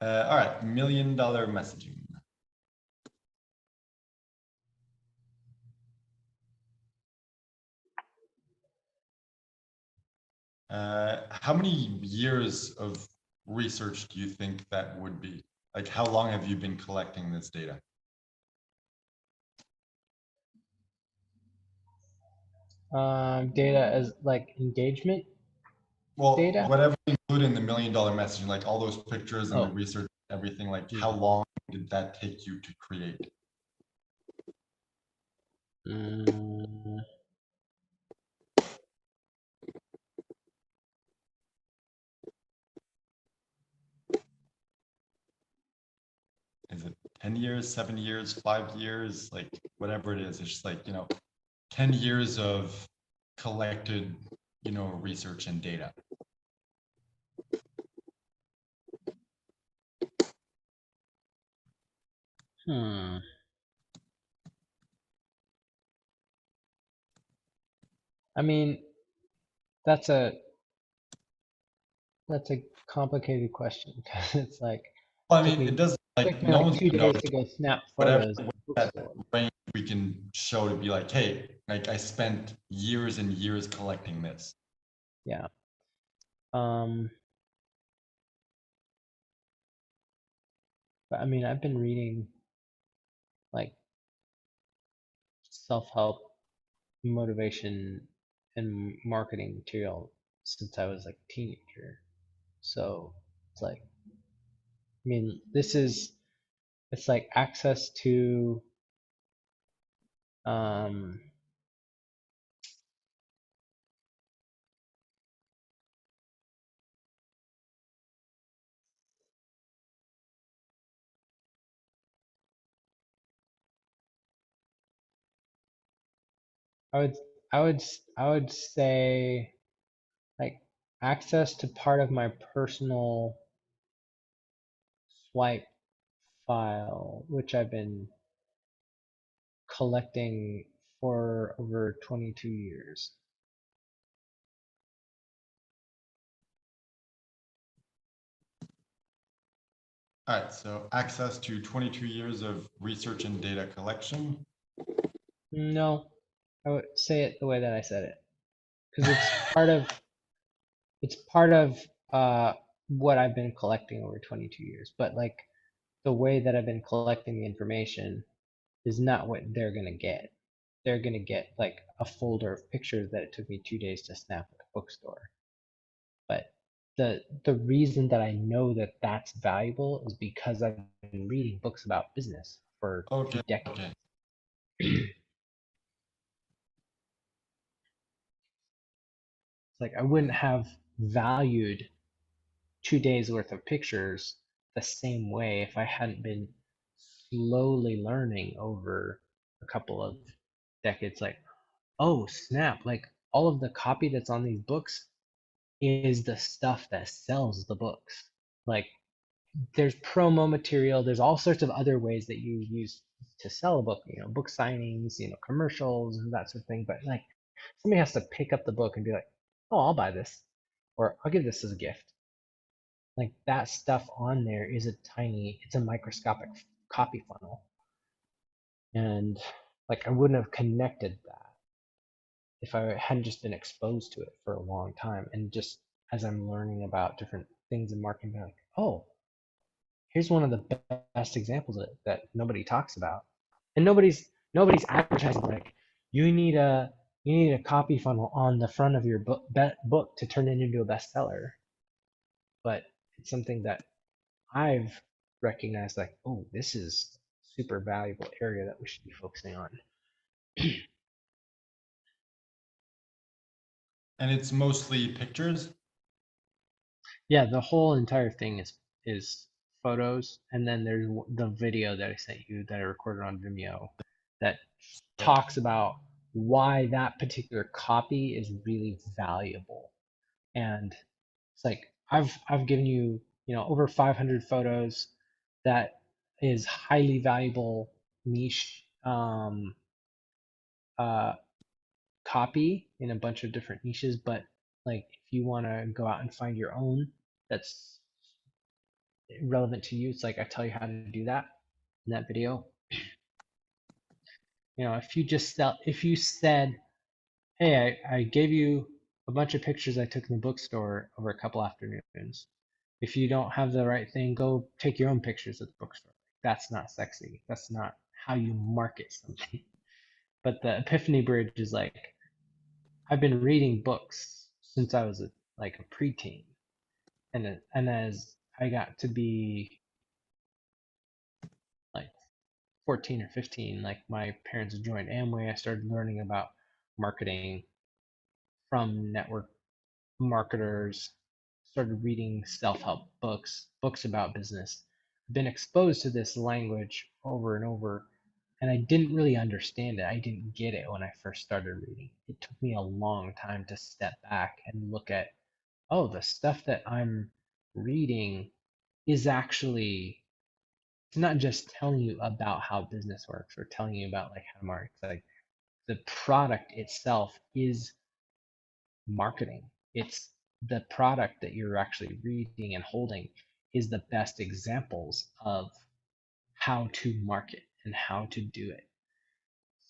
All right, $1 million messaging. How many years of research do you think that would be? Like, how long have you been collecting this data? Data as like engagement Well, data. whatever you include in the $1 million messaging, like all those pictures and the Oh, research, everything, like hmm. how long did that take you to create? Mm, Is it 10 years, 7 years, 5 years, like whatever it is? It's just like, 10 years of collected, research and data. hmm. I mean, that's a that's a complicated question because it's like Well, I took mean, it me doesn't, took like, me no like one's two gonna know. days to go snap Whatever photos of the that bookstore. range we can show to be like, hey, like I spent years and years collecting this. Yeah. Um, but I mean, I've been reading like self-help, motivation, and marketing material since I was like a teenager. So it's like, I mean, it's like access to um I would I would say like access to part of my personal swipe file, which I've been collecting for over 22 years. All right, so access to 22 years of research and data collection. No, I would say it the way that I said it because it's part of what I've been collecting over 22 years. But like the way that I've been collecting the information is not what they're gonna get. They're gonna get like a folder of pictures that it took me 2 days to snap at the bookstore. But the reason that I know that that's valuable is because I've been reading books about business for Okay, 2 decades. okay. It's like I wouldn't have valued 2 days worth of pictures the same way if I hadn't been slowly learning over a couple of decades. Like, oh snap! Like all of the copy that's on these books is the stuff that sells the books. Like there's promo material, there's all sorts of other ways that you use to sell a book, book signings, commercials and that sort of thing. But like somebody has to pick up the book and be like, oh, I'll buy this, or I'll give this as a gift. Like that stuff on there is it's a microscopic copy funnel. And like I wouldn't have connected that if I hadn't just been exposed to it for a long time, and just as I'm learning about different things in marketing, being like, oh, here's one of the best examples that nobody talks about, and nobody's advertising like you need a copy funnel on the front of your book to turn it into a bestseller, but it's something that I've recognized like, oh, this is super valuable area that we should be focusing on. And it's mostly pictures. Yeah, the whole entire thing is photos, and then there's the video that I sent you that I recorded on Vimeo that Yep. talks about why that particular copy is really valuable. And it's like I've given you, over 500 photos that is highly valuable niche uh, copy in a bunch of different niches. But like if you want to go out and find your own that's relevant to you, it's like I tell you how to do that in that video. If you said, hey, I gave you a bunch of pictures I took in the bookstore over a couple afternoons. If you don't have the right thing, go take your own pictures at the bookstore. That's not sexy. That's not how you market something. But the Epiphany Bridge is like, I've been reading books since I was like a preteen, and as I got to be like 14 or 15, like my parents joined Amway, I started learning about marketing from network marketers, started reading self-help books, books about business. I've been exposed to this language over and over, and I didn't really understand it. I didn't get it when I first started reading. It took me a long time to step back and look at, oh, the stuff that I'm reading is actually, it's not just telling you about how business works or telling you about like how to market. Like the product itself is marketing. It's the product that you're actually reading and holding is the best examples of how to market and how to do it.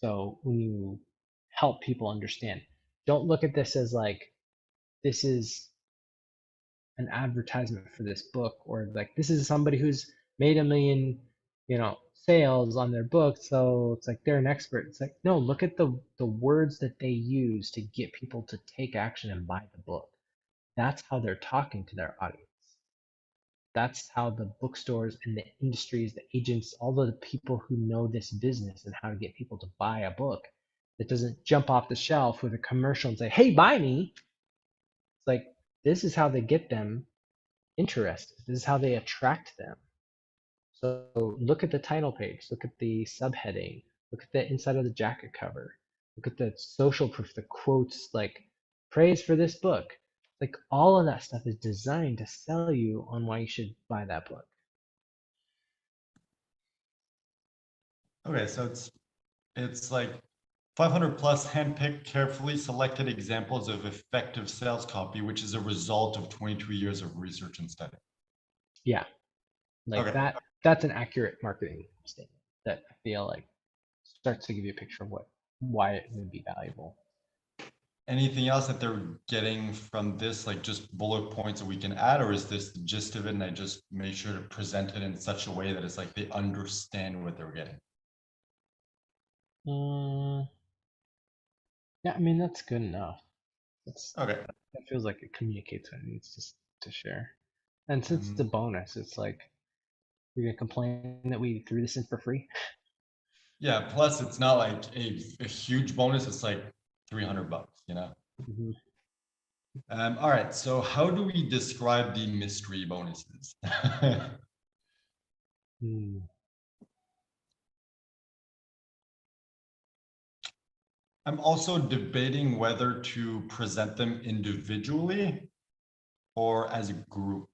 So when you help people understand, don't look at this as like this is an advertisement for this book, or like this is somebody who's made 1 million, sales on their book, so it's like they're an expert. It's like, no, look at the words that they use to get people to take action and buy the book. That's how they're talking to their audience. That's how the bookstores and the industries, the agents, all of the people who know this business and how to get people to buy a book that doesn't jump off the shelf with a commercial and say, hey, buy me. It's like, this is how they get them interested. This is how they attract them. So look at the title page, look at the subheading, look at the inside of the jacket cover, look at the social proof, the quotes like praise for this book. Like all of that stuff is designed to sell you on why you should buy that book. Okay, so it's like 500 plus handpicked, carefully selected examples of effective sales copy, which is a result of 22 years of research and study. Yeah, like Okay. that's an accurate marketing statement that I feel like starts to give you a picture of why it would be valuable. Anything else that they're getting from this, like just bullet points that we can add, or is this the gist of it and I just made sure to present it in such a way that it's like they understand what they're getting? Yeah, I mean that's good enough. Okay. That feels like it communicates what it needs to share. And since it's a Um, bonus, it's like you're gonna complain that we threw this in for free. yeah, plus it's not like a huge bonus, it's like 300 bucks, you know? Mhm. All right, so how do we describe the mystery bonuses? Hmm. I'm also debating whether to present them individually or as a group.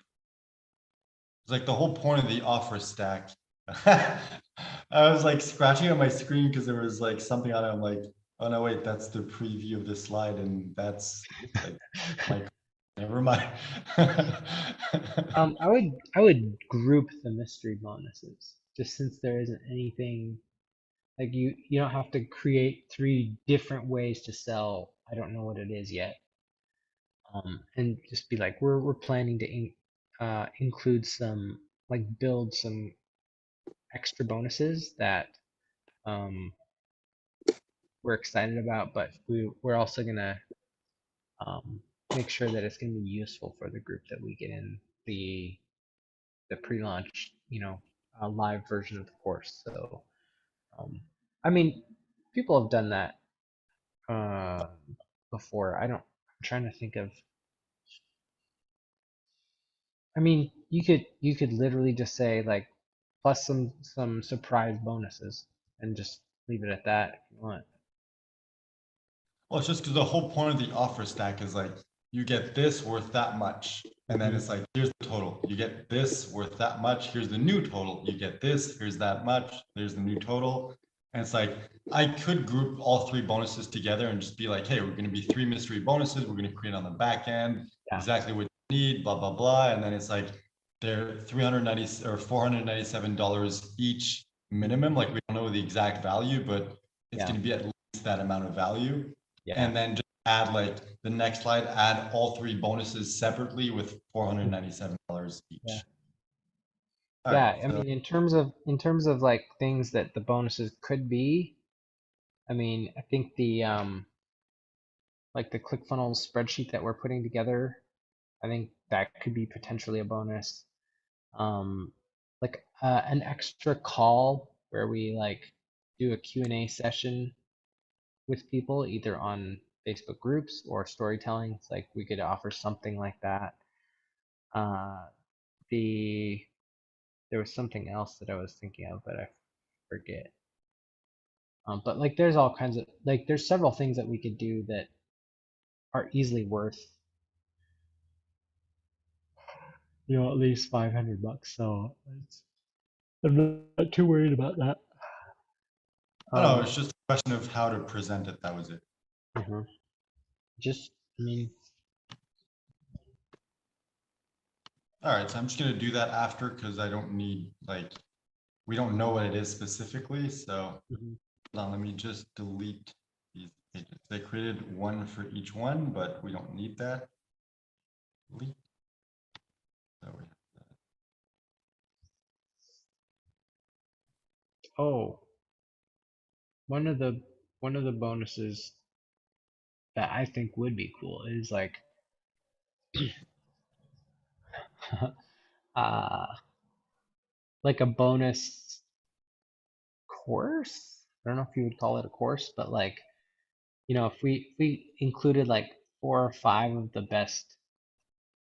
It's like the whole point of the offer stack. I was like scratching on my screen because there was like something on it. I'm like, oh no, wait, that's the preview of this slide, and that's like my never mind. I would group the mystery bonuses just since there isn't anything like you don't have to create 3 different ways to sell I don't know what it is yet. And just be like, we're planning to include some, like, build some extra bonuses that um, we're excited about, but we're also gonna um, make sure that it's gonna be useful for the group that we get in the pre-launch, live version of the course. So, um, I mean, people have done that uh, before. I'm trying to think of. I mean, you could literally just say like plus some surprise bonuses and just leave it at that if you want. Well, it's just because the whole point of the offer stack is like you get this worth that much. And then Mhm. it's like, here's the total. You get this worth that much. Here's the new total. You get this, here's that much. There's the new total. And it's like, I could group all three bonuses together and just be like, hey, we're going to be 3 mystery bonuses. We're going to create on the back end Yeah, exactly what you need, blah, blah, blah. And then it's like, they're 390 or $497 each minimum. Like we don't know the exact value, but it's yeah, going to be at least that amount of value. yeah. And then just add like the next slide, add all three bonuses separately with $497 Yeah. each. All right, Yeah, I so mean, in terms of like things that the bonuses could be, I mean, I think the like the ClickFunnels spreadsheet that we're putting together, I think that could be potentially a bonus. Like an extra call where we like do a Q&A session with people either on Facebook groups or storytelling. It's like we could offer something like that. Uh, the There was something else that I was thinking of, but I forget. But like, there's all kinds of like, there's several things that we could do that are easily worth, at least $500. So I'm not too worried about that. I don't know, Um, it's just a question of how to present it. That was it. mhm. Just, I mean, All right, so I'm just gonna do that after because I don't need like we don't know what it is specifically. So mhm. now let me just delete these pages. They created one for each one, but we don't need that. Delete. So we Oh, one of the one of the bonuses that I think would be cool is like uh like a bonus course. I don't know if you would call it a course, but like, if we included like 4 or 5 of the best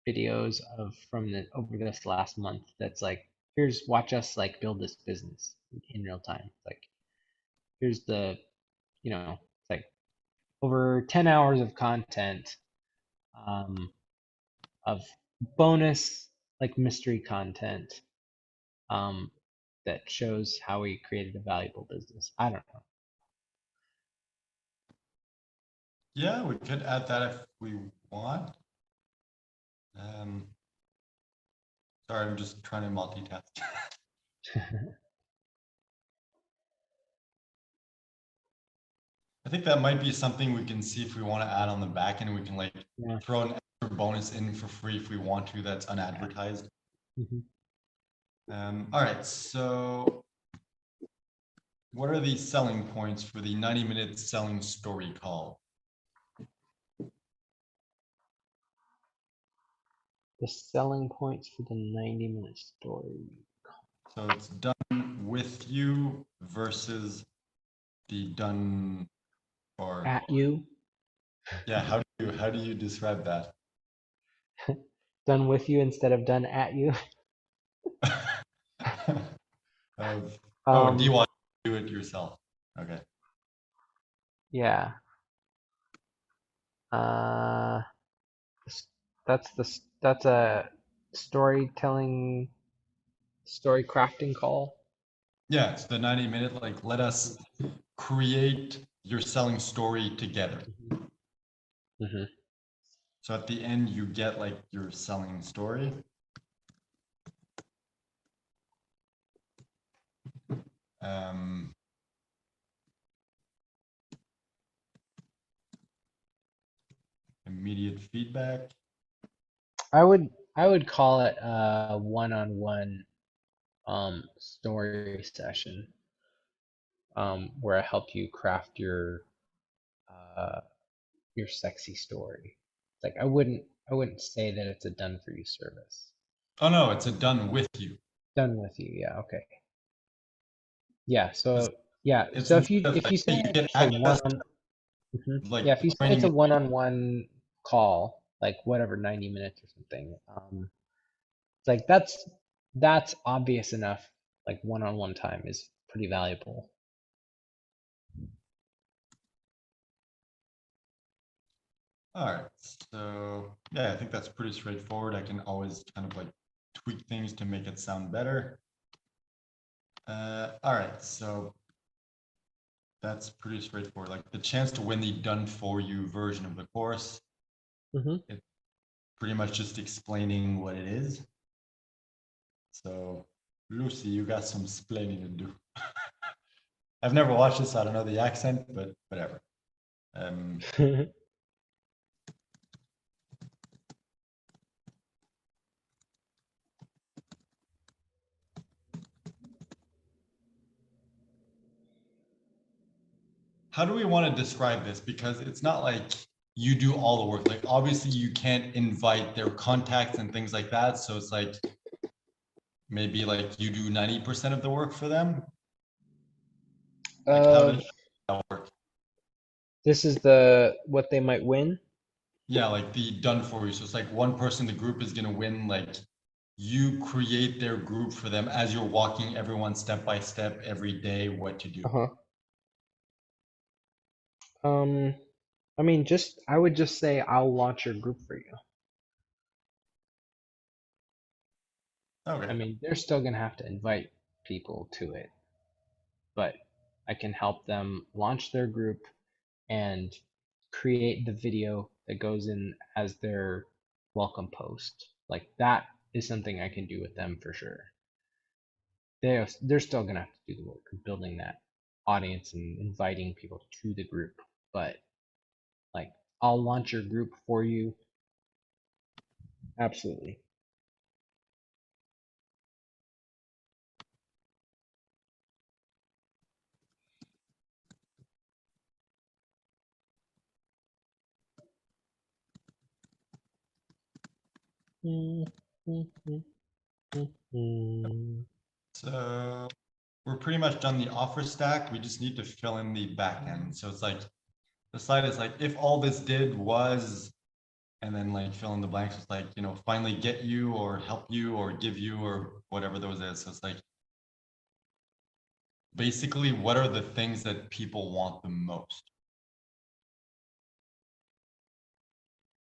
videos of from the over this last month, that's like, here's watch us like build this business in real time. Like, here's the, it's like over 10 hours of content, um of bonus, like, mystery content, um that shows how we created a valuable business. I don't know. yeah, we could add that if we want. Um, sorry, I'm just trying to multitask. I think that might be something we can see if we want to add on the back end. We can like Yeah. throw an extra bonus in for free if we want to, that's Yeah. unadvertised. Mhm. All right, so what are the selling points for the 90-minute selling story call? The selling points for the 90-minute story. So it's done with you versus the done or At you. yeah, how do you describe that? Done with you instead of done at you. Of oh, do you Um, want to do it yourself? Okay. yeah. Uh, that's a storytelling, story crafting call. Yeah, it's the 90-minute, like let us create your selling story together. Hmm. So at the end, you get like your selling story. Um, feedback. I would call it a one-on-one story session where I help you craft uh your sexy story. Like I wouldn't say that it's a done for you service. Oh no, it's a done with you. Done with you, yeah, okay. Yeah, It's, so yeah, it's so instead of if like, you hey, say you get it's a access one on like yeah, if you say it's 20 a one-on-one call, like whatever, 90 minutes or something, it's like that's obvious enough. Like one-on-one time is pretty valuable. All right, so yeah, I think that's pretty straightforward. I can always kind of like tweak things to make it sound better. All right, so that's pretty straightforward. Like the chance to win the done for you version of the course, Hmm. it's pretty much just explaining what it is. So Lucy, you got some explaining to do. I've never watched this, so I don't know the accent, but whatever. Um, how do we want to describe this? Because it's not like you do all the work. Like obviously you can't invite their contacts and things like that. So it's like maybe like you do 90% of the work for them. Like how Of does that work? this is the what they might win. Yeah, like the done for you. So it's like one person in the group is gonna win, like you create their group for them as you're walking everyone step by step every day what to do. Uh-huh. Um, I mean, just I would just say I'll launch your group for you. I Okay. mean, they're still gonna have to invite people to it, but I can help them launch their group and create the video that goes in as their welcome post. Like that is something I can do with them for sure. They're still gonna have to do the work of building that audience and inviting people to the group, but like I'll launch your group for you. Absolutely. So we're pretty much done the offer stack. We just need to fill in the back end. So it's like the slide is like if all this did was, and then like fill in the blanks. It's like, you know, finally get you or help you or give you or whatever those is. So it's like basically what are the things that people want the most?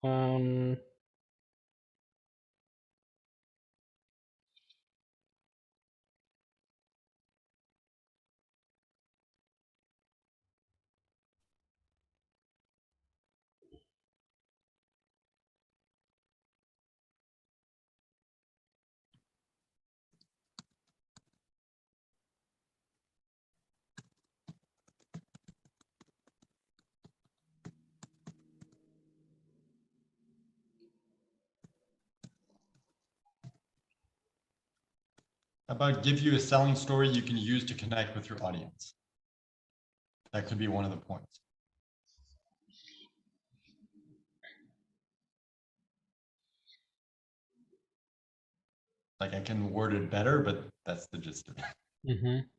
Um, How about give you a selling story you can use to connect with your audience? That could be one of the points. Like I can word it better, but that's the gist of it. mhm.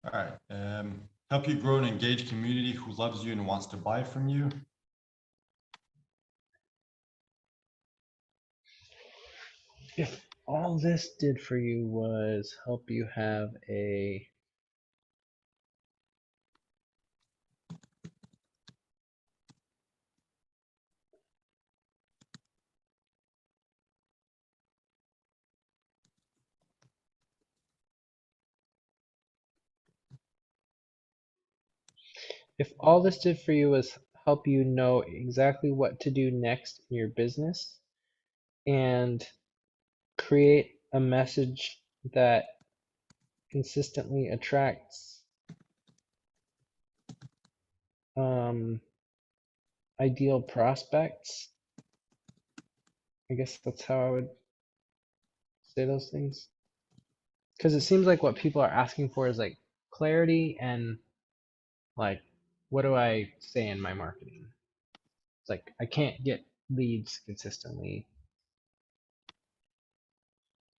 All right. Help you grow an engaged community who loves you and wants to buy from you. If all this did for you was help you have a If all this did for you was help you know exactly what to do next in your business and create a message that consistently attracts um, ideal prospects, I guess that's how I would say those things. Because it seems like what people are asking for is like clarity and like, what do I say in my marketing? It's like I can't get leads consistently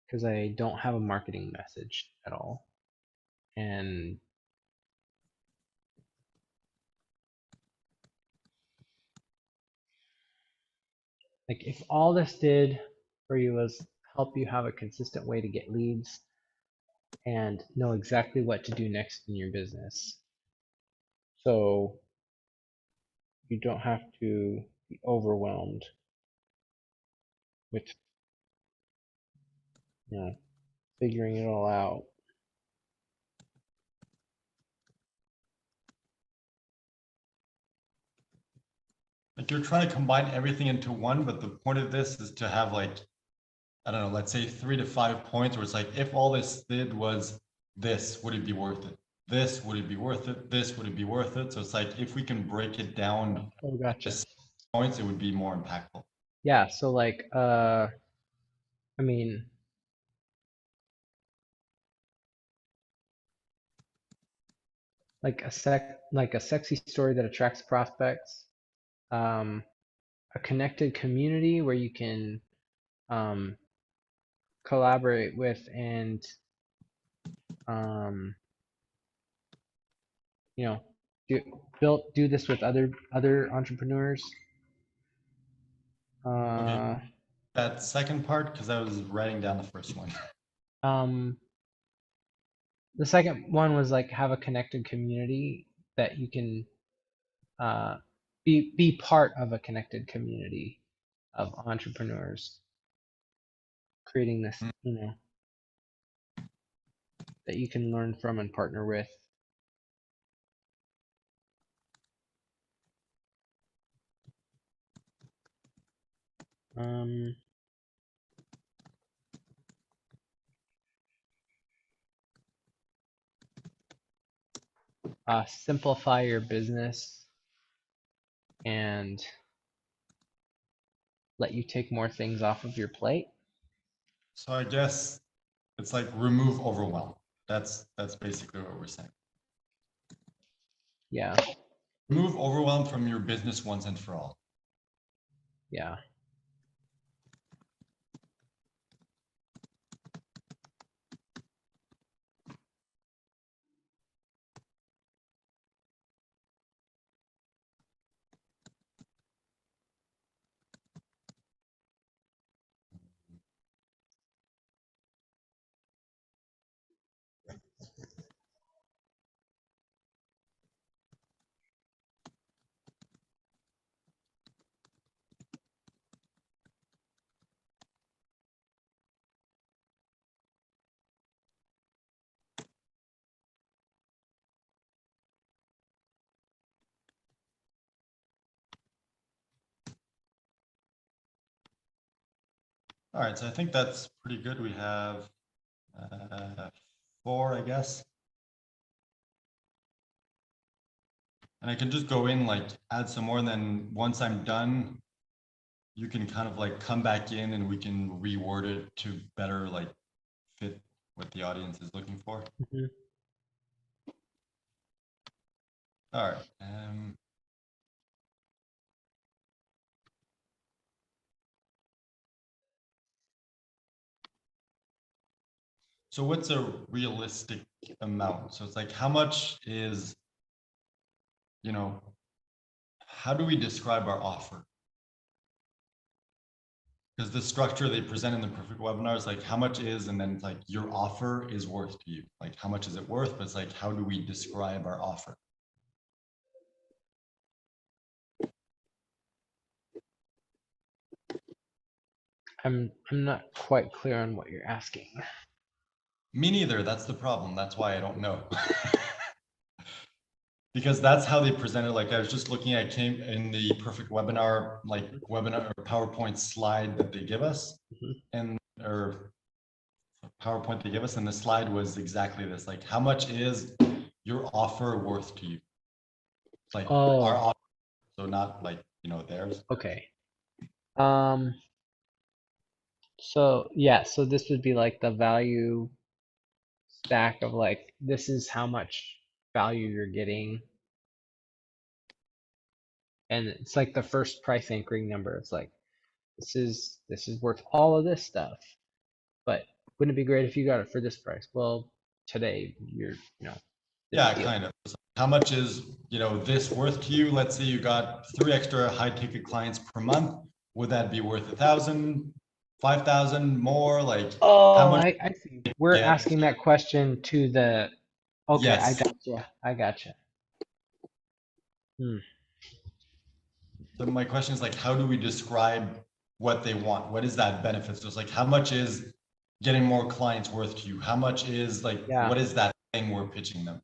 because I don't have a marketing message at all. And like if all this did for you was help you have a consistent way to get leads and know exactly what to do next in your business. So you don't have to be overwhelmed with, figuring it all out. Like you're trying to combine everything into one, but the point of this is to have like, I don't know, let's say 3 to 5 points where it's like, if all this did was this, would it be worth it? This, would it be worth it? This, would it be worth it? So it's like, if we can break it down Oh, gotcha. to points, it would be more impactful. Yeah, so like I mean like a sexy story that attracts prospects, um a connected community where you can um collaborate with and um you know do this with other entrepreneurs. Okay, Uh that second part, because I was writing down the first one. um the second one was like have a connected community that you can uh be part of a connected community of entrepreneurs creating this, that you can learn from and partner with. Um, simplify your business and let you take more things off of your plate. So I guess it's like remove overwhelm. That's basically what we're saying. Yeah, Remove overwhelm from your business once and for all. yeah. All right, so I think that's pretty good. We have 4, I guess. And I can just go in, like add some more, and then once I'm done, you can kind of like come back in and we can reword it to better like fit what the audience is looking for. Mm-hmm. All right. So what's a realistic amount? So it's like, how much is, how do we describe our offer? Because the structure they present in the perfect webinar is like how much is, and then it's like your offer is worth to you. Like how much is it worth? But it's like, how do we describe our offer? I'm not quite clear on what you're asking. Me neither. That's the problem. That's why I don't know. because that's how they present it. Like I was just looking at came in the perfect webinar, like webinar or PowerPoint slide that they give us, Mhm. and or PowerPoint they give us, and the slide was exactly this. Like, how much is your offer worth to you? Like our Oh, offer, so not like theirs. okay. Um, so yeah, so this would be like the value stack of like this is how much value you're getting, and it's like the first price anchoring number. It's like this is worth all of this stuff, but wouldn't it be great if you got it for this price? Well, today you're this Yeah, deal. kind of. So how much is this worth to you? Let's say you got 3 extra high ticket clients per month. Would that be worth 1,000, 5,000 more? Like how Oh, much I see. We're get? asking that question to the. Okay, I Yes. gotcha. I gotcha. Hmm. So my question is like, how do we describe what they want? What is that benefit? So it's like, how much is getting more clients worth to you? How much is like, Yeah. what is that thing we're pitching them?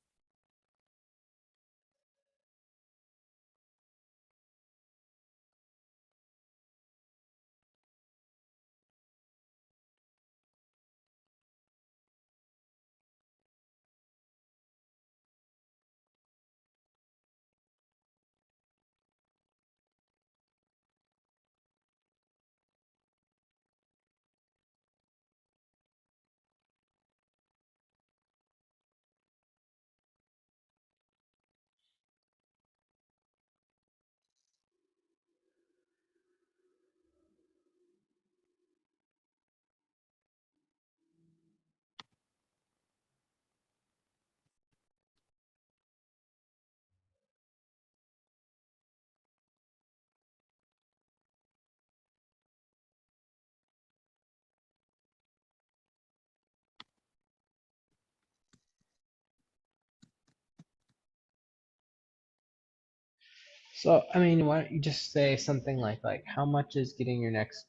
So, I mean, why don't you just say something like how much is getting your next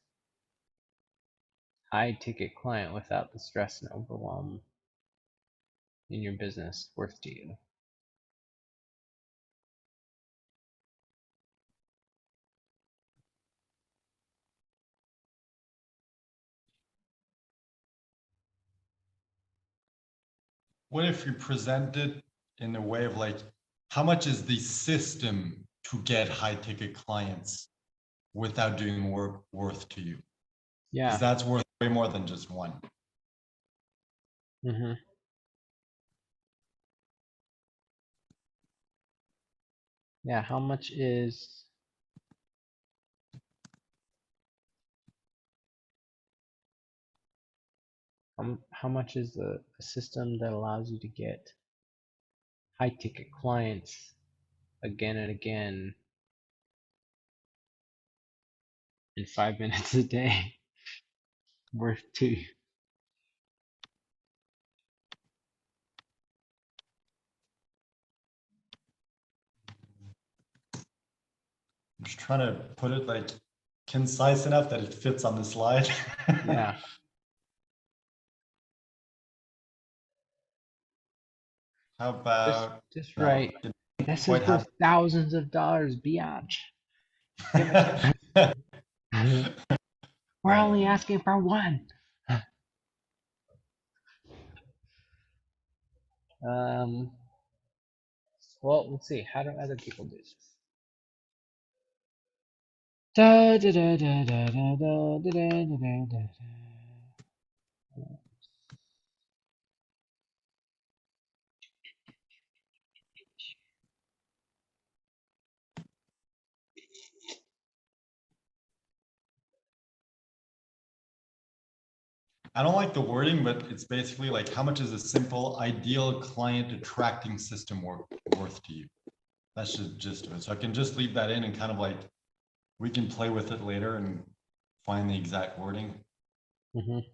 high ticket client without the stress and overwhelm in your business worth to you? What if you present it in a way of like, how much is the system to get high ticket clients without doing work worth to you? Because Yeah. that's worth way more than just one. Mm-hmm. Yeah. How much is a system that allows you to get high ticket clients again and again in 5 minutes a day worth to you? I'm just trying to put it like concise enough that it fits on the slide. Yeah. How Just about just no? right. It didn't This quite is have. worth thousands of dollars, biatch. Give it to us. We're only Um, asking for one. Um, well, let's see. How do other people do this? Da, da, da, da, da, da, da, da, da, da, da, da. I don't like the wording, but it's basically like how much is a simple ideal client attracting system worth to you? That's just gist of it. So I can just leave that in and kind of like we can play with it later and find the exact wording. Mhm.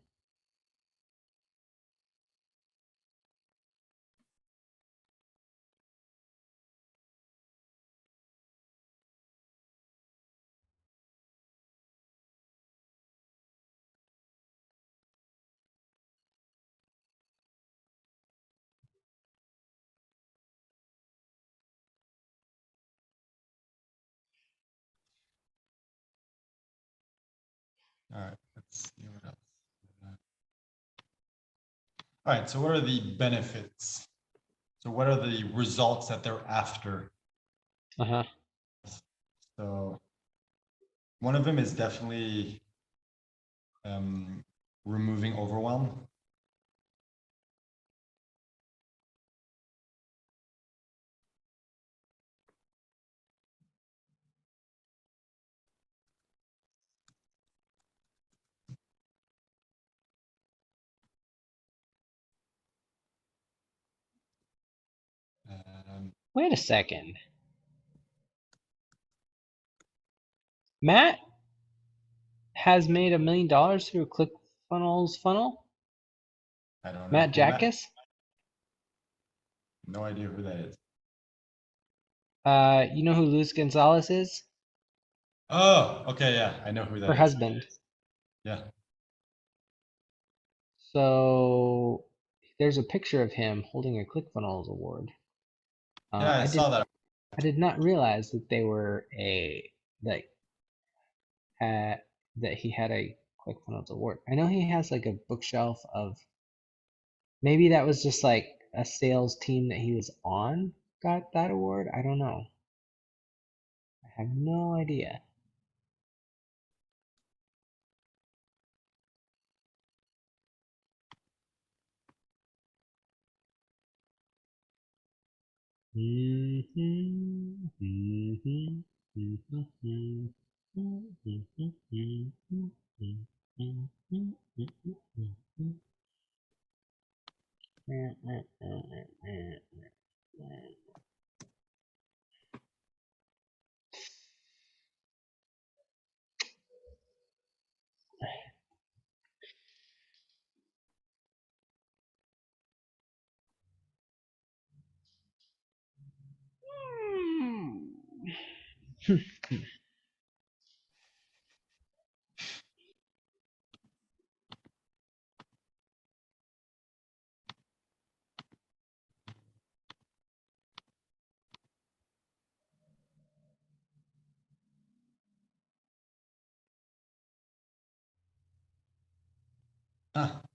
All right, let's see what else. All right, so what are the benefits? So what are the results that they're after? Uh-huh. So one of them is definitely removing overwhelm. Um, Wait a second. Matt has made $1 million through ClickFunnels funnel. I don't know Matt who Matt. Jackus. No idea who that is. You know who Luz Gonzalez is? Oh, okay, yeah, I know who Her that is. husband. Yeah, So there's a picture of him holding a ClickFunnels award. yeah, I I saw that. did not realize that they were like uh, that he had a ClickFunnels award. I know he has like a bookshelf of, maybe that was just like a sales team that he was on got that award. I don't know. I have no idea.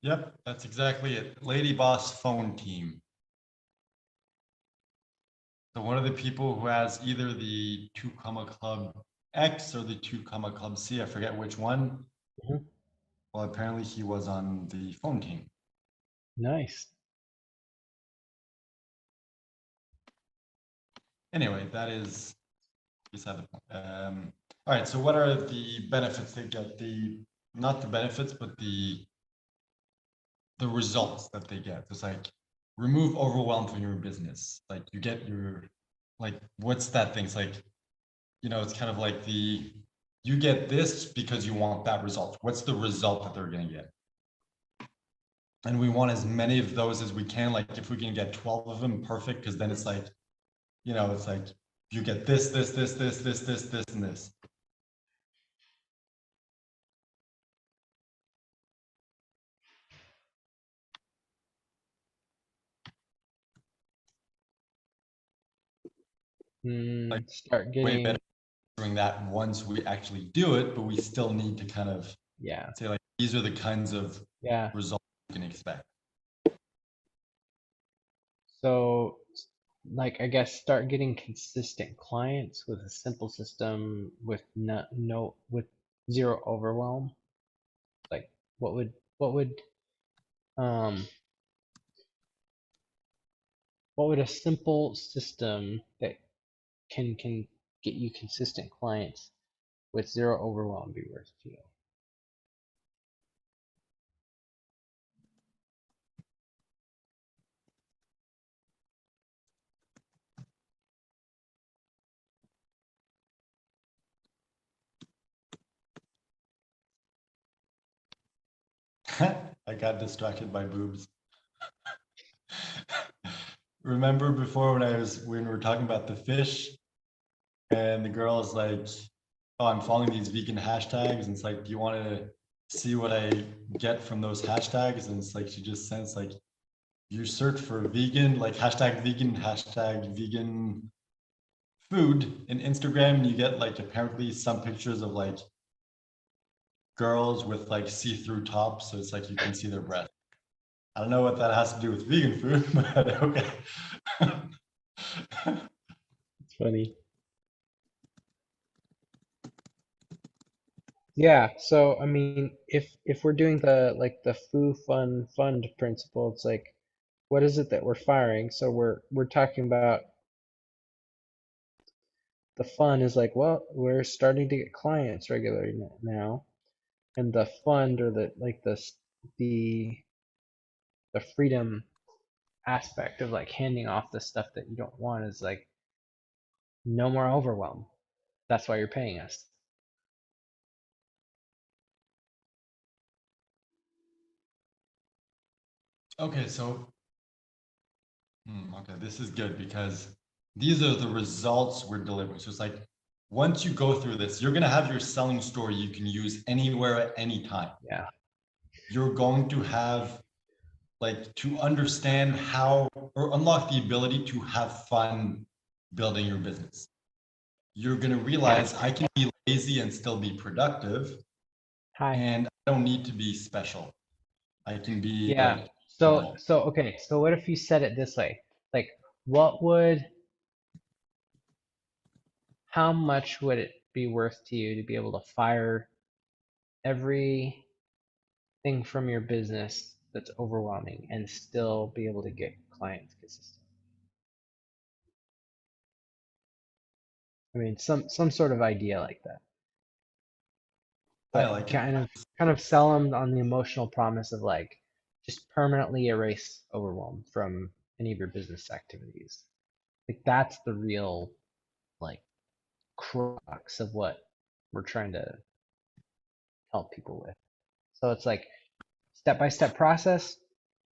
Yep, that's exactly it. Lady Boss phone team. So one of the people who has either the Two Comma Club X or the Two Comma Club C, I forget which one. Mhm. Well, apparently he was on the phone team. Nice. Anyway, that is beside the point. All right, so what are the benefits they get? Not the benefits, but the results that they get. It's like remove overwhelm from your business. Like you get your, like, what's that thing? It's like, it's kind of like you get this because you want that result. What's the result that they're going to get? And we want as many of those as we can. Like if we can get 12 of them, perfect. Because then it's like, it's like you get this, and this. Like Start way better getting, doing that once we actually do it, but we still need to kind of yeah, say like, these are the kinds of yeah. results you can expect. So, like, I guess start getting consistent clients with a simple system with with zero overwhelm. Like, what would um what would a simple system that can get you consistent clients with zero overwhelm be worth to you? I got distracted by boobs. Remember before when we were talking about the fish and the girl is like, oh, I'm following these vegan hashtags. And it's like, do you want to see what I get from those hashtags? And it's like, she just sends like, you search for vegan, like hashtag vegan food in Instagram, and you get like apparently some pictures of like girls with like see-through tops, so it's like you can see their breath. I don't know what that has to do with vegan food, but okay. It's funny. Yeah, so I mean, if we're doing the like the foo fun fund principle, it's like, what is it that we're firing? So we're talking about the fun is like, well, we're starting to get clients regularly now, and the fund or the like the the freedom aspect of like handing off the stuff that you don't want is like no more overwhelm. That's why you're paying us. Okay, so okay, this is good because these are the results we're delivering. So it's like once you go through this, you're gonna have your selling story you can use anywhere at any time. Yeah. You're going to have like to understand how or unlock the ability to have fun building your business. You're gonna realize I can be lazy and still be productive, Hi. and I don't need to be special. I can be Yeah. like So normal. so okay, so what if you said it this way? Like what would how much would it be worth to you to be able to fire everything from your business that's overwhelming and still be able to get clients consistently? I mean, some sort of idea like that, I but like it. kind of sell them on the emotional promise of like just permanently erase overwhelm from any of your business activities. Like that's the real like crux of what we're trying to help people with. So it's like step by step process.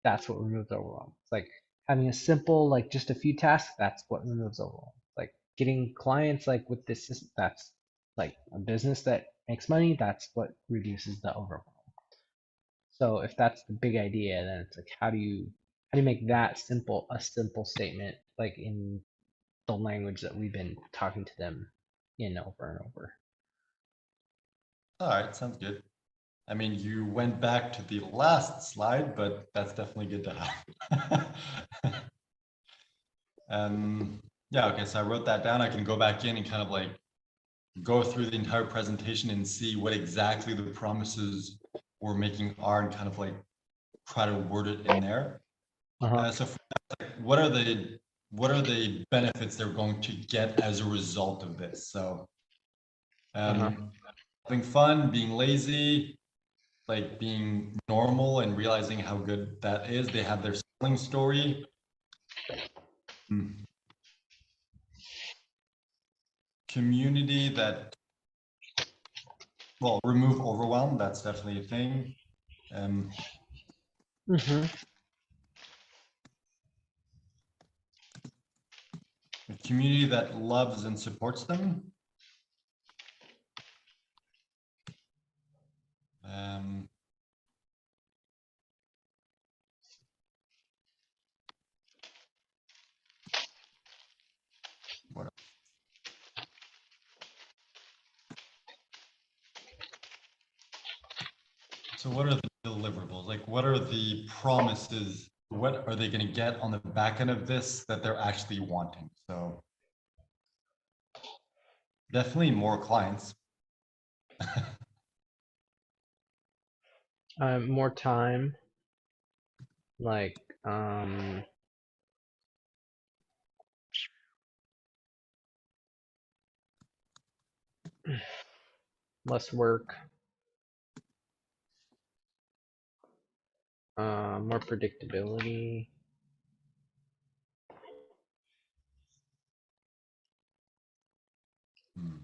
That's what removes overwhelm. It's like having a simple, like just a few tasks. That's what removes overwhelm. Like getting clients, like with this system, that's like a business that makes money. That's what reduces the overwhelm. So if that's the big idea, then it's like how do you make that simple a simple statement like in the language that we've been talking to them in over and over. All right, sounds good. I mean, you went back to the last slide, but that's definitely good to have. Yeah, okay, so I wrote that down. I can go back in and kind of like go through the entire presentation and see what exactly the promises we're making are and kind of like try to word it in there. Uh-huh. So for that, like, what are the benefits they're going to get as a result of this? So Uh-huh. having fun, being lazy, like being normal and realizing how good that is. They have their selling story. Community that, well, remove overwhelm. That's definitely a thing. Um, Mm-hmm. a community that loves and supports them. Um, what, so what are the deliverables? Like, what are the promises? What are they going to get on the back end of this that they're actually wanting? So definitely more clients. More time, like um less work, more predictability. Hmm.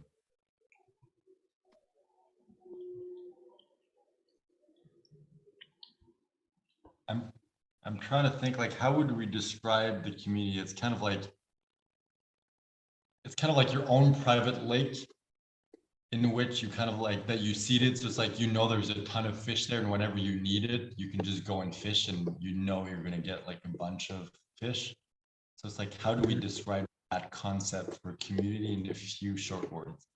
I'm I'm trying to think like how would we describe the community? It's kind of like your own private lake in which you kind of like that you seed it. So it's like there's a ton of fish there, and whenever you need it, you can just go and fish, and you're gonna get like a bunch of fish. So it's like, how do we describe that concept for community in a few short words?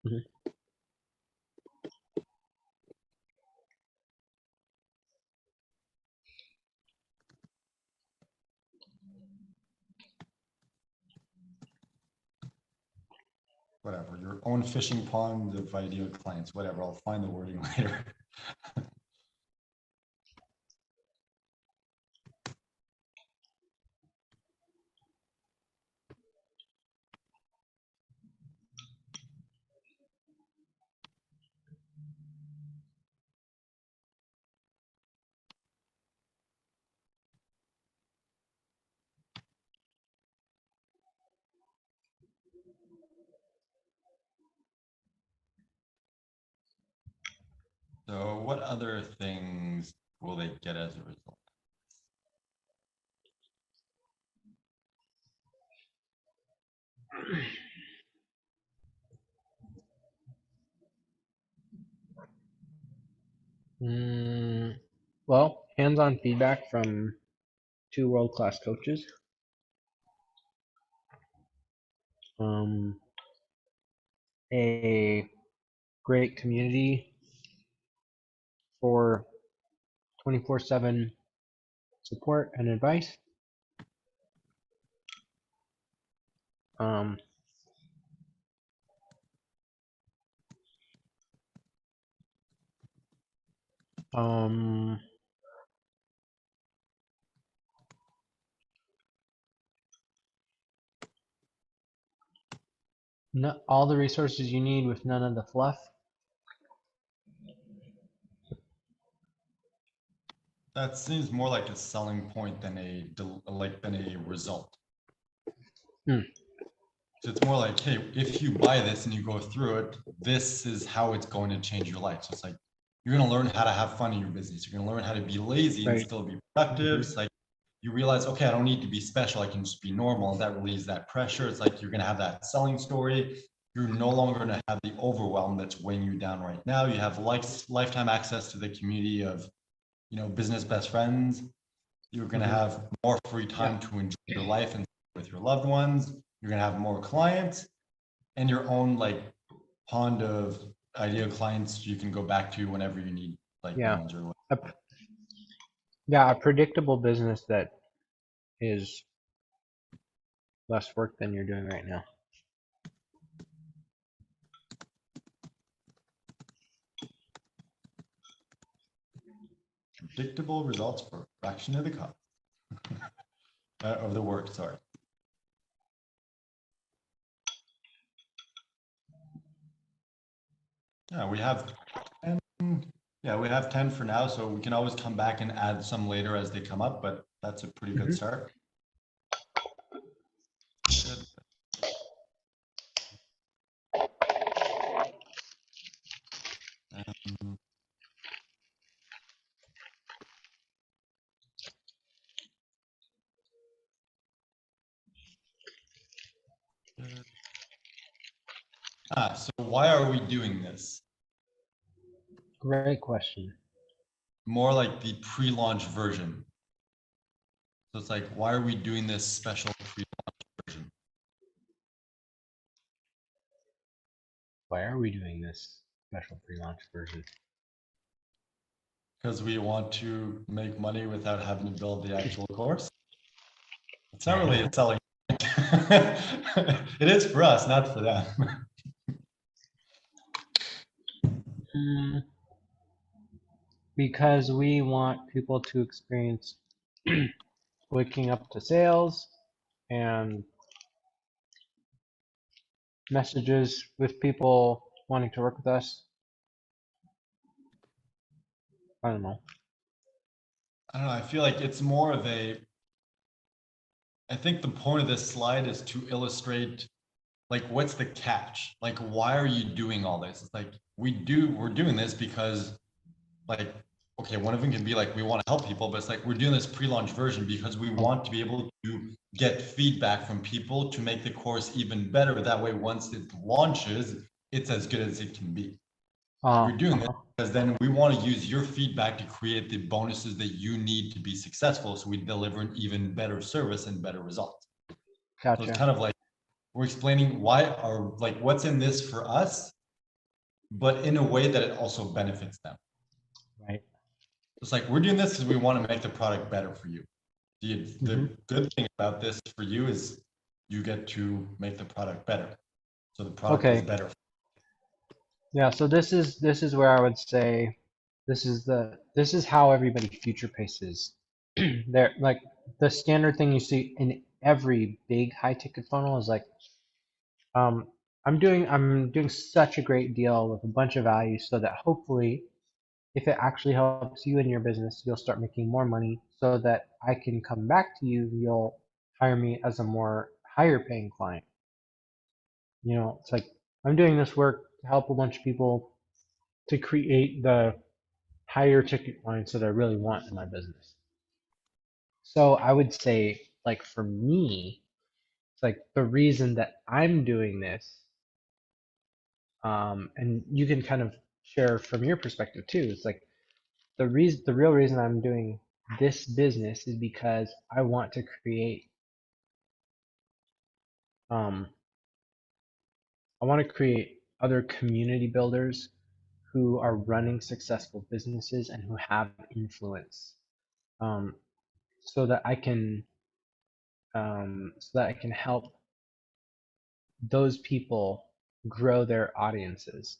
Mhm. own fishing pond of ideal clients, whatever. I'll find the wording later. So what other things will they get as a result? Well, hands-on feedback from 2 world-class coaches. A great community for 24/7 support and advice. Um, um, all the resources you need with none of the fluff. That seems more like a selling point than a result. Hmm. So it's more like, hey, if you buy this and you go through it, this is how it's going to change your life. So it's like you're going to learn how to have fun in your business. You're going to learn how to be lazy and Right. still be productive. It's like you realize, okay, I don't need to be special. I can just be normal. And that relieves that pressure. It's like you're going to have that selling story. You're no longer going to have the overwhelm that's weighing you down right now. You have lifetime access to the community of, business best friends. You're going to have more free time to enjoy your life and with your loved ones. You're going to have more clients and your own pond of ideal clients you can go back to whenever you need loans or what. A predictable business that is less work than you're doing right now. Predictable results for a fraction of the cost of the work, sorry. Yeah, we have 10. Yeah, we have 10 for now, so we can always come back and add some later as they come up, but that's a pretty good start. Good. So why are we doing this? Great question. More like the pre-launch version. So it's like, why are we doing this special pre-launch version? Why are we doing this special pre-launch version? Because we want to make money without having to build the actual course. It's not really a selling. It is for us, not for them. Because we want people to experience waking up to sales and messages with people wanting to work with us. I don't know. I feel like it's more of I think the point of this slide is to illustrate what's the catch? Why are you doing all this? It's like we're doing this because okay, one of them can be we want to help people, but it's we're doing this pre-launch version because we want to be able to get feedback from people to make the course even better. That way, once it launches, it's as good as it can be. We're doing this because then we want to use your feedback to create the bonuses that you need to be successful. So we deliver an even better service and better results. Gotcha. So it's kind of we're explaining what's in this for us, but in a way that it also benefits them. Right. It's we're doing this because we want to make the product better for you. The good thing about this for you is you get to make the product better. So the product is better. Yeah, so this is where I would say this is how everybody future paces. They're like the standard thing you see in every big high ticket funnel is like um I'm doing such a great deal with a bunch of value so that hopefully if it actually helps you in your business, you'll start making more money so that I can come back to you, you'll hire me as a more higher paying client. It's like I'm doing this work to help a bunch of people to create the higher ticket clients that I really want in my business. So I would say, like for me, it's like the reason that I'm doing this, and you can kind of share from your perspective too. It's like the real reason I'm doing this business is because I want to create, um, I want to create other community builders who are running successful businesses and who have influence, um, so that I can, help those people grow their audiences.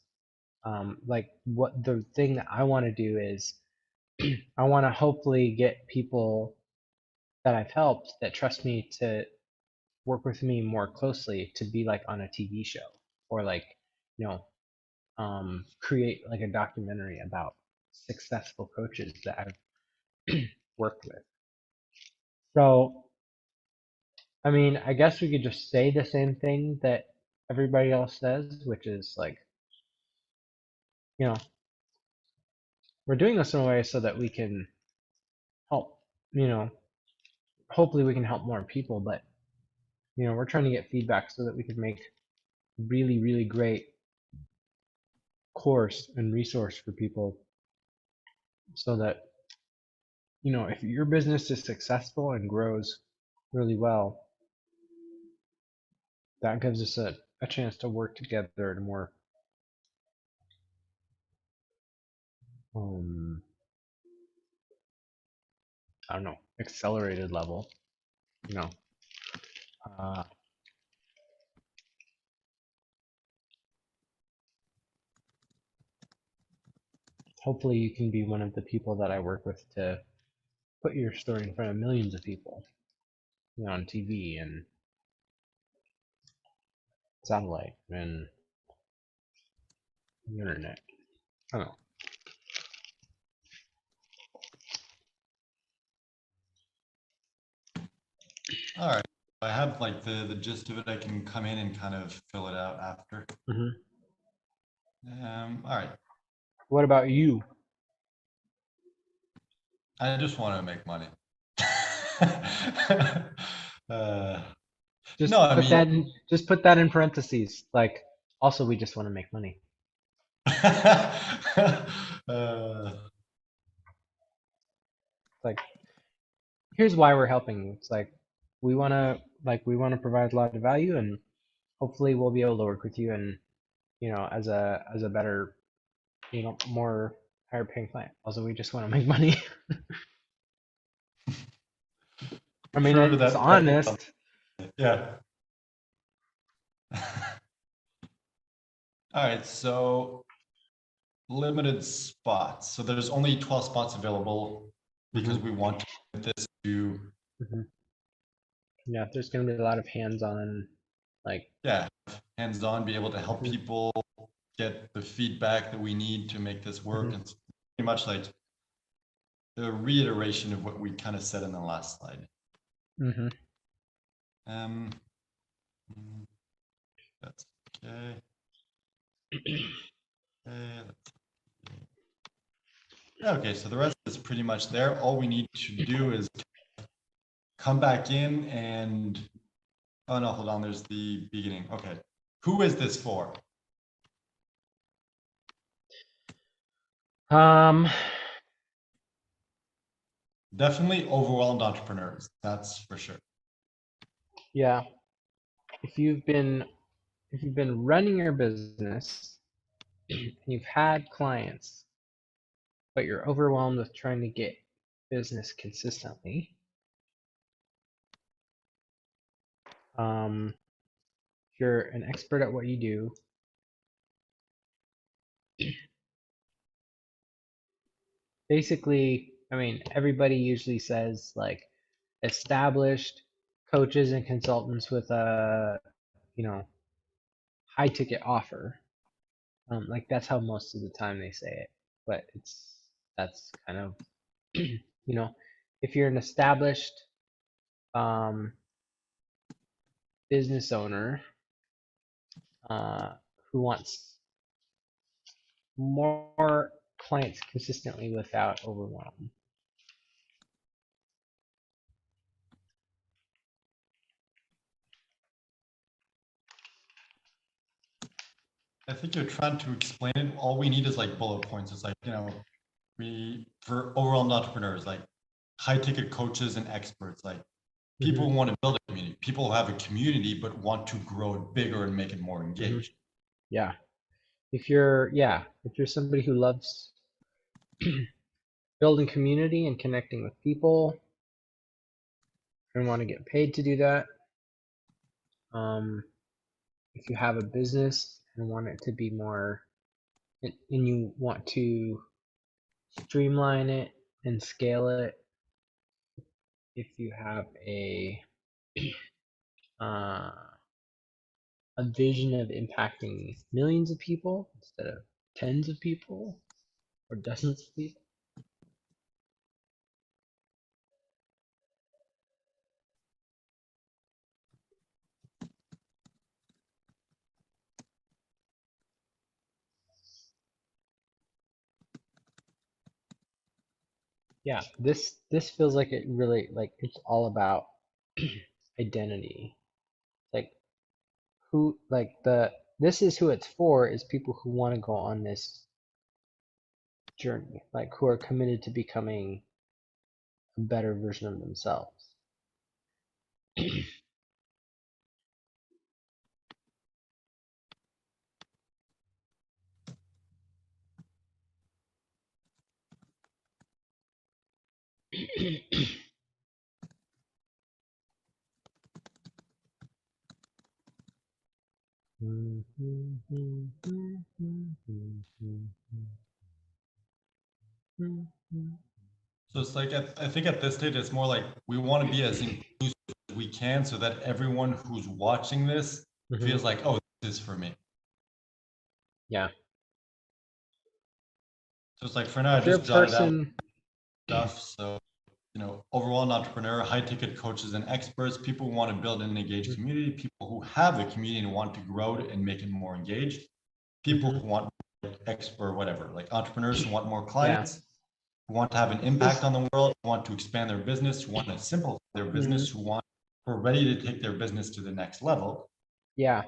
Like what the thing that I want to do is I want to hopefully get people that I've helped that trust me to work with me more closely to be like on a TV show or like, you know, create like a documentary about successful coaches that I've worked with. So, I mean, I guess we could just say the same thing that everybody else says, which is like, you know, we're doing this in a way so that we can help, you know, hopefully we can help more people, but we're trying to get feedback so that we can make really, really great course and resource for people so that, if your business is successful and grows really well, that gives us a chance to work together at a more, um, I don't know, accelerated level, you know. Uh, Hopefully you can be one of the people that I work with to put your story in front of millions of people, on TV and satellite and the internet. I don't know. All right. I have like the gist of it. I can come in and kind of fill it out after. Hmm. All right. What about you? I just want to make money. uh, no, Just I put mean, that in, just put that in parentheses. Like, also, we just want to make money. uh, It's like, here's why we're helping you. It's like, we want to provide a lot of value, and hopefully, we'll be able to work with you, and as a better, more higher paying client. Also, we just want to make money. I mean, sure it's honest. yeah. All right, so limited spots. So there's only 12 spots available because Hmm. we want to limit this to, Hmm. Yeah, there's gonna be a lot of hands-on, like. yeah, hands-on, be able to help Hmm. people get the feedback that we need to make this work. Hmm. And it's pretty much like the reiteration of what we kind of said in the last slide. Hmm. Um, that's okay. Okay, okay, so the rest is pretty much there. All we need to do is come back in and, oh no, hold on, there's the beginning. Okay. Who is this for? Um, Definitely overwhelmed entrepreneurs. That's for sure. yeah. If you've been if you've been running your business and you've had clients, but you're overwhelmed with trying to get business consistently, if you're an expert at what you do, basically, I mean, everybody usually says like established coaches and consultants with a, you know, high ticket offer. Like that's how most of the time they say it. But that's kind of, you know, if you're an established um, business owner uh, who wants more clients consistently without overwhelm. I think you're trying to explain it. All we need is like bullet points. It's like, for overall entrepreneurs, like high ticket coaches and experts, like people Hmm. who want to build a community, people who have a community but want to grow it bigger and make it more Hmm. engaged. Yeah. If you're somebody who loves building community and connecting with people and want to get paid to do that, um, if you have a business and want it to be more, and you want to streamline it and scale it, if you have uh, a vision of impacting millions of people instead of tens of people or dozens of people. Yeah, this feels like it really like it's all about identity. Like who like the this is who it's for is people who want to go on this journey, like who are committed to becoming a better version of themselves. So it's like, I think at this stage, it's more like we want to be as inclusive as we can so that everyone who's watching this Hmm. feels like, oh, this is for me. Yeah. So it's like for now, I If you're a just jotted down person, stuff. So, overall an entrepreneur, high ticket coaches and experts, people who want to build an engaged community, people who have a community and want to grow it and make it more engaged, people hmm, who want expert, whatever, like entrepreneurs who want more yeah. clients, who want to have an impact This, on the world, who want to expand their business, who want to simplify their mhm, business, who are ready to take their business to the next level. yeah,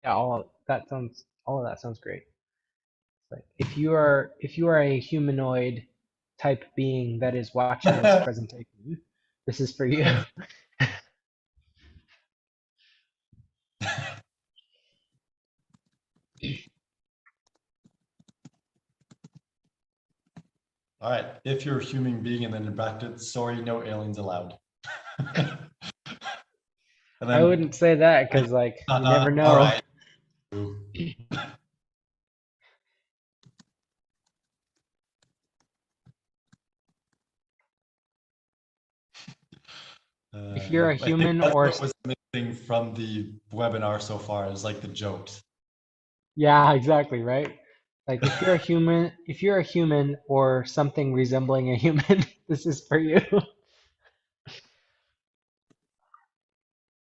yeah, all of that sounds great. Like if you are a humanoid type being that is watching this presentation, this is for you. All right, if you're a human being, and then in brackets, sorry, no aliens allowed. And I then, wouldn't say that because like you never all know. right. If you're a I think human that's or what was missing from the webinar so far is like the jokes. yeah, exactly, right? Like if you're a human or something resembling a human, this is for you.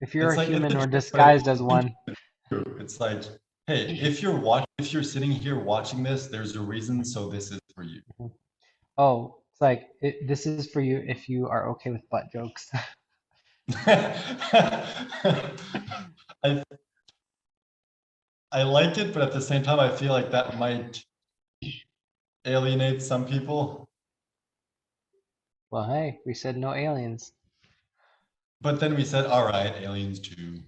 If you're a It's human a or joke, but I disguised as think one. it's true. It's like, hey, if you're sitting here watching this, there's a reason, so this is for you. Oh, it's like this is for you if you are okay with butt jokes. I I like it, but at the same time, I feel like that might alienate some people. Well, hey, we said no aliens. But then we said, all right, aliens too.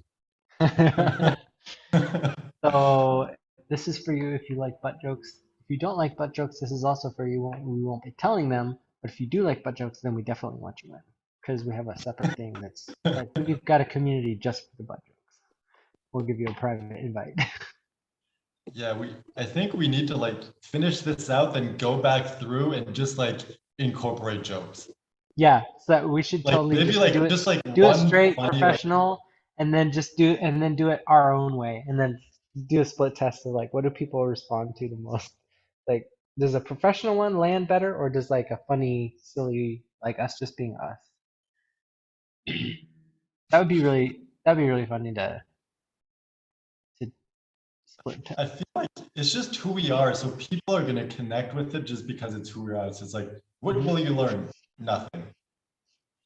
So this is for you if you like butt jokes. If you don't like butt jokes, this is also for you. We won't be telling them, but if you do like butt jokes, then we definitely want you in because we have a separate thing that's like we've got a community just for the butt jokes. We'll give you a private invite. Yeah, I think we need to like finish this out, then go back through and just like incorporate jokes. Yeah, so that we should Like totally maybe just like just like do it one straight funny like professional, and then do it our own way, and then do a split test of like what do people respond to the most? Like, does a professional one land better, or does like a funny, silly like us just being us? That'd be really funny to split test. I feel like it's just who we are. So people are gonna connect with it just because it's who we are. So it's like, what Mhm. will you learn? Nothing.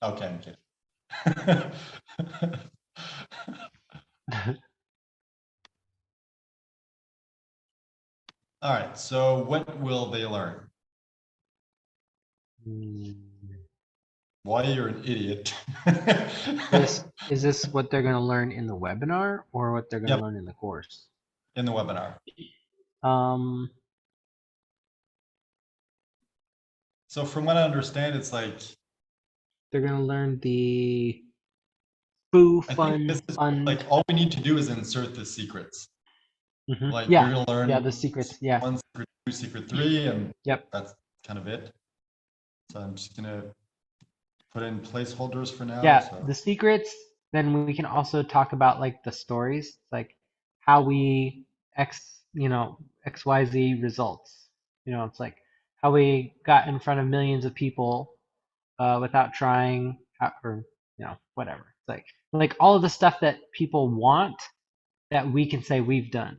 Okay, I'm kidding. All right, so what will they learn? Hmm. Why you're an idiot. This is this what they're gonna learn in the webinar or what they're gonna Yep, learn in the course? in the webinar. Um, So from what I understand, it's like they're gonna learn the foo I think this fun is fun. like all we need to do is insert the secrets. Like we're Yeah, gonna yeah, learn the secrets. Yeah, one, secret two, secret three, and yep. that's kind of it. So I'm just gonna put in placeholders for now. Yeah, So the secrets. Then we can also talk about like the stories, like how we XYZ results. It's like how we got in front of millions of people without trying, or whatever. It's like all of the stuff that people want that we can say we've done.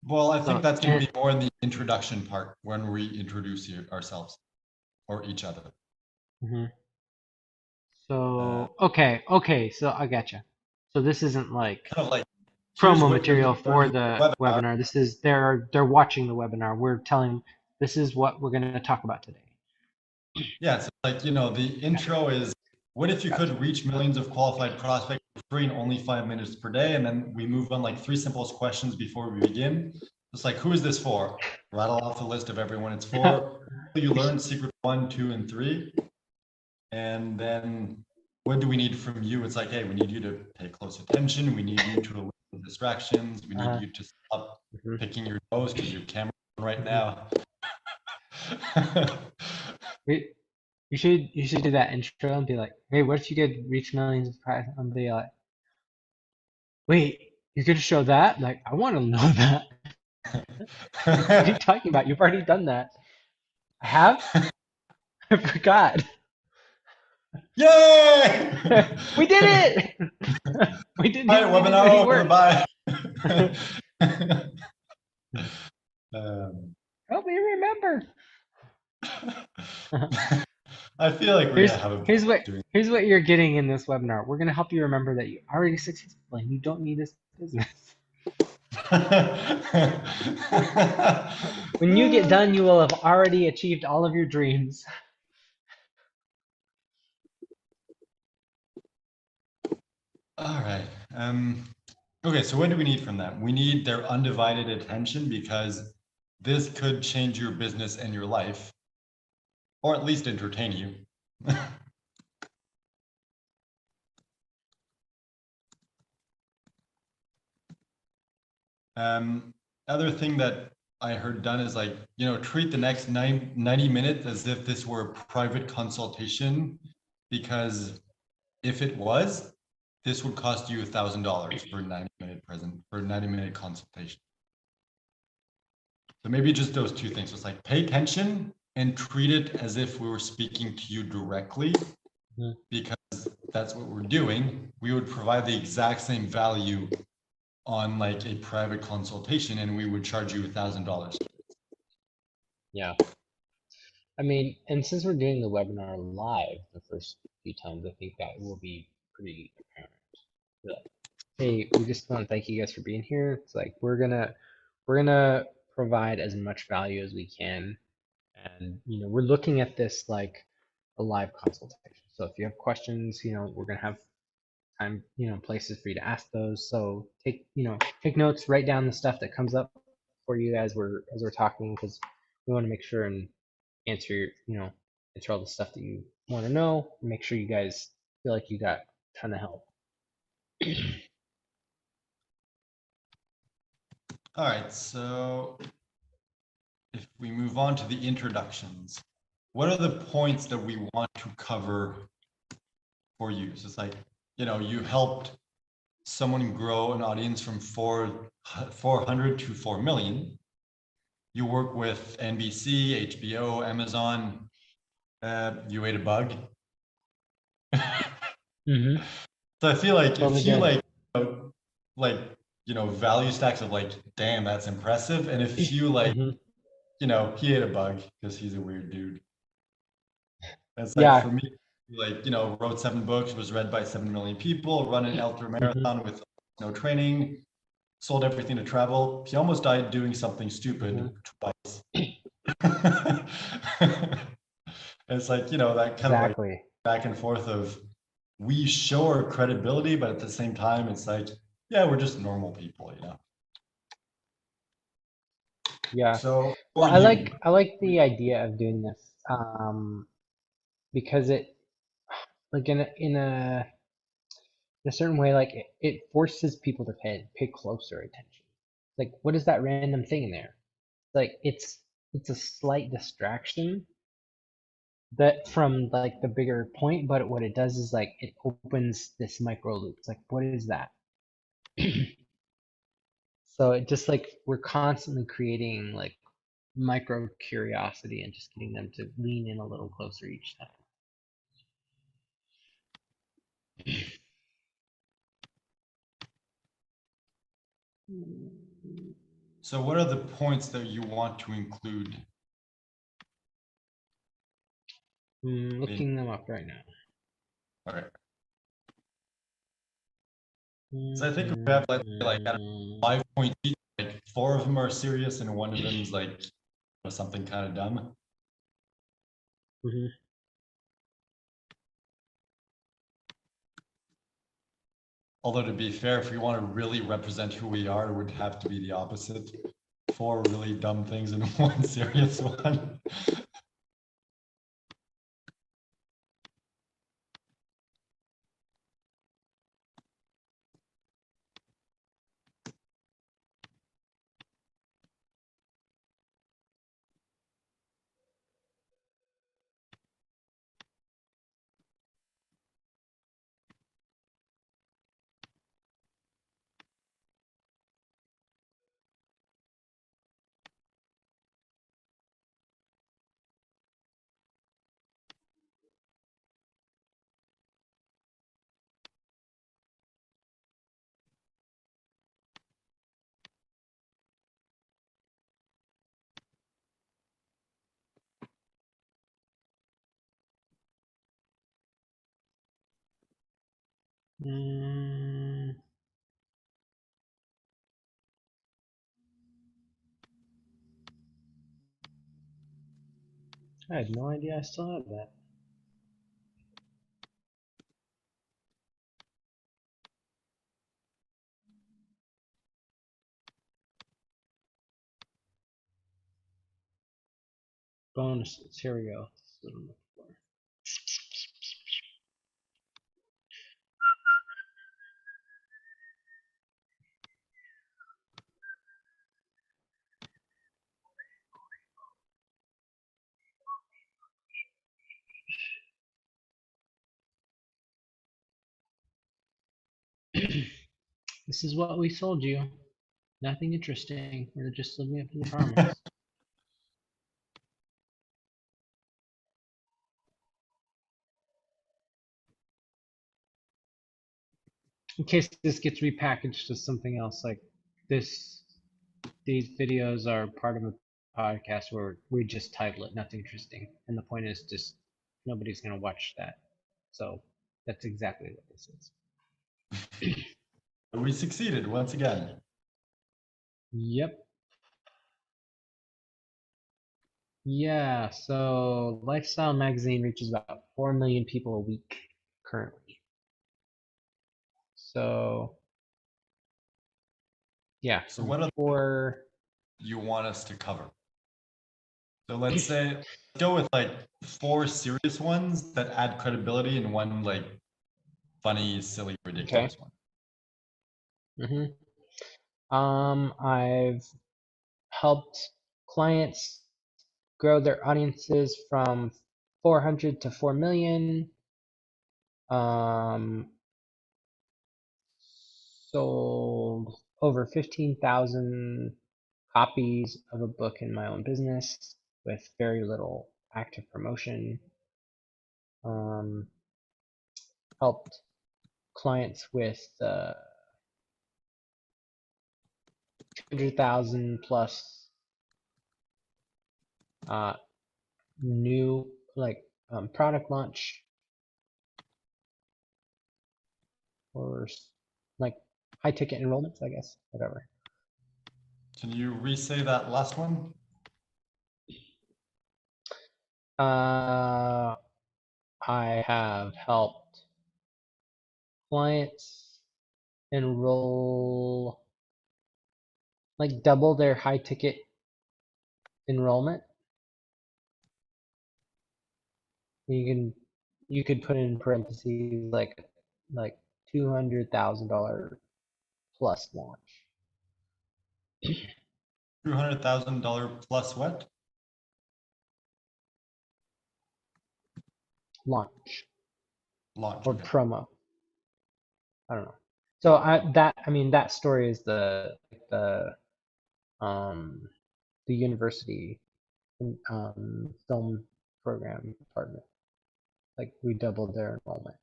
well, I think So that's gonna and be more in the introduction part when we introduce ourselves or each other. mhm. Uh, So okay, so I gotcha. So this isn't like kind of like here's promo what you're gonna material learn for in the the webinar. webinar. This is they're watching the webinar. We're telling this is what we're going to talk about today. Yeah, it's like, the Gotcha. intro is what if you Gotcha. could reach millions of qualified prospects for free in only 5 minutes per day? And then we move on like three simplest questions before we begin. It's like, who is this for? Rattle off the list of everyone it's for. You learn secret one, two, and three. And then what do we need from you? It's like, hey, we need you to pay close attention. We need you to eliminate distractions. We need Uh, you to stop mhm, picking your nose because your camera right mhm. now. We you should do that intro and be like, hey, what if you could reach millions of prize and be like, wait, you're gonna show that? Like, I want to know that. What are you talking about? You've already done that. I have? I forgot. Yay! We did it! We didn't Hi, even need to do webinar any over. work. Bye. um, Help me remember. I feel like we're Here's gonna have a here's what doing. here's what you're getting in this webinar. We're gonna help you remember that you already successful and you don't need this business. When you get done, you will have already achieved all of your dreams. All right. Okay, so what do we need from them? We need their undivided attention because this could change your business and your life, or at least entertain you. Um, Other thing that I heard done is like, treat the next 90 minutes as if this were a private consultation, because if it was, this would cost you $1,000 for a 90-minute consultation. So maybe just those two things. So it's like pay attention and treat it as if we were speaking to you directly, because that's what we're doing. We would provide the exact same value on like a private consultation and we would charge you $1,000. Yeah. I mean, and since we're doing the webinar live the first few times, I think that will be pretty apparent. Like, hey, we just want to thank you guys for being here. It's like we're gonna provide as much value as we can, and we're looking at this like a live consultation. So if you have questions, we're gonna have time, places for you to ask those. So take notes, write down the stuff that comes up for you as we're talking, because we want to make sure and answer answer all the stuff that you want to know. Make sure you guys feel like you got a ton of help. All right, so if we move on to the introductions, what are the points that we want to cover for you? So it's like, you helped someone grow an audience from 400 to 4 million. You work with NBC, HBO, Amazon. You ate a bug. Mm-hmm. So I feel like Totally if you did. like, value stacks of like, damn, that's impressive. And if you like, Hmm. he ate a bug because he's a weird dude. It's like Yeah. for me, like, wrote 7 books, was read by 7 million people, run an ultra Hmm. marathon with no training, sold everything to travel. He almost died doing something Hmm. stupid twice. It's like, that kind of like Exactly. back and forth of we show our credibility, but at the same time, it's like, yeah, we're just normal people. Yeah. So Well, for you, I like the idea of doing this, because it, like, in a certain way, like it forces people to pay closer attention. Like, what is that random thing in there? Like, it's a slight distraction that from like the bigger point, but what it does is like it opens this micro loop. It's like, what is that? So it just like we're constantly creating like micro curiosity and just getting them to lean in a little closer each time. so what are the points that you want to include in? Looking them up right now. All right. So I think we have, let's say, like, I don't know, 5 points each, like 4 of them are serious and 1 of them is like something kind of dumb. Mhm. Although to be fair, if we want to really represent who we are, it would have to be the opposite. 4 really dumb things and 1 serious one. Mm, I had no idea I still had that. Bonuses. Here we go. This is what I'm looking for. This is what we sold you. Nothing interesting. We're just living up to the promise. In case this gets repackaged as something else, like this, these videos are part of a podcast where we just title it "Nothing Interesting," and the point is just nobody's gonna watch that. So that's exactly what this is. We succeeded once again. Yep. Yeah, so Lifestyle Magazine reaches about 4 million people a week currently. So, yeah, So what other for you want us to cover? So let's say, let's go with like 4 serious ones that add credibility and 1 like funny, silly, okay. ridiculous one. Hmm. I've helped clients grow their audiences from 400 to 4 million. Um, sold over 15,000 copies of a book in my own business with very little active promotion. Um, helped clients with 200,000 plus uh, new product launch or like high ticket enrollments, I guess, whatever. Can you re-say that last one? I have helped clients enroll, like double their high ticket enrollment. You could put in parentheses like $200,000 plus launch. $200,000 plus what? Launch Launch. or Okay. promo. I don't know. So I mean that story is the um the university film program department. Like we doubled their enrollment.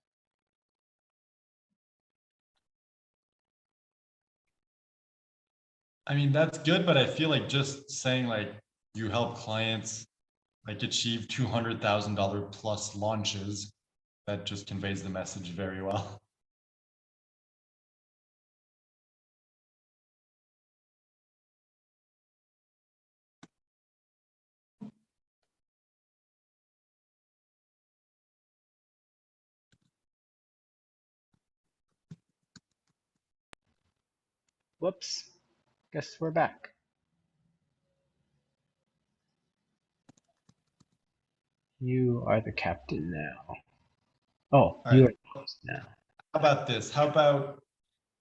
I mean, that's good, but I feel like just saying like you help clients like achieve $200,000 plus launches, that just conveys the message very well. Whoops. Guess we're back. You are the captain now. Oh, All you right. are the host now. How about this? How about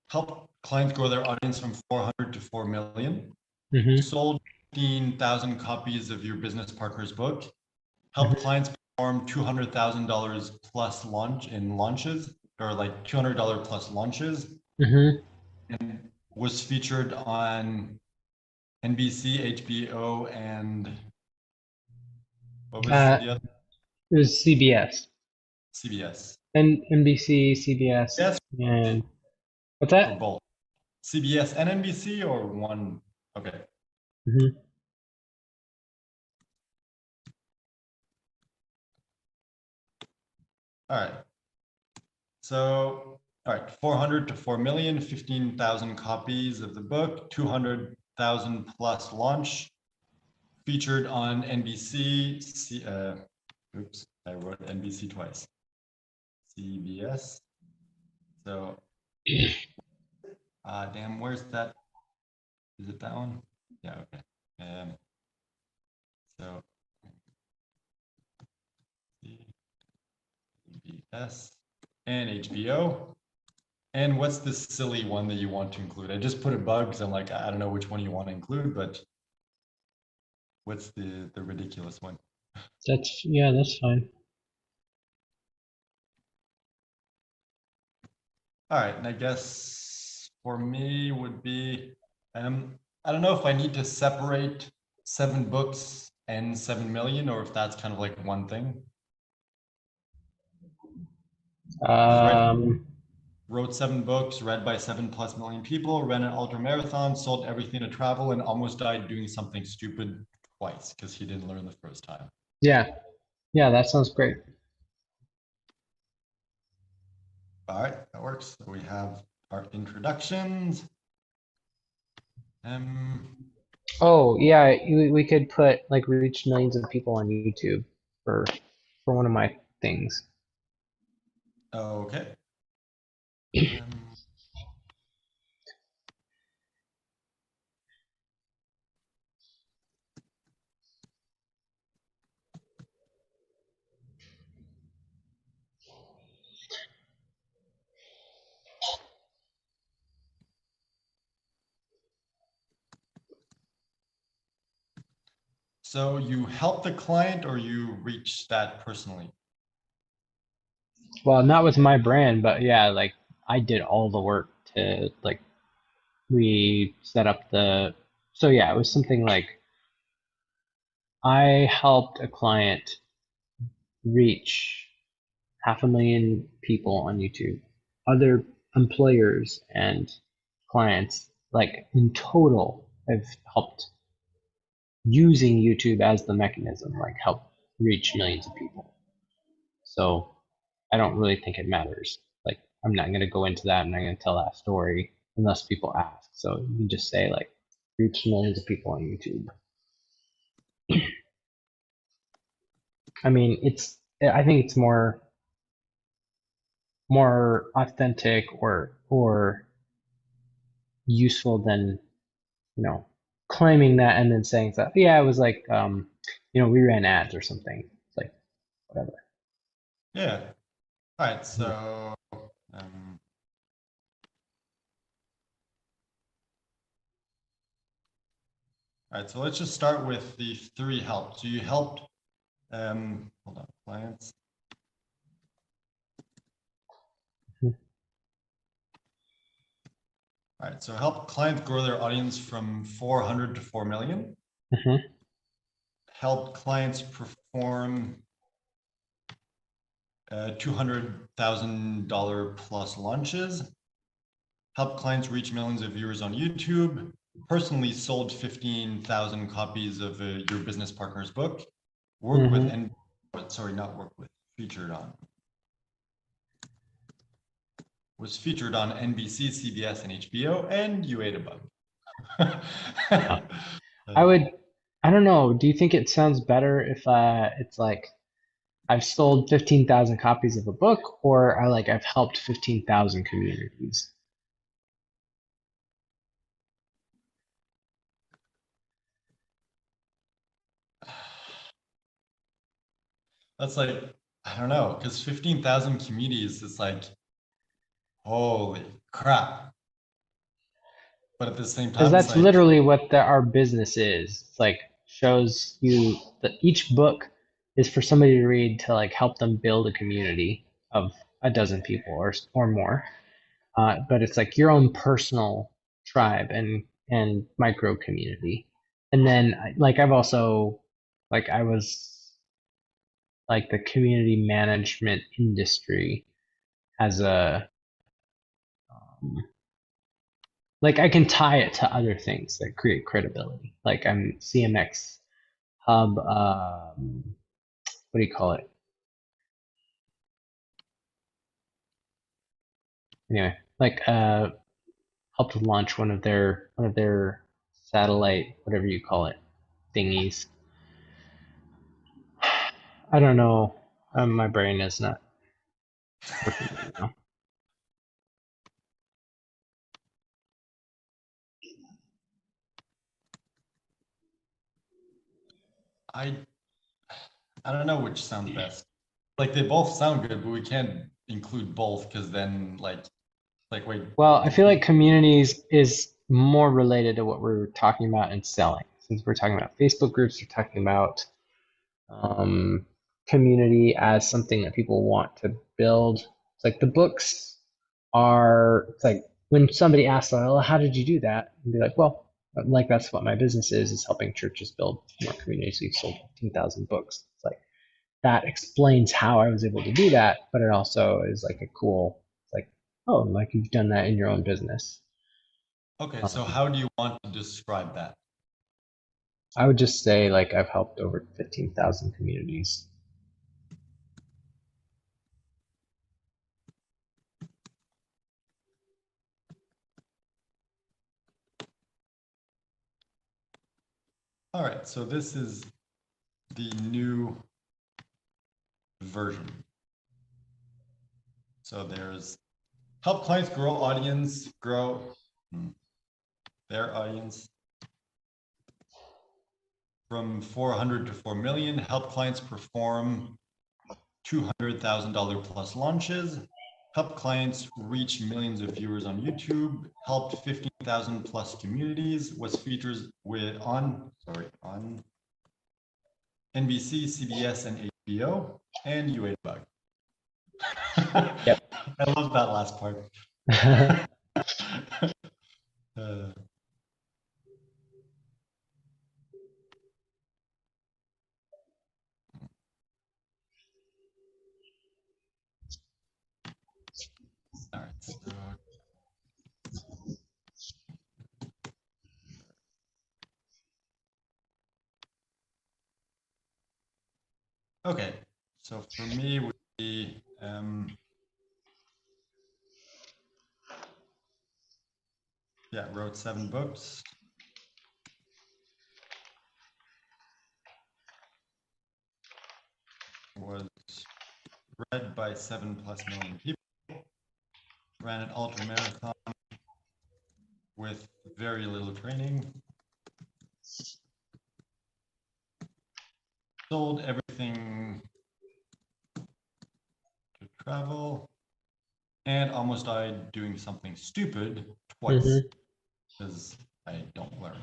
help clients grow their audience from 400 to 4 million? Mm-hmm. Sold 15,000 copies of your business partner's book. Help Mm-hmm. clients perform $200,000 plus launches, or like $200 plus launches, Mm-hmm. and was featured on NBC, HBO, and what was Uh, the other? it was CBS CBS. and NBC, CBS, Yes, and what's or that? both. CBS and NBC or one? Okay. Mm-hmm. All right. So, all right, 400 to 4 million, 15,000 copies of the book, 200,000 plus launch, featured on NBC. Oops, I wrote NBC twice. CBS. So, damn, where's that? Is it that one? Yeah, okay. So, CBS and HBO. And what's the silly one that you want to include? I just put a bug because I'm like, I don't know which one you want to include, but what's the ridiculous one? That's fine. All right, and I guess for me would be, I don't know if I need to separate 7 books and 7 million, or if that's kind of like one thing. Wrote 7 books, read by 7 plus million people, ran an ultra marathon, sold everything to travel, and almost died doing something stupid twice because he didn't learn the first time. Yeah, yeah, that sounds great. All right, that works. So we have our introductions. Oh, yeah, we could put like reach millions of people on YouTube for one of my things. Okay. So you help the client or you reach that personally? Well, not with my brand, but yeah, like I did all the work to like we set up the so yeah, it was something like I helped a client reach 500,000 people on YouTube. Other employers and clients, like in total, I've helped using YouTube as the mechanism, like help reach millions of people. So I don't really think it matters. Like I'm not gonna go into that. I'm not gonna tell that story unless people ask. So you can just say like reach millions of people on YouTube. I mean, I think it's more authentic or useful than claiming that and then saying stuff. Yeah, it was like we ran ads or something. It's like whatever. Yeah. All right. So um, all right. So let's just start with the three help. So you helped hold on, clients. All right. So help clients grow their audience from 400 to 4 million. Mm-hmm. Help clients perform $200,000 plus launches. Help clients reach millions of viewers on YouTube. Personally sold 15,000 copies of your business partner's book. Worked with Mm-hmm. not worked with, featured on. Was featured on NBC, CBS, and HBO, and you ate a bug. Yeah. I don't know. Do you think it sounds better if it's like I've sold 15,000 copies of a book or I've helped 15,000 communities? That's like, I don't know, because 15,000 communities is like, holy crap. But at the same Because time, it's that's like, literally what our business is. It's like shows you that each book is for somebody to read to like help them build a community of a dozen people or more. But it's like your own personal tribe and micro community. And then like I've also like I was like the community management industry as a um, like I can tie it to other things that create credibility. Like I'm CMX Hub. What do you call it? Anyway, like helped launch one of their satellite, whatever you call it, thingies. I don't know. My brain is not working right now. I I don't know which sounds best. Like they both sound good, but we can't include both because then wait, Well, I do feel like people, communities is more related to what we're talking about in selling. Since we're talking about Facebook groups, we're talking about um, community as something that people want to build. It's like the books are, it's like when somebody asks, well, how did you do that? And be like, well, like that's what my business is helping churches build more communities. We've sold 15,000 books. It's like that explains how I was able to do that, but it also is like a cool, like, oh, like you've done that in your own business. okay, so Um, how do you want to describe that? I would just say like I've helped over 15,000 communities. All right, so this is the new version. So there's help clients grow their audience from 400 to 4 million, help clients perform $200,000 plus launches, help clients reach millions of viewers on YouTube, helped 15,000 plus communities, was featured on NBC, CBS, and HBO, and you ate a bug. Yep. I love that last part. Uh, all right, so okay, so for me would be yeah, wrote 7 books. Was read by 7+ million people. Ran an ultra marathon with very little training. Sold everything to travel, and almost died doing something stupid twice because I don't learn.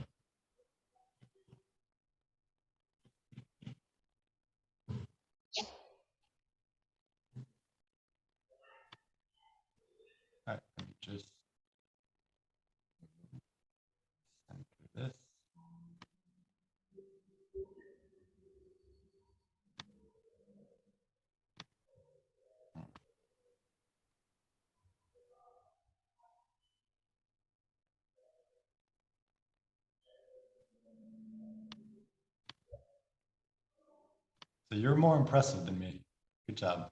All right, let me just send through this. So you're more impressive than me. Good job.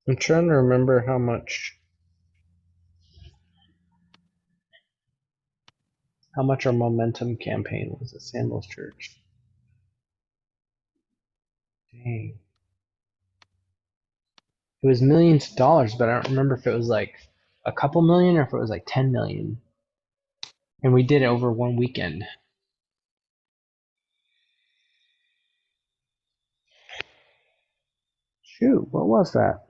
I'm trying to remember how much our momentum campaign was at Sandals Church. Dang. It was millions of dollars, but I don't remember if it was like a couple million or if it was like 10 million. And we did it over one weekend. Shoot, what was that?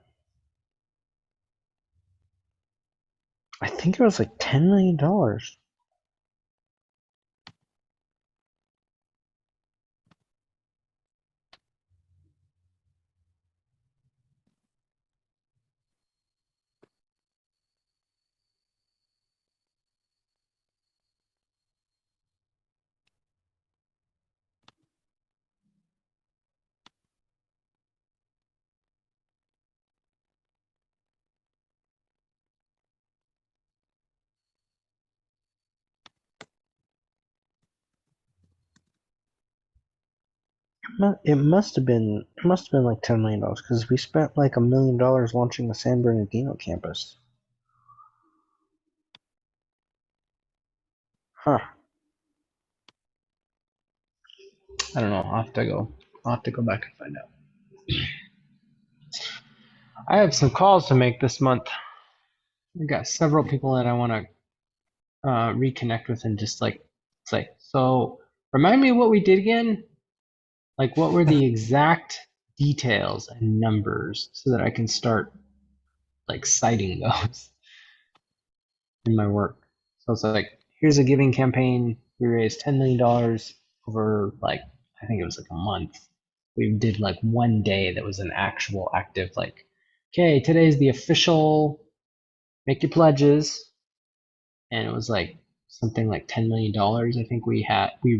I think it was like $10 million. It must have been like $10 million because we spent like $1 million launching the San Bernardino campus. Huh. I don't know. I'll have to go back and find out. I have some calls to make this month. I've got several people that I want to reconnect with and just like say, so remind me what we did again. Like, what were the exact details and numbers so that I can start like citing those in my work. So it's like, here's a giving campaign. We raised $10 million over like, I think it was like a month. We did like one day that was an actual active, like, okay, today's the official make your pledges. And it was like something like $10 million. I think we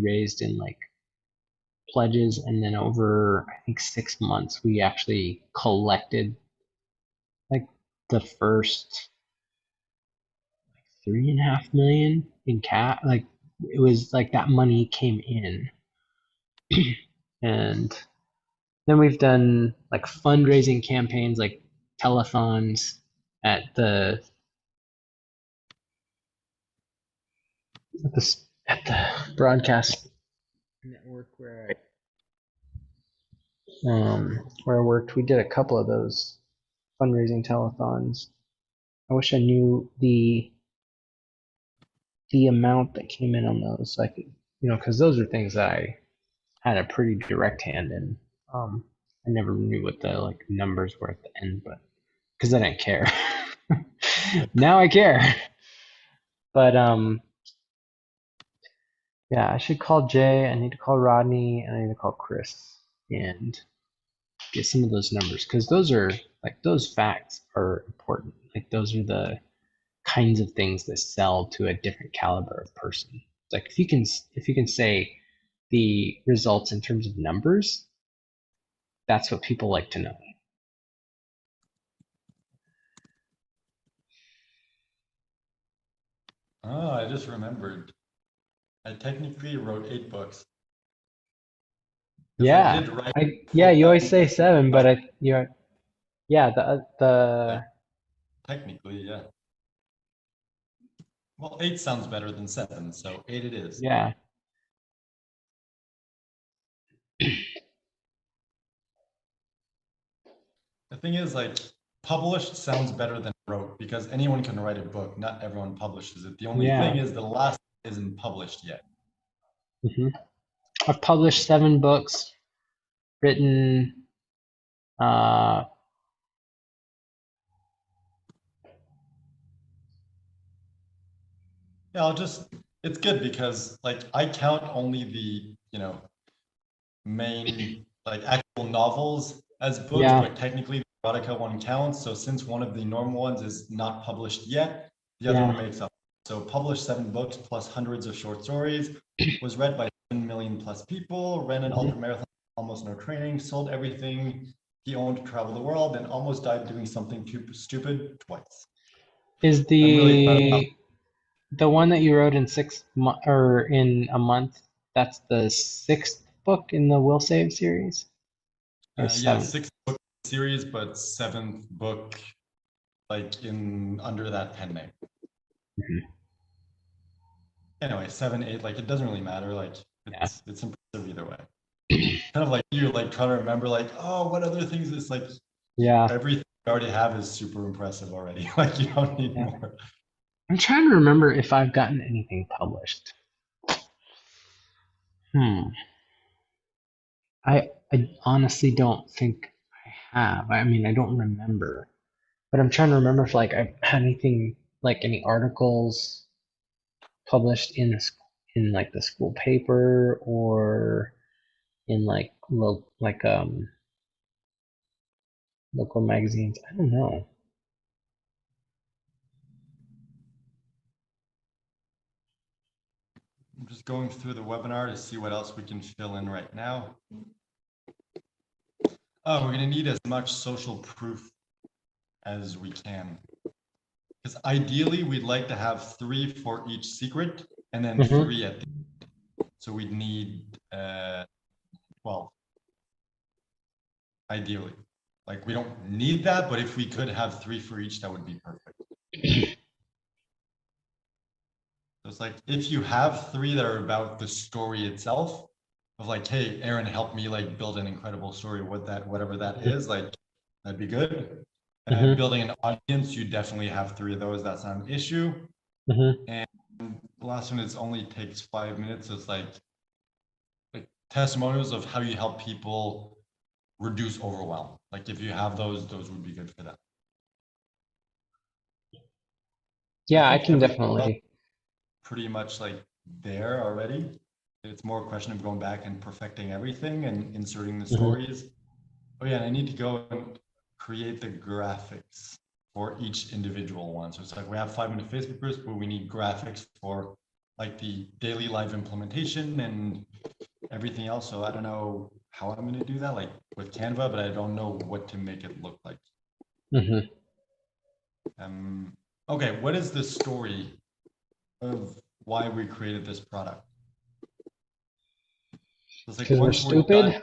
raised in like pledges, and then over I think 6 months we actually collected like the first 3.5 million in cash. Like it was like that money came in. And then we've done like fundraising campaigns like telethons at the broadcast network where I worked. We did a couple of those fundraising telethons. I wish I knew the amount that came in on those, so I could, because those are things that I had a pretty direct hand in. I never knew what the like numbers were at the end, but because I didn't care. Now I care. But yeah, I should call Jay. I need to call Rodney, and I need to call Chris and get some of those numbers because those are like those facts are important. Like those are the kinds of things that sell to a different caliber of person. It's like if you can say the results in terms of numbers, that's what people like to know. Oh, I just remembered. I technically wrote 8 books because I Yeah, did write yeah, full you always say seven, but stuff. yeah, Like technically, yeah. Well, 8 sounds better than 7, so 8 it is. yeah. The thing is, like, published sounds better than wrote because anyone can write a book. Not everyone publishes it. The only thing Yeah. is the last isn't published yet. hmm I've published 7 books, written uh Yeah, it's good because like I count only the, main like actual novels as books, yeah, but technically the erotica one counts. So since one of the normal ones is not published yet, the other one yeah. makes up. So published 7 books plus hundreds of short stories, was read by 7 million plus people, ran an ultra Mhm. marathon, almost no training, sold everything he owned to travel the world, and almost died doing something too stupid twice. Is I'm really proud of the one that you wrote in 6 months or in a month, that's the sixth book in the Will Save series? Or yeah, seventh? 6 book series, but 7th book like in under that pen name. Mhm. Anyway, 7, 8, like it doesn't really matter. Like Yeah. it's impressive either way. Kind of like you're like trying to remember like, oh, what other things is like Yeah. everything you already have is super impressive already. Like you don't need Yeah. more. I'm trying to remember if I've gotten anything published. Hmm. I honestly don't think I have. I mean, I don't remember. But I'm trying to remember if like I've had anything like any articles published in in like the school paper or in like local magazines. I don't know. I'm just going through the webinar to see what else we can fill in right now. Oh, we're gonna need as much social proof as we can. Because ideally we'd like to have 3 for each secret and then hmm 3 at the end. So we'd need 12. Ideally. Like we don't need that, but if we could have 3 for each, that would be perfect. So it's like if you have 3 that are about the story itself, of like, hey, Aaron, help me like build an incredible story, whatever that is, like that'd be good. hmm Building an audience, you definitely have 3 of those. That's not an issue. hmm And the last one is only takes 5 minutes. So it's like testimonials of how you help people reduce overwhelm. Like if you have those would be good for that. I Yeah, I think can everything else definitely. pretty much like there already. It's more a question of going back and perfecting everything and inserting the hmm stories. Oh yeah, and I need to go and create the graphics for each individual one. So it's like we have 5-minute Facebook groups, but we need graphics for like the daily live implementation and everything else. So I don't know how I'm going to do that, like with Canva, but I don't know what to make it look like. hmm Okay, what is the story of why we created this product? It's like Because we're stupid.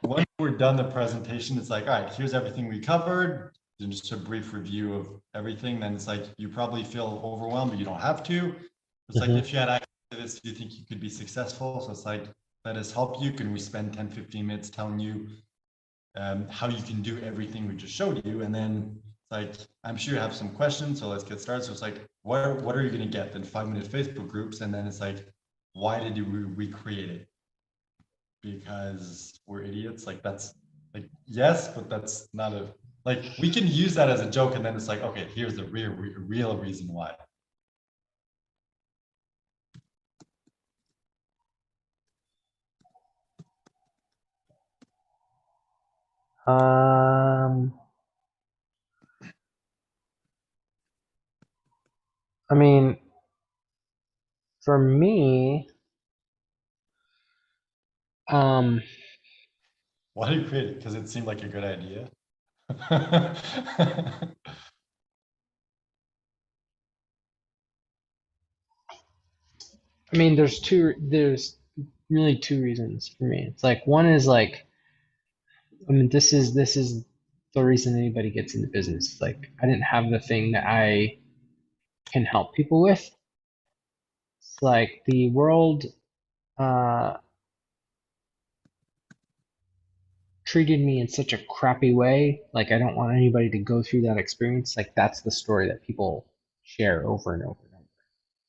once we're done the presentation, it's like, all right, here's everything we covered. And just a brief review of everything. Then it's like, you probably feel overwhelmed, but you don't have to. It's like, hmm if you had access to this, do you think you could be successful? So it's like, let us help you. Can we spend 10, 15 minutes telling you how you can do everything we just showed you? And then it's like, I'm sure you have some questions. So let's get started. So it's like, what are you going to get? Then 5-minute Facebook groups. And then it's like, why did we create it? Because we're idiots. Like that's like, yes, but that's not a Like we can use that as a joke, and then it's like, okay, here's the real reason why. I mean, for me, um, Why did you create it? Because it seemed like a good idea. I mean, there's really two reasons for me. It's like one is like, I mean, this is the reason anybody gets into business. Like, I didn't have the thing that I can help people with. It's like the world uh, treated me in such a crappy way. Like, I don't want anybody to go through that experience. Like, that's the story that people share over and over and over.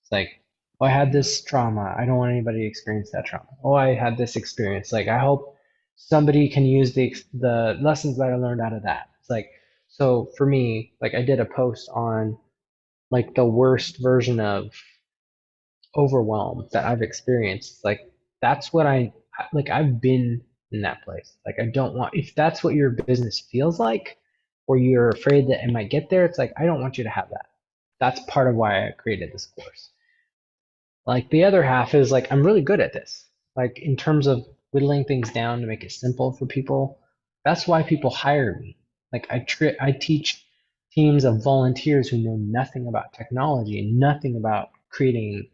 It's like, oh, I had this trauma. I don't want anybody to experience that trauma. Oh, I had this experience. Like, I hope somebody can use the lessons that I learned out of that. It's like, so for me, like I did a post on like the worst version of overwhelm that I've experienced. Like that's what like I've been in that place. Like I don't want if that's what your business feels like or you're afraid that it might get there, it's like I don't want you to have that. That's part of why I created this course. Like the other half is like I'm really good at this. Like in terms of whittling things down to make it simple for people. That's why people hire me. Like I teach teams of volunteers who know nothing about technology and nothing about creating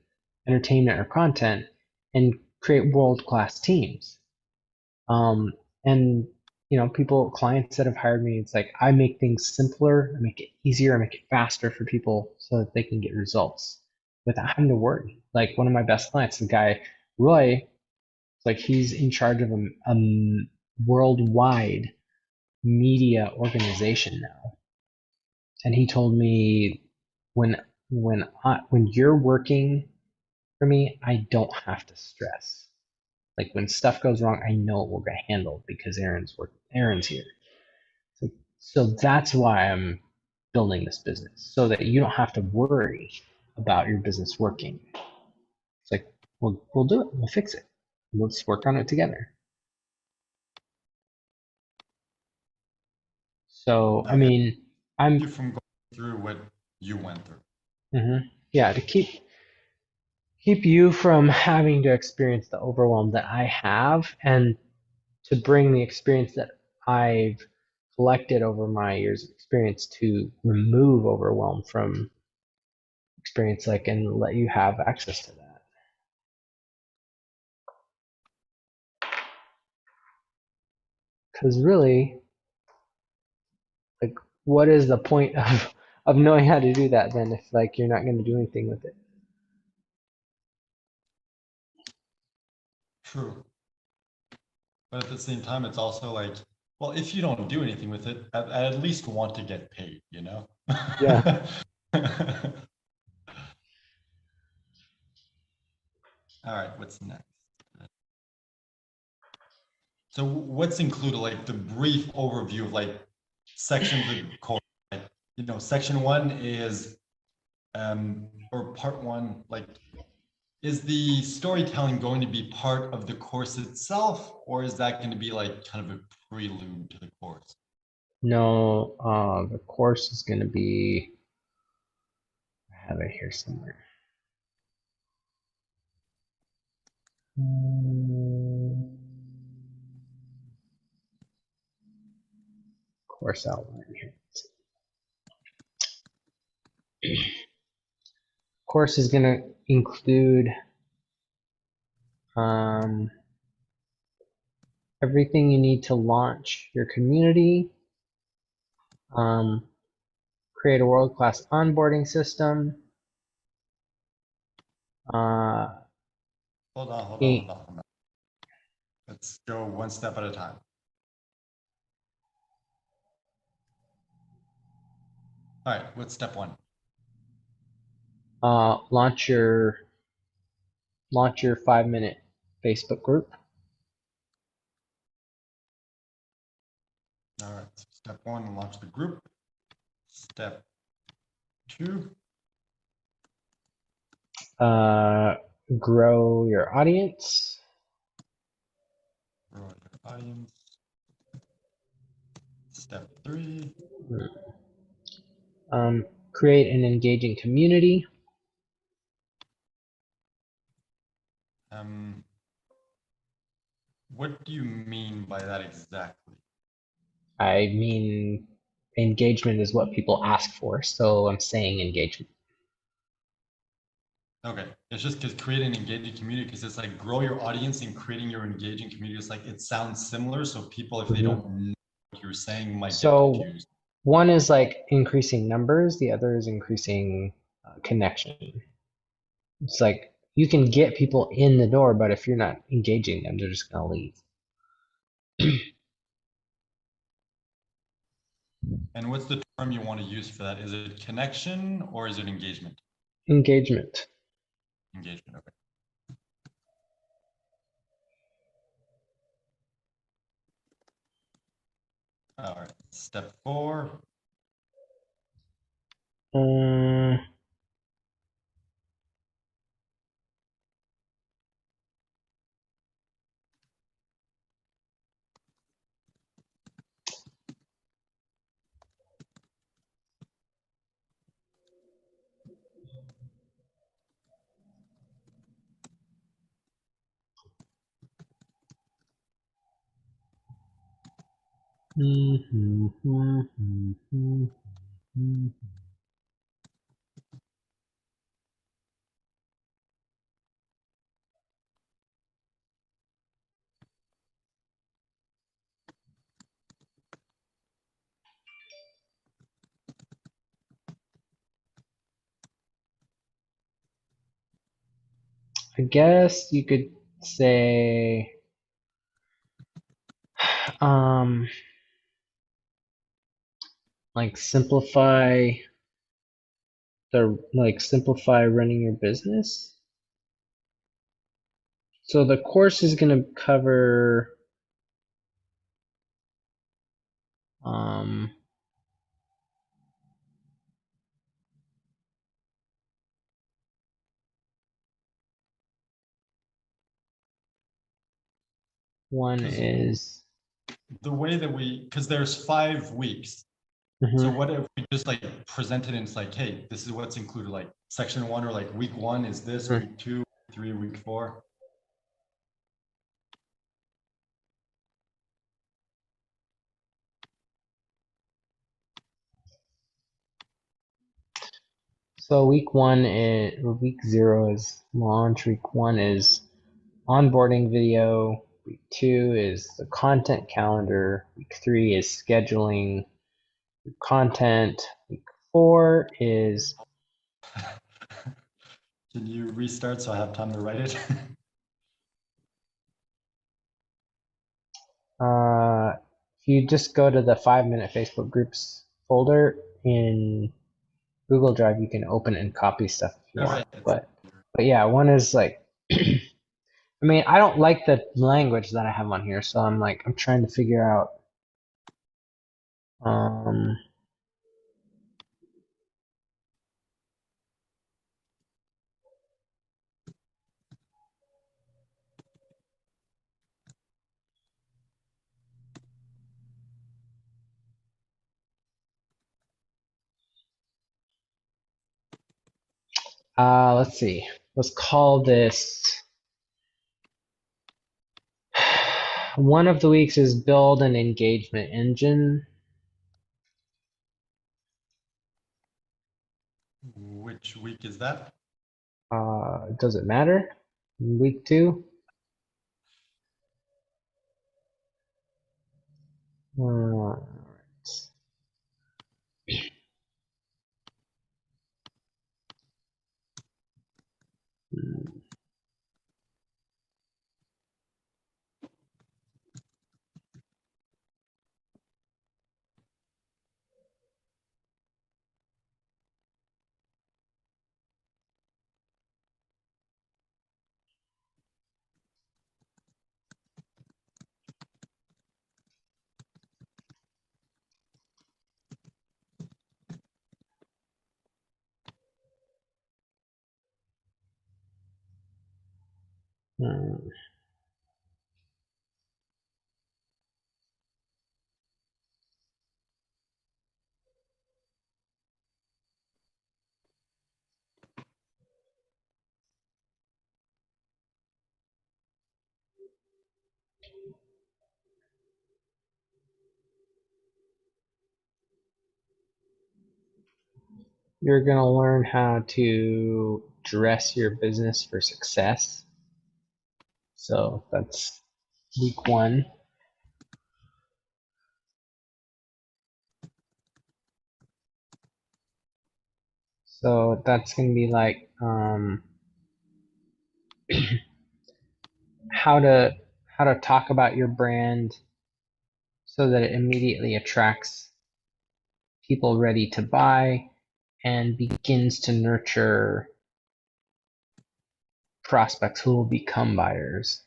entertainment or content and create world-class teams. And people, clients that have hired me, it's like I make things simpler, I make it easier, I make it faster for people so that they can get results without having to worry. Like one of my best clients, the guy Roy, like he's in charge of a worldwide media organization now, and he told me when when you're working for me, I don't have to stress. Like when stuff goes wrong, I know it will get handled because Aaron's here. So that's why I'm building this business so that you don't have to worry about your business working. It's like we'll do it. We'll fix it. Let's work on it together. So I Yeah, and mean, you I'm from going through what you went through. yeah, to keep you from having to experience the overwhelm that I have and to bring the experience that I've collected over my years of experience to remove overwhelm from experience, like, and let you have access to that. Because really, like, what is the point of knowing how to do that then if like you're not going to do anything with it? True. But at the same time, it's also like, well, if you don't do anything with it, I at least want to get paid, you know? Yeah. All right, what's next? So what's included, like the brief overview of like sections of the course? Like, section one is, or part one, like, is the storytelling going to be part of the course itself, or is that going to be like kind of a prelude to the course? No, the course is going to be, I have it here somewhere. Course outline here. Course is going to include um, everything you need to launch your community, create a world-class onboarding system. Hold on, hold on, Eh, hold on, hold on. Let's go one step at a time. All right, what's step one? launch your 5-minute Facebook group. All right, Step 1, launch the group. Step 2, grow your audience. grow your audience. Step 3, Create an engaging community. what do you mean by that exactly? I mean, engagement is what people ask for, so I'm saying engagement. Okay, it's just because create an engaging community, because it's like grow your audience and creating your engaging community. It's like it sounds similar, so people, if they don't know what you're saying, might get So confused. one is like increasing numbers, the other is increasing connection. It's like you can get people in the door, but if you're not engaging them, they're just going to leave. And what's the term you want to use for that? Is it connection or is it engagement? Engagement. Engagement, okay. All right, step 4. Uh, I guess you could say um, like simplify running your business. So the course is going to cover um, one is The way that because there's 5 weeks. So what if we just like present it and it's like, hey, this is what's included, like section 1 or like week 1 is this, week 2, 3, week 4. So week 0 is launch. Week 1 is onboarding video. Week 2 is the content calendar. Week 3 is scheduling content. Week 4 is Can you restart so I have time to write it? if you just go to the 5-minute Facebook groups folder in Google Drive, you can open it and copy stuff if you want. But yeah, one is like I mean, I don't like the language that I have on here, so I'm trying to figure out let's see. Let's call this one of the weeks is build an engagement engine. Which week is that? Does it matter? Week 2? Alright. Hmm. You're going to learn how to dress your business for success. So that's week 1. So that's going to be like how to talk about your brand so that it immediately attracts people ready to buy and begins to nurture prospects who will become buyers.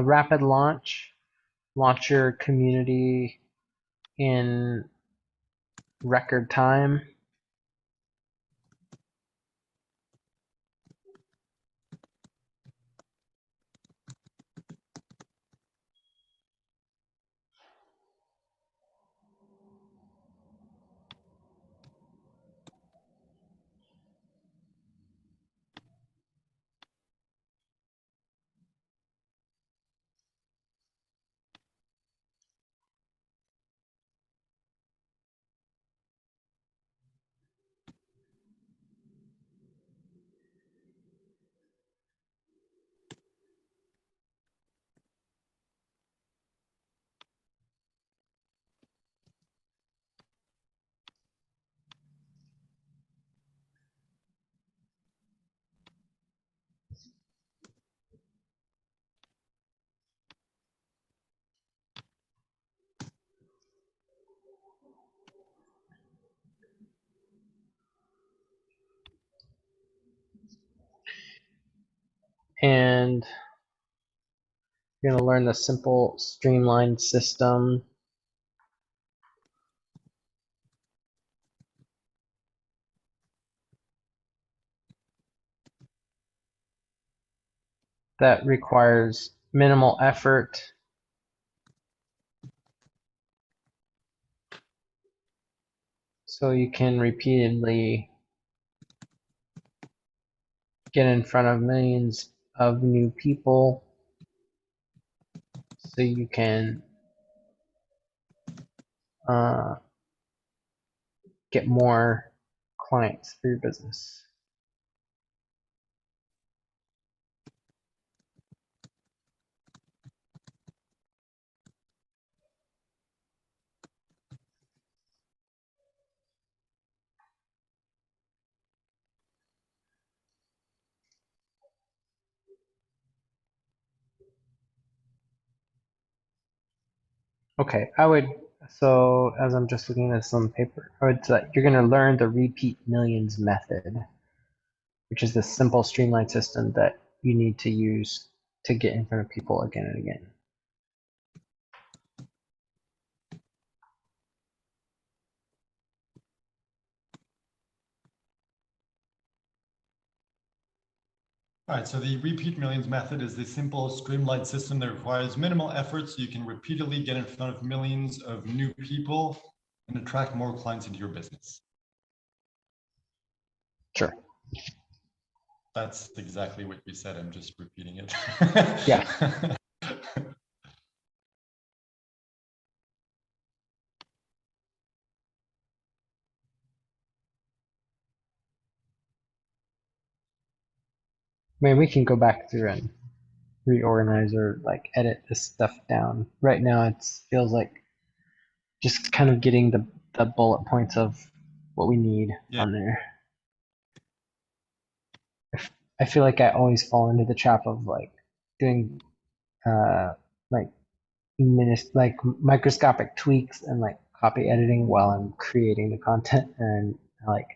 Rapid launch your community in record time. And you're going to learn the simple, streamlined system that requires minimal effort so you can repeatedly get in front of millions of new people so you can get more clients for your business. Okay, so as I'm just looking at this on paper, I would say you're going to learn the repeat millions method, which is the simple streamlined system that you need to use to get in front of people again and again. All right, so the repeat millions method is the simple, streamlined system that requires minimal effort so you can repeatedly get in front of millions of new people and attract more clients into your business. Sure. That's exactly what you said. I'm just repeating it. Yeah. I mean, we can go back through and reorganize or like edit this stuff down. Right now, it feels like just kind of getting the bullet points of what we need Yeah. on there. I feel like I always fall into the trap of like doing like like microscopic tweaks and like copy editing while I'm creating the content, and like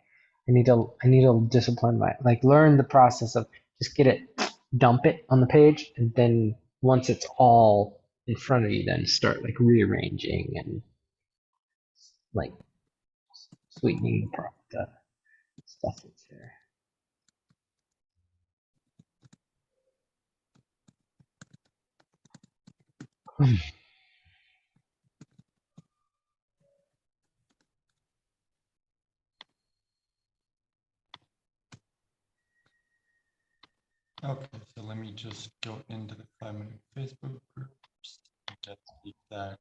I need to discipline my like learn the process of just get it, dump it on the page, and then once it's all in front of you, then start like rearranging and like sweetening the stuff that's there. Okay, so let me just go into the 5-minute Facebook groups, get the exact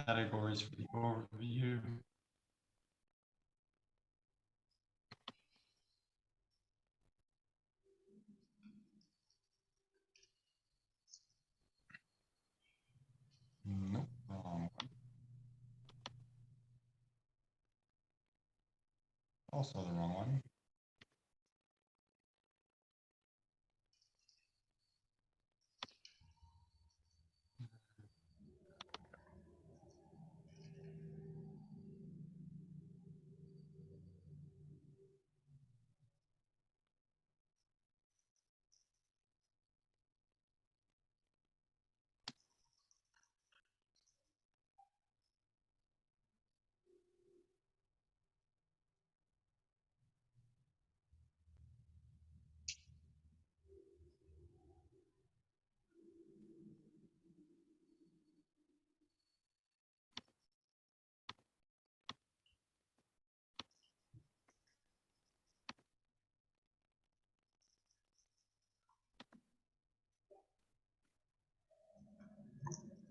categories for the overview. Nope, wrong one. Also the wrong one.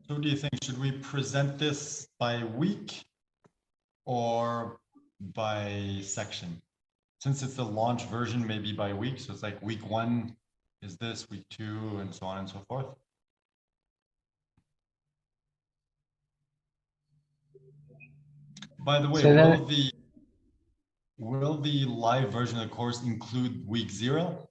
So what do you think? Should we present this by week or by section? Since it's the launch version, maybe by week. So it's like week 1 is this, week 2, and so on and so forth. By the way, So then, will the live version of the course include week 0?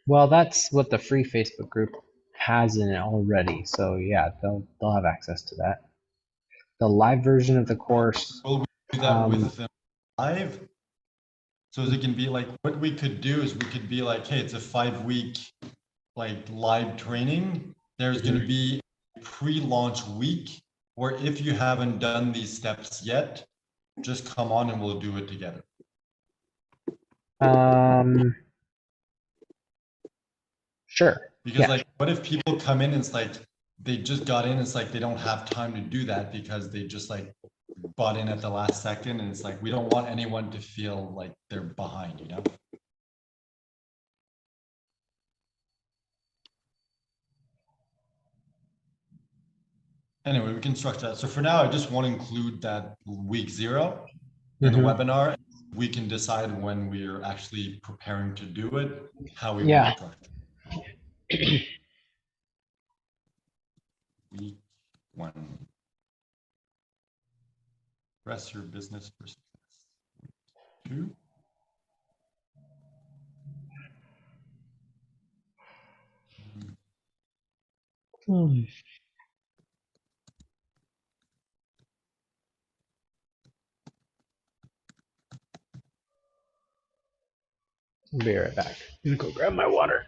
well, that's what the free Facebook group has in it already. So yeah, they'll have access to that. The live version of the course. Will we do that with them live? So it can be like, what we could do is we could be like, hey, it's a 5-week like live training. There's going to be a pre-launch week where if you haven't done these steps yet, just come on and we'll do it together. Sure. Because Yeah. like, what if people come in and it's like, they just got in, it's like they don't have time to do that because they just like bought in at the last second, and it's like, we don't want anyone to feel like they're behind, you know? Anyway, we can structure that. So for now, I just want to include that week 0 in the webinar. We can decide when we're actually preparing to do it, how we want to structure. Week 1. Rest your business for success. Week 2. I'll be right back. I'm gonna go grab my water.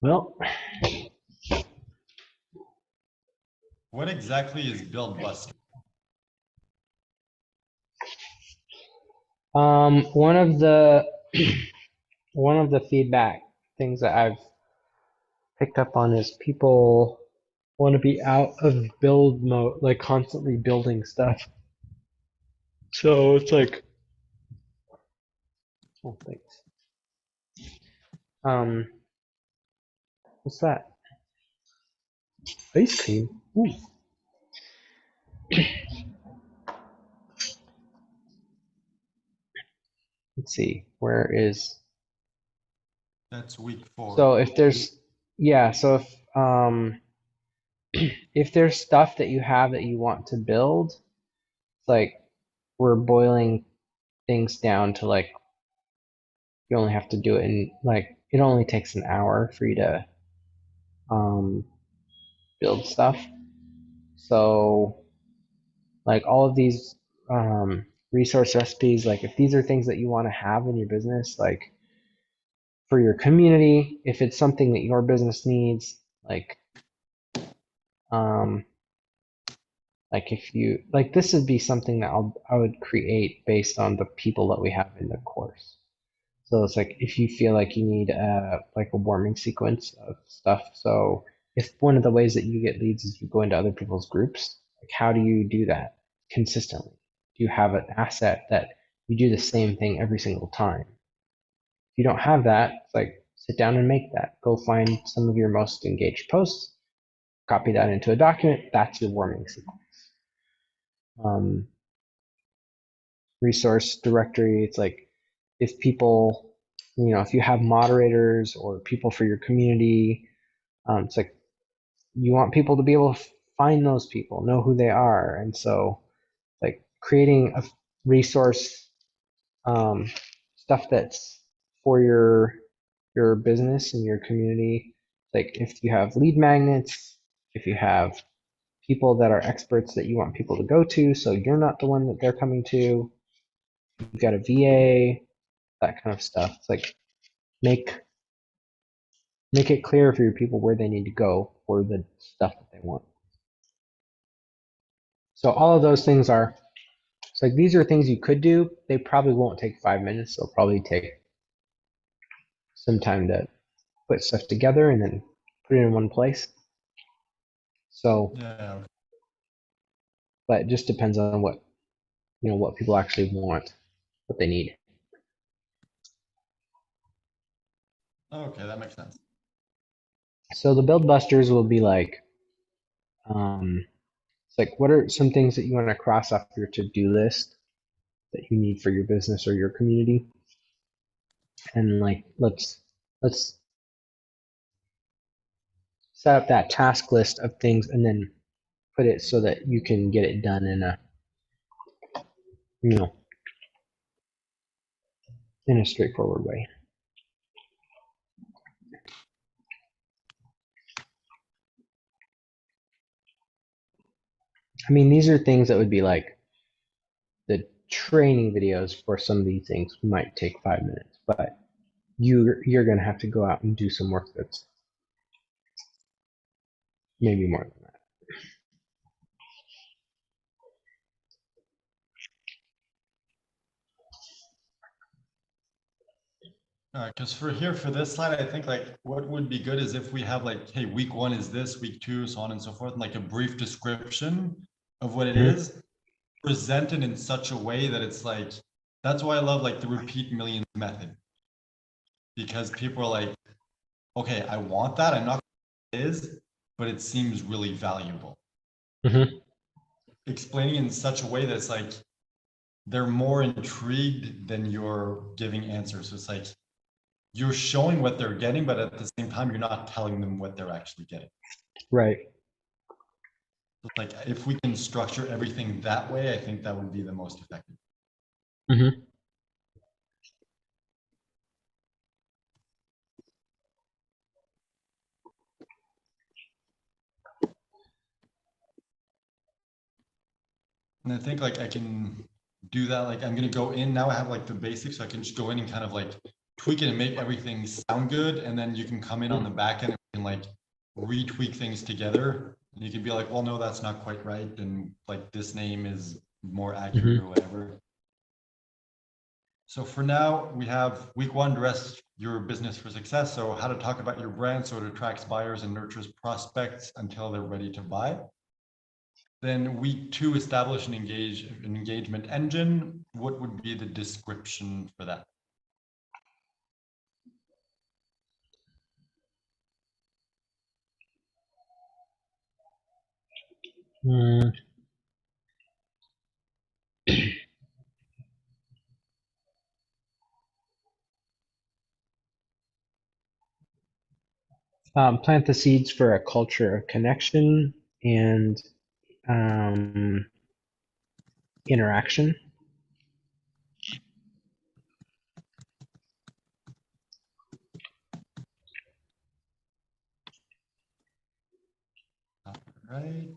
Well, What exactly is Build Buster? one of the one of the feedback things that I've picked up on is people want to be out of build mode, like constantly building stuff. So it's like, oh, thanks. Um, what's that? Ice cream. Ooh. Let's see. Where is? That's week 4. So if there's, yeah. So if there's stuff that you have that you want to build, it's like we're boiling things down to like you only have to do it in like it only takes an hour for you to um, build stuff. So like all of these resource recipes, like if these are things that you want to have in your business, like for your community, if it's something that your business needs, um, like if you like this would be something that I would create based on the people that we have in the course. So it's like if you feel like you need like a warming sequence of stuff. So if one of the ways that you get leads is you go into other people's groups, like how do you do that consistently? Do you have an asset that you do the same thing every single time? If you don't have that, it's like sit down and make that. Go find some of your most engaged posts, copy that into a document. That's your warming sequence. Um, resource directory. It's like if people, if you have moderators or people for your community, it's like you want people to be able to find those people, know who they are. And so like creating a resource stuff that's for your business and your community. Like if you have lead magnets, if you have people that are experts that you want people to go to, so you're not the one that they're coming to. You've got a VA, that kind of stuff. It's like make make it clear for your people where they need to go for the stuff that they want. So all of those things are it's like these are things you could do. They probably won't take 5 minutes. They'll probably take some time to put stuff together and then put it in one place. So, Yeah. but it just depends on what people actually want, what they need. Okay, that makes sense. So the build busters will be like, it's like what are some things that you want to cross off your to-do list that you need for your business or your community, and like let's set up that task list of things and then put it so that you can get it done in a you know in a straightforward way. I mean, these are things that would be like the training videos for some of these things might take 5 minutes, but you're gonna have to go out and do some work that's maybe more than that. Because for this slide, I think like what would be good is if we have like, hey, week 1 is this, week 2, so on and so forth, and like a brief description of what it Mm-hmm. is, presented in such a way that it's like, that's why I love like the repeat millions method. Because people are like, okay, I want that. I'm not sure what it is, but it seems really valuable. Mm-hmm. Explaining in such a way that it's like they're more intrigued than you're giving answers. So it's like you're showing what they're getting, but at the same time, you're not telling them what they're actually getting. Right. So it's like if we can structure everything that way, I think that would be the most effective. Mm-hmm. And I think like I can do that. Like I'm gonna go in now. I have like the basics. So I can just go in and kind of like tweak it and make everything sound good, and then you can come in on the back end and like retweak things together. And you can be like, well, no, that's not quite right, and like this name is more accurate or whatever. So for now, we have week 1, dress your business for success. So how to talk about your brand so it attracts buyers and nurtures prospects until they're ready to buy. Then week 2, establish an engagement engine. What would be the description for that? Mm. Plant the seeds for a culture of connection and interaction. All right.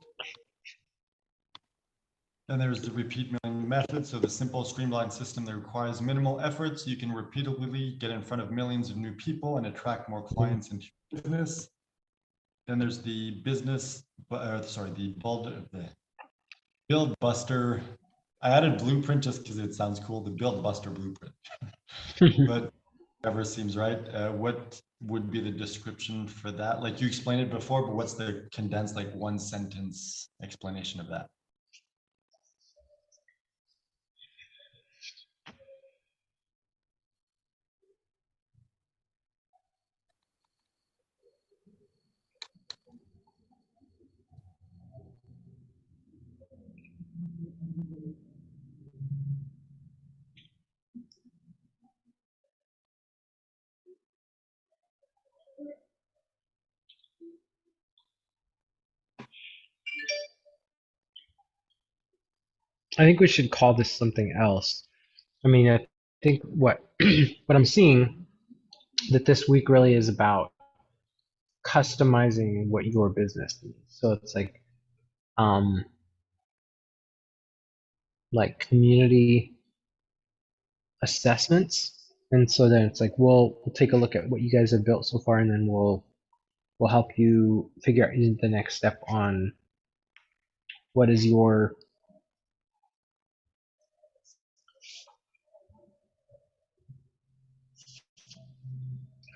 Then there's the repeat mailing method. So the simple streamlined system that requires minimal effort, so you can repeatedly get in front of millions of new people and attract more clients into your business. Then there's the Build Buster. I added blueprint just because it sounds cool, the Build Buster blueprint. But whatever seems right. What would be the description for that? Like you explained it before, but what's the condensed, like 1-sentence explanation of that? I think we should call this something else. I mean, I think what what I'm seeing that this week really is about customizing what your business needs. So it's like community assessments. And so then it's like we'll take a look at what you guys have built so far, and then we'll help you figure out the next step on what is your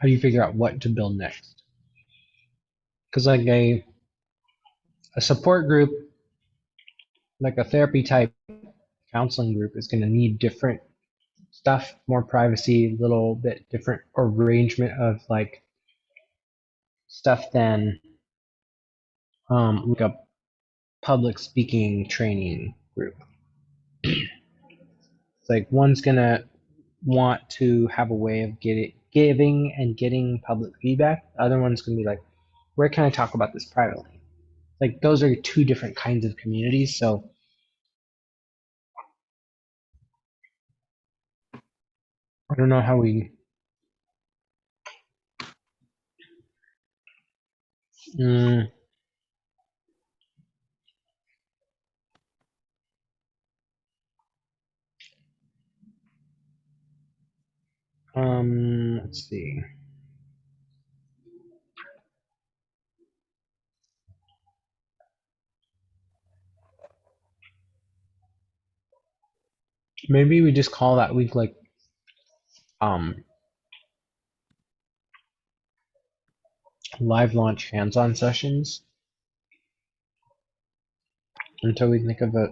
how do you figure out what to build next. Because like a support group, like a therapy type counseling group, is going to need different stuff, more privacy, a little bit different arrangement of like stuff than like a public speaking training group. It's like one's gonna want to have a way of giving and getting public feedback. The other one's gonna be like, where can I talk about this privately? Like those are two different kinds of communities. So I don't know how we. Mm, let's see. Maybe we just call that week like um live launch hands-on sessions until we think of a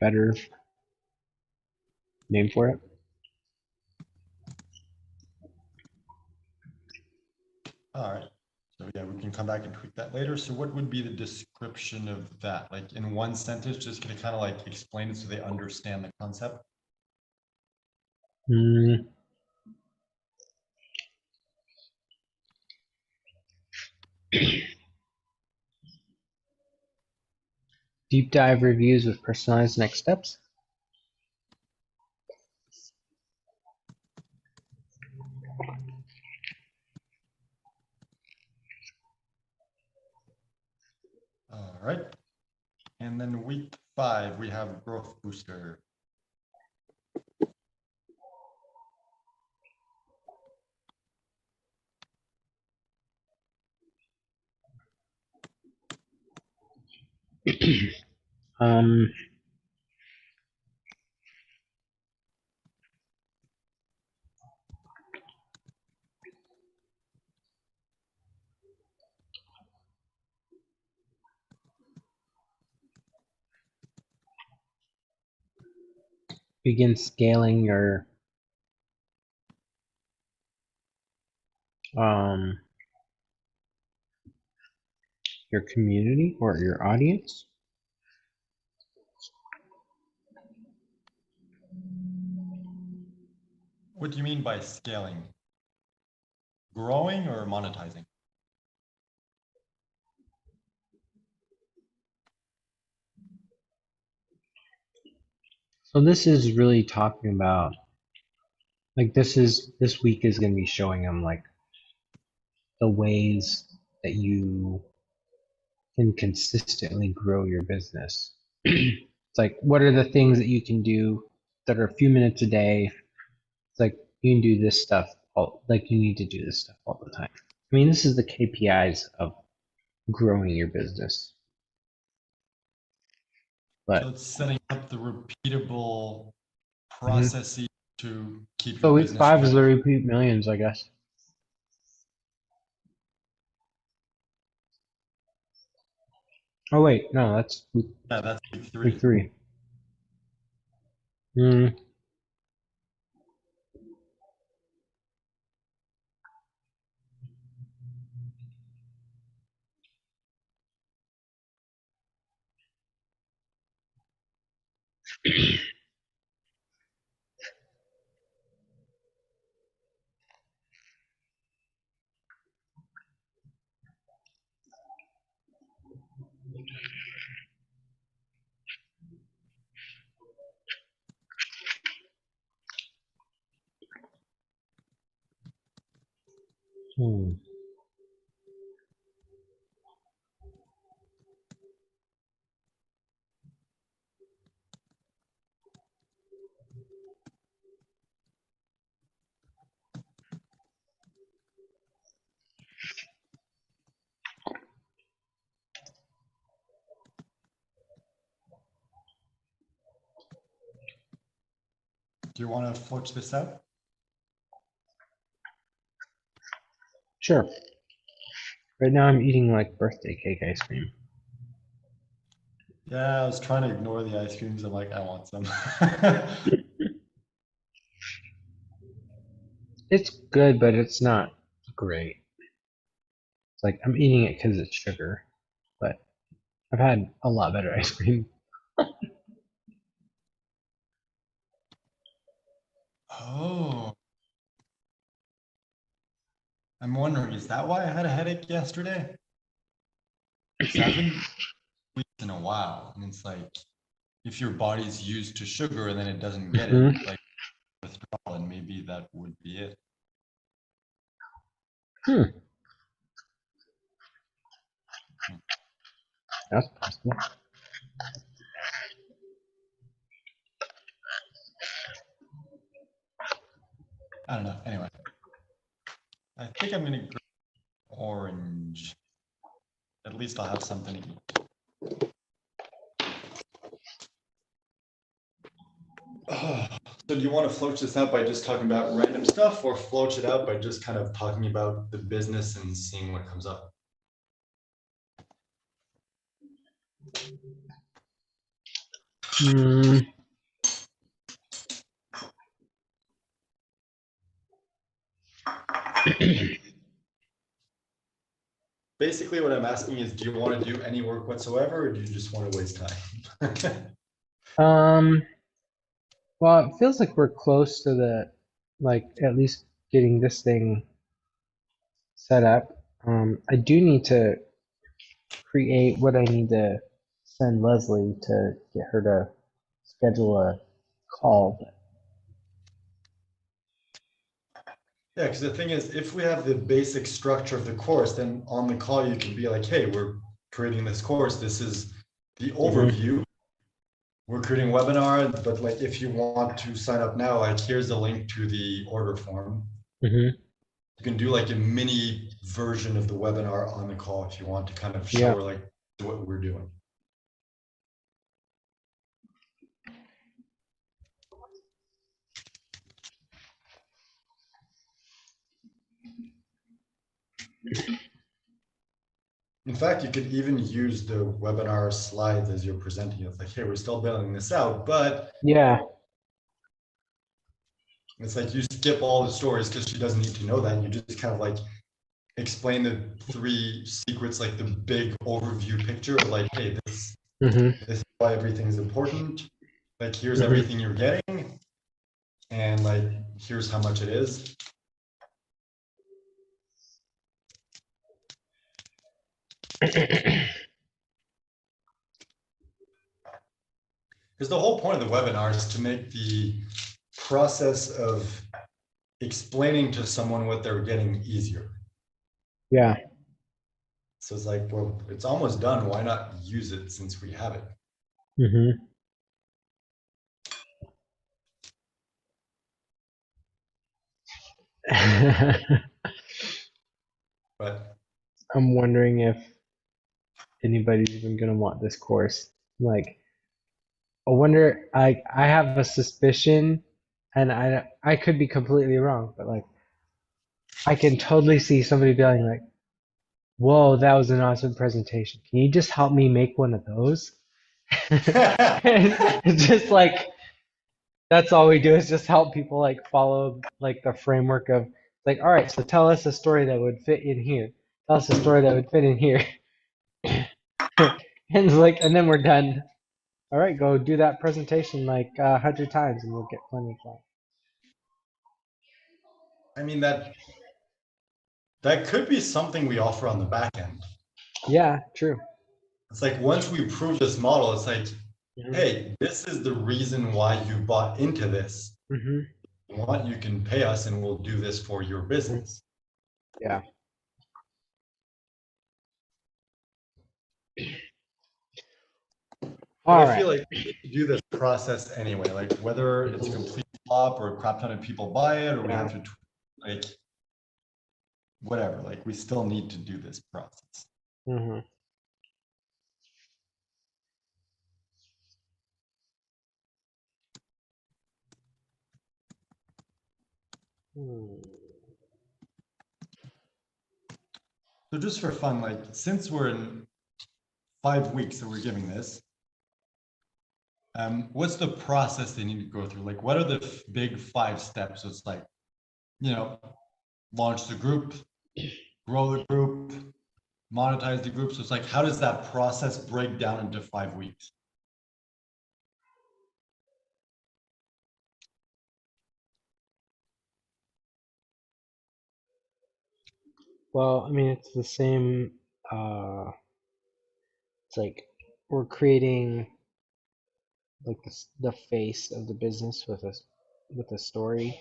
better name for it. All right. So yeah, we can come back and tweak that later. So what would be the description of that? Like in 1 sentence, just gonna kind of like explain it so they understand the concept. Mm, deep dive reviews with personalized next steps. All right. And then week 5, we have growth booster. Um, begin scaling um your community or your audience. What do you mean by scaling? Growing or monetizing? So this is really talking about like this week is going to be showing them like the ways that you can consistently grow your business. It's like what are the things that you can do that are a few minutes a day. It's like you can do this stuff like you need to do this stuff all the time. I mean, this is the KPIs of growing your business. So But it's setting up the repeatable mhm. processes to keep your So week business 5 is running. the repeat millions, I guess. Oh wait, no, that's Yeah, that's week week 3. 3. Mm. Hmm. Do you want to flitch this out? Sure. Right now I'm eating like birthday cake ice cream. Yeah, I was trying to ignore the ice creams. I'm like, I want some. It's good, but it's not great. It's like I'm eating it because it's sugar, but I've had a lot better ice cream. Oh, I'm wondering, is that why I had a headache yesterday? Because I haven't slept in a while. And it's like, if your body's used to sugar and then it doesn't get it, Hmm. like withdrawal, and maybe that would be it. Hmm. That's possible. I don't know. Anyway, I think I'm going to grab orange. At least I'll have something to eat. So do you want to float this out by just talking about random stuff or float it out by just kind of talking about the business and seeing what comes up? Hmm. Basically, what I'm asking is, do you want to do any work whatsoever, or do you just want to waste time? um. Well, it feels like we're close to the like at least getting this thing set up. I do need to create what I need to send Leslie to get her to schedule a call. Yeah, because the thing is, if we have the basic structure of the course, then on the call you can be like, hey, we're creating this course. This is the Hmm. overview. We're creating a webinar, but like if you want to sign up now, like here's the link to the order form. Hmm. You can do like a mini version of the webinar on the call if you want to kind of show Yeah. her like what we're doing. In fact, you could even use the webinar slides as you're presenting. It's like, hey, we're still building this out, but Yeah. it's like you skip all the stories because she doesn't need to know that. You just kind of like explain the three secrets, like the big overview picture of like, hey, Mm-hmm. this is why everything's important. Like, here's Mm-hmm. everything you're getting, and like, here's how much it is. Because the whole point of the webinar is to make the process of explaining to someone what they're getting easier. Yeah. So it's like, well, it's almost done. Why not use it since we have it? Mm-hmm. But I'm wondering if anybody's even gonna want this course. Like, I wonder. I have a suspicion, and I could be completely wrong, but like I can totally see somebody being like, "Whoa, that was an awesome presentation. Can you just help me make one of those?" And it's just like that's all we do is just help people like follow like the framework of like, all right, so tell us a story that would fit in here. Tell us a story that would fit in here. And it's like, and then we're done. All right, go do that presentation like 100 times, and we'll get plenty of clients. I mean, that could be something we offer on the back end. Yeah, true. It's like once we prove this model, it's like, Hmm. hey, this is the reason why you bought into this. Hmm. If you want, you can pay us and we'll do this for your business. Yeah. But All I right. feel like we need to do this process anyway, like whether it's a complete flop or a crap ton of people buy it, or we Yeah. have to like whatever, like we still need to do this process. Hmm. So just for fun, like since we're in 5 weeks that we're giving this, what's the process they need to go through? Like, what are the big 5 steps? So it's like, you know, launch the group, grow the group, monetize the group. So it's like, how does that process break down into 5 weeks? Well, I mean, it's the same. Uh, it's like we're creating like the face of the business with a story.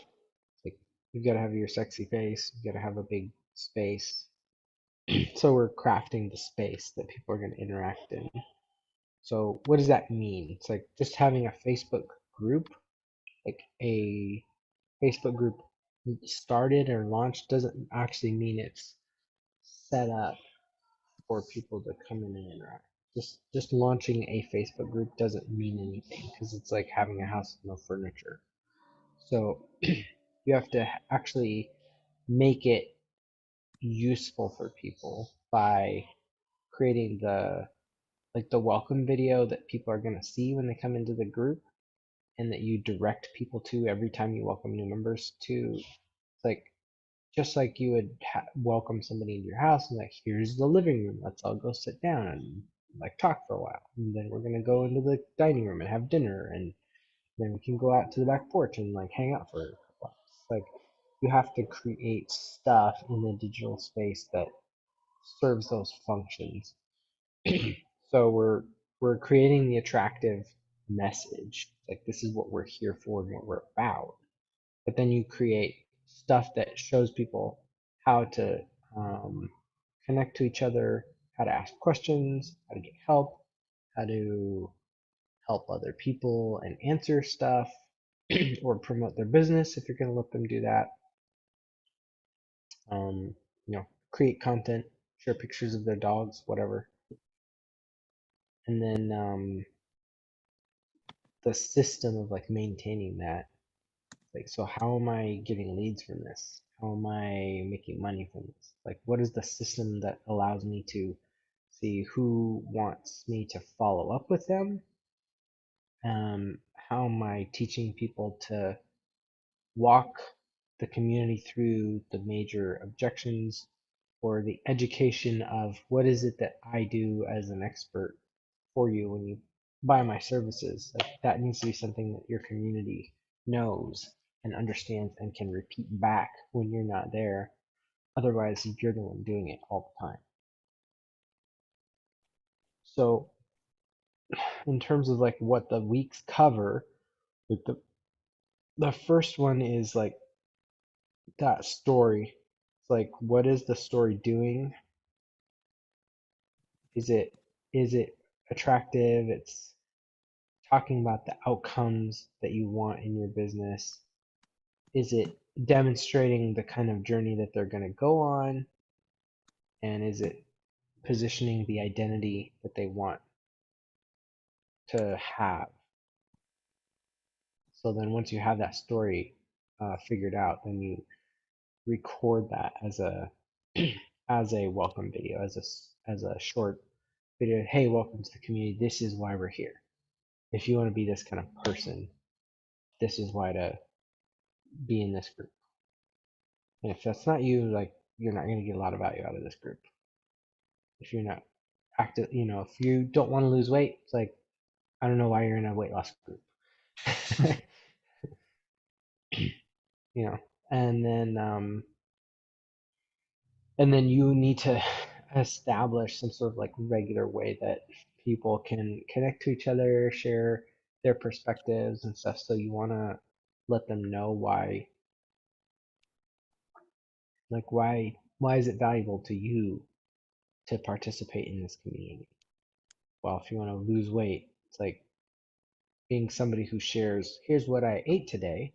Like you gotta have your sexy face. You gotta have a big space. So we're crafting the space that people are gonna interact in. So what does that mean? It's like just having a Facebook group, like a Facebook group started or launched doesn't actually mean it's set up for people to come in and interact. Just launching a Facebook group doesn't mean anything because it's like having a house with no furniture. So you have to actually make it useful for people by creating the welcome video that people are going to see when they come into the group and that you direct people to every time you welcome new members to like just like you would welcome somebody into your house and like here's the living room, let's all go sit down and like talk for a while, and then we're gonna go into the dining room and have dinner, and then we can go out to the back porch and like hang out for a couple hours. Like you have to create stuff in the digital space that serves those functions. So we're creating the attractive message, like this is what we're here for and what we're about, but then you create stuff that shows people how to connect to each other, how to ask questions, how to get help, how to help other people and answer stuff, or promote their business if you're going to let them do that. Um, create content, share pictures of their dogs, whatever. And then the system of like maintaining that. Like, so how am I getting leads from this? how am I making money from this? Like, what is the system that allows me to see who wants me to follow up with them? How am I teaching people to walk the community through the major objections or the education of what is it that I do as an expert for you when you buy my services? Like, that needs to be something that your community knows and understands and can repeat back when you're not there. Otherwise, you're the one doing it all the time. So, in terms of like what the weeks cover, like the first one is like that story. It's like, what is the story doing? Is it attractive? It's talking about the outcomes that you want in your business. Is it demonstrating the kind of journey that they're going to go on? And is it positioning the identity that they want to have? So then once you have that story figured out, then you record that as a as a welcome video, as a short video. Hey, welcome to the community. This is why we're here. If you want to be this kind of person, this is why to be in this group. And if that's not you, like, you're not going to get a lot of value out of this group. If you're not active, if you don't want to lose weight, it's like, I don't know why you're in a weight loss group. you know, and then you need to establish some sort of like regular way that people can connect to each other, share their perspectives and stuff. So you want to let them know why, like, why is it valuable to you to participate in this community? Well, if you want to lose weight, it's like being somebody who shares, here's what I ate today,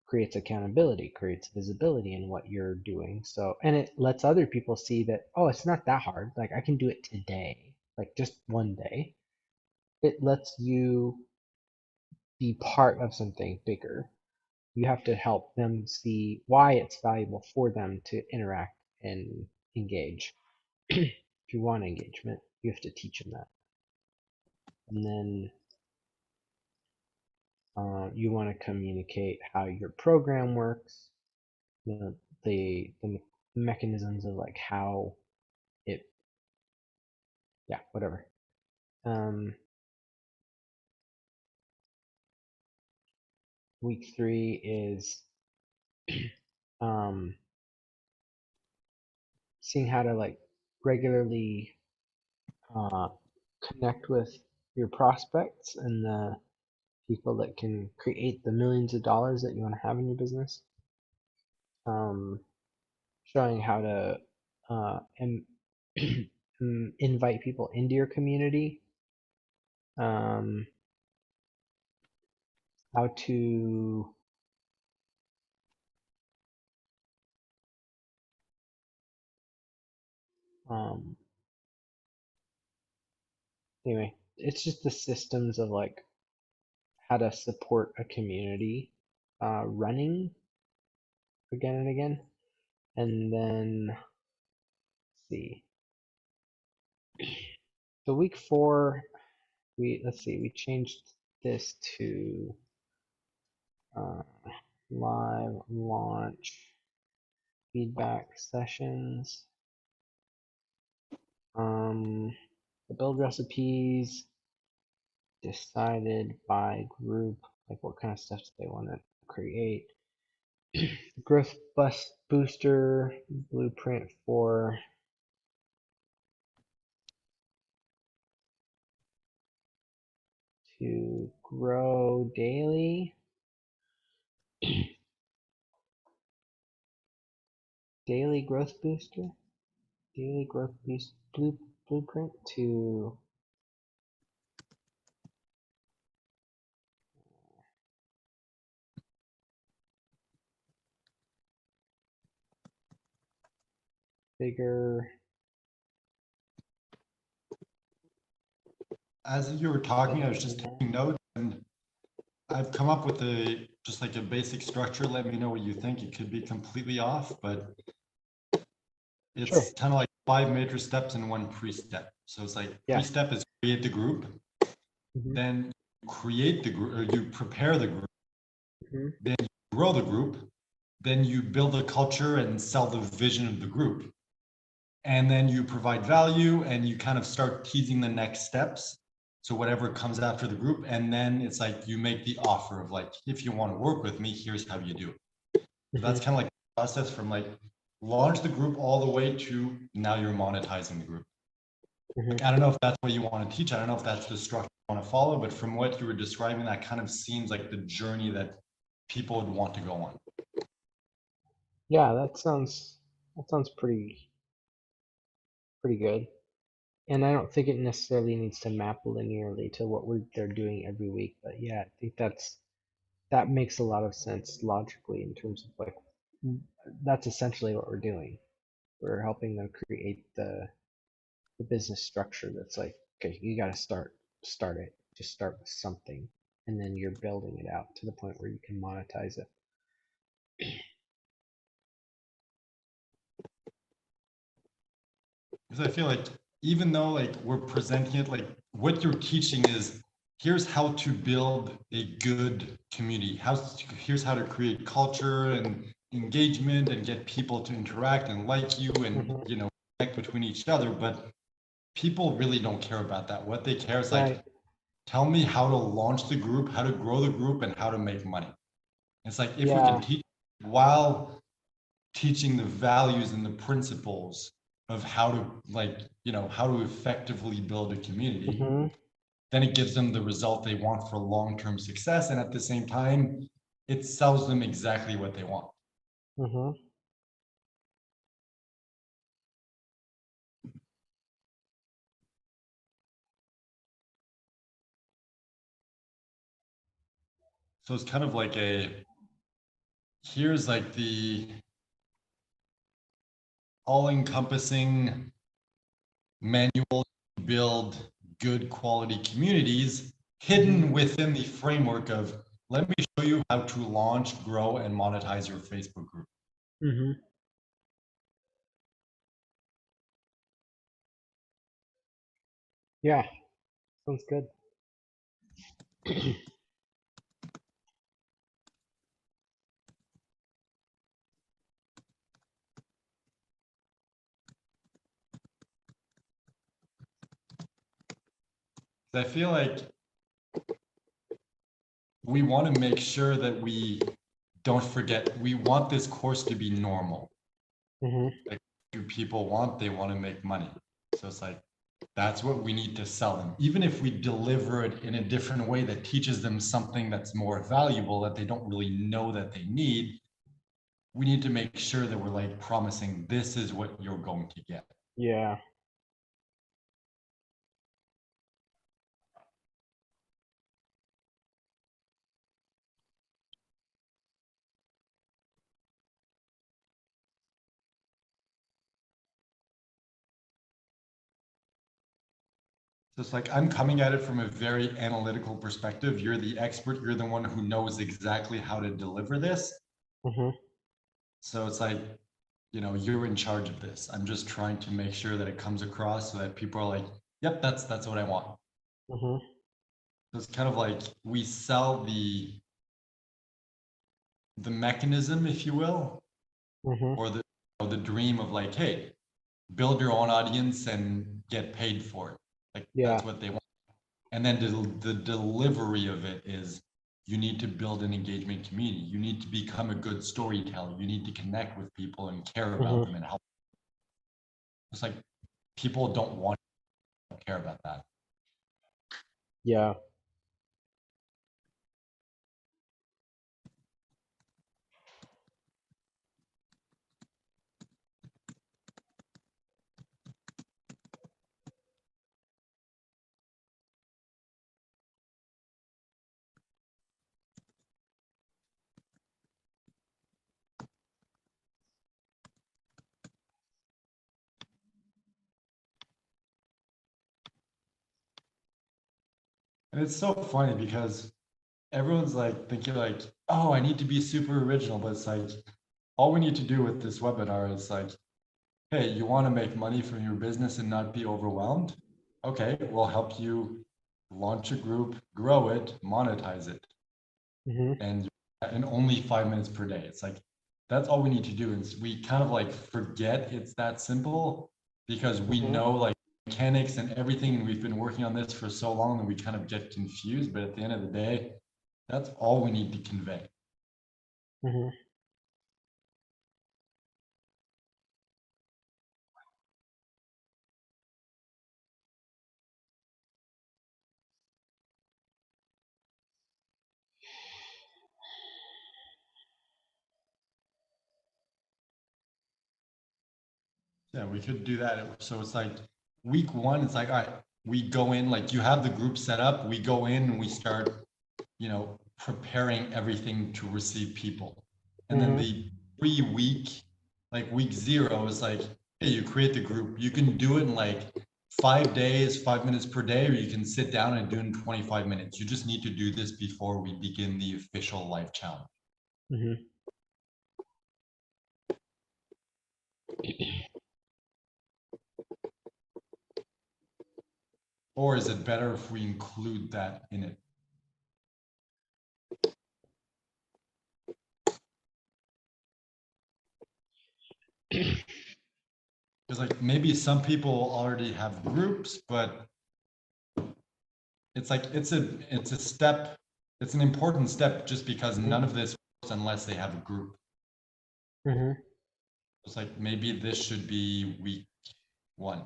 creates accountability, creates visibility in what you're doing. So, and it lets other people see that, oh, it's not that hard. Like, I can do it today, like just one day. It lets you be part of something bigger. You have to help them see why it's valuable for them to interact and engage. If you want engagement, you have to teach them that. And then you want to communicate how your program works, the mechanisms of like how it, yeah, whatever. Week 3 is seeing how to like regularly connect with your prospects and the people that can create the millions of dollars that you want to have in your business. Showing how to invite people into your community. How to anyway, it's just the systems of like how to support a community running again and again. And then let's see. The week 4, we changed this to live launch feedback sessions. The build recipes decided by group, like what kind of stuff they want to create. The growth booster blueprint for to grow daily. Daily growth booster. Daily growth blueprint to bigger. As you were talking, I was just taking notes, and I've come up with just like a basic structure. Let me know what you think. It could be completely off, but Sure. it's kind of like 5 major steps and one pre-step. So it's like Yeah. pre-step is create the group, Hmm. then create the group, or you prepare the group, Hmm. then you grow the group, then you build a culture and sell the vision of the group. And then you provide value and you kind of start teasing the next steps. So whatever comes after the group, and then it's like you make the offer of like, if you want to work with me, here's how you do it. So Hmm. that's kind of like the process from like launch the group all the way to now you're monetizing the group. Hmm. Like, I don't know if that's what you want to teach. I don't know if that's the structure you want to follow, but from what you were describing, that kind of seems like the journey that people would want to go on. Yeah, that sounds pretty good. And I don't think it necessarily needs to map linearly to what they're doing every week. But yeah, I think that makes a lot of sense logically in terms of like that's essentially what we're doing. We're helping them create the business structure that's like, okay, you got to start it. Just start with something, and then you're building it out to the point where you can monetize it. Because I feel like even though like we're presenting it, like what you're teaching is here's how to build a good community. Here's how to create culture and engagement and get people to interact and like you and Hmm. connect between each other. But people really don't care about that. What they care is like, Right. tell me how to launch the group, how to grow the group, and how to make money. It's like if we can Yeah. teach while teaching the values and the principles of how to how to effectively build a community, Hmm. then it gives them the result they want for long-term success, and at the same time it sells them exactly what they want. Hmm. So it's kind of like here's like the all-encompassing manual to build good quality communities hidden within the framework of let me show you how to launch, grow, and monetize your Facebook group. Hmm. Yeah. Sounds good. I feel like we want to make sure that we don't forget, we want this course to be normal. Hmm. Like, do people want? They want to make money. So it's like, that's what we need to sell them. Even if we deliver it in a different way that teaches them something that's more valuable that they don't really know that they need, we need to make sure that we're like promising this is what you're going to get. Yeah. So it's like I'm coming at it from a very analytical perspective. You're the expert, you're the one who knows exactly how to deliver this. Hmm. So it's like, you're in charge of this. I'm just trying to make sure that it comes across so that people are like, yep, that's what I want. Hmm. So it's kind of like we sell the mechanism, if you will, Hmm. or the dream of like, hey, build your own audience and get paid for it. Like Yeah. that's what they want. And then the delivery of it is you need to build an engagement community. You need to become a good storyteller. You need to connect with people and care about Hmm. them and help. It's like people don't care about that. Yeah. And it's so funny because everyone's like thinking like, oh, I need to be super original, but it's like all we need to do with this webinar is like, hey, you want to make money from your business and not be overwhelmed? Okay, we'll help you launch a group, grow it, monetize it, Hmm. and in only 5 minutes per day. It's like that's all we need to do. Is we kind of like forget it's that simple because we Hmm. know like mechanics and everything, and we've been working on this for so long that we kind of get confused. But at the end of the day, that's all we need to convey. Hmm. Yeah, we could do that. So it's like week one, it's like, all right, we go in, like you have the group set up, we go in and we start, preparing everything to receive people. And then Hmm. the 3 week, like week zero is like, hey, you create the group. You can do it in like 5 days, 5 minutes per day, or you can sit down and do it in 25 minutes. You just need to do this before we begin the official life challenge. Hmm. Or is it better if we include that in it? Because like maybe some people already have groups, but it's like it's a step, it's an important step just because none of this works unless they have a group. Hmm. It's like maybe this should be week one.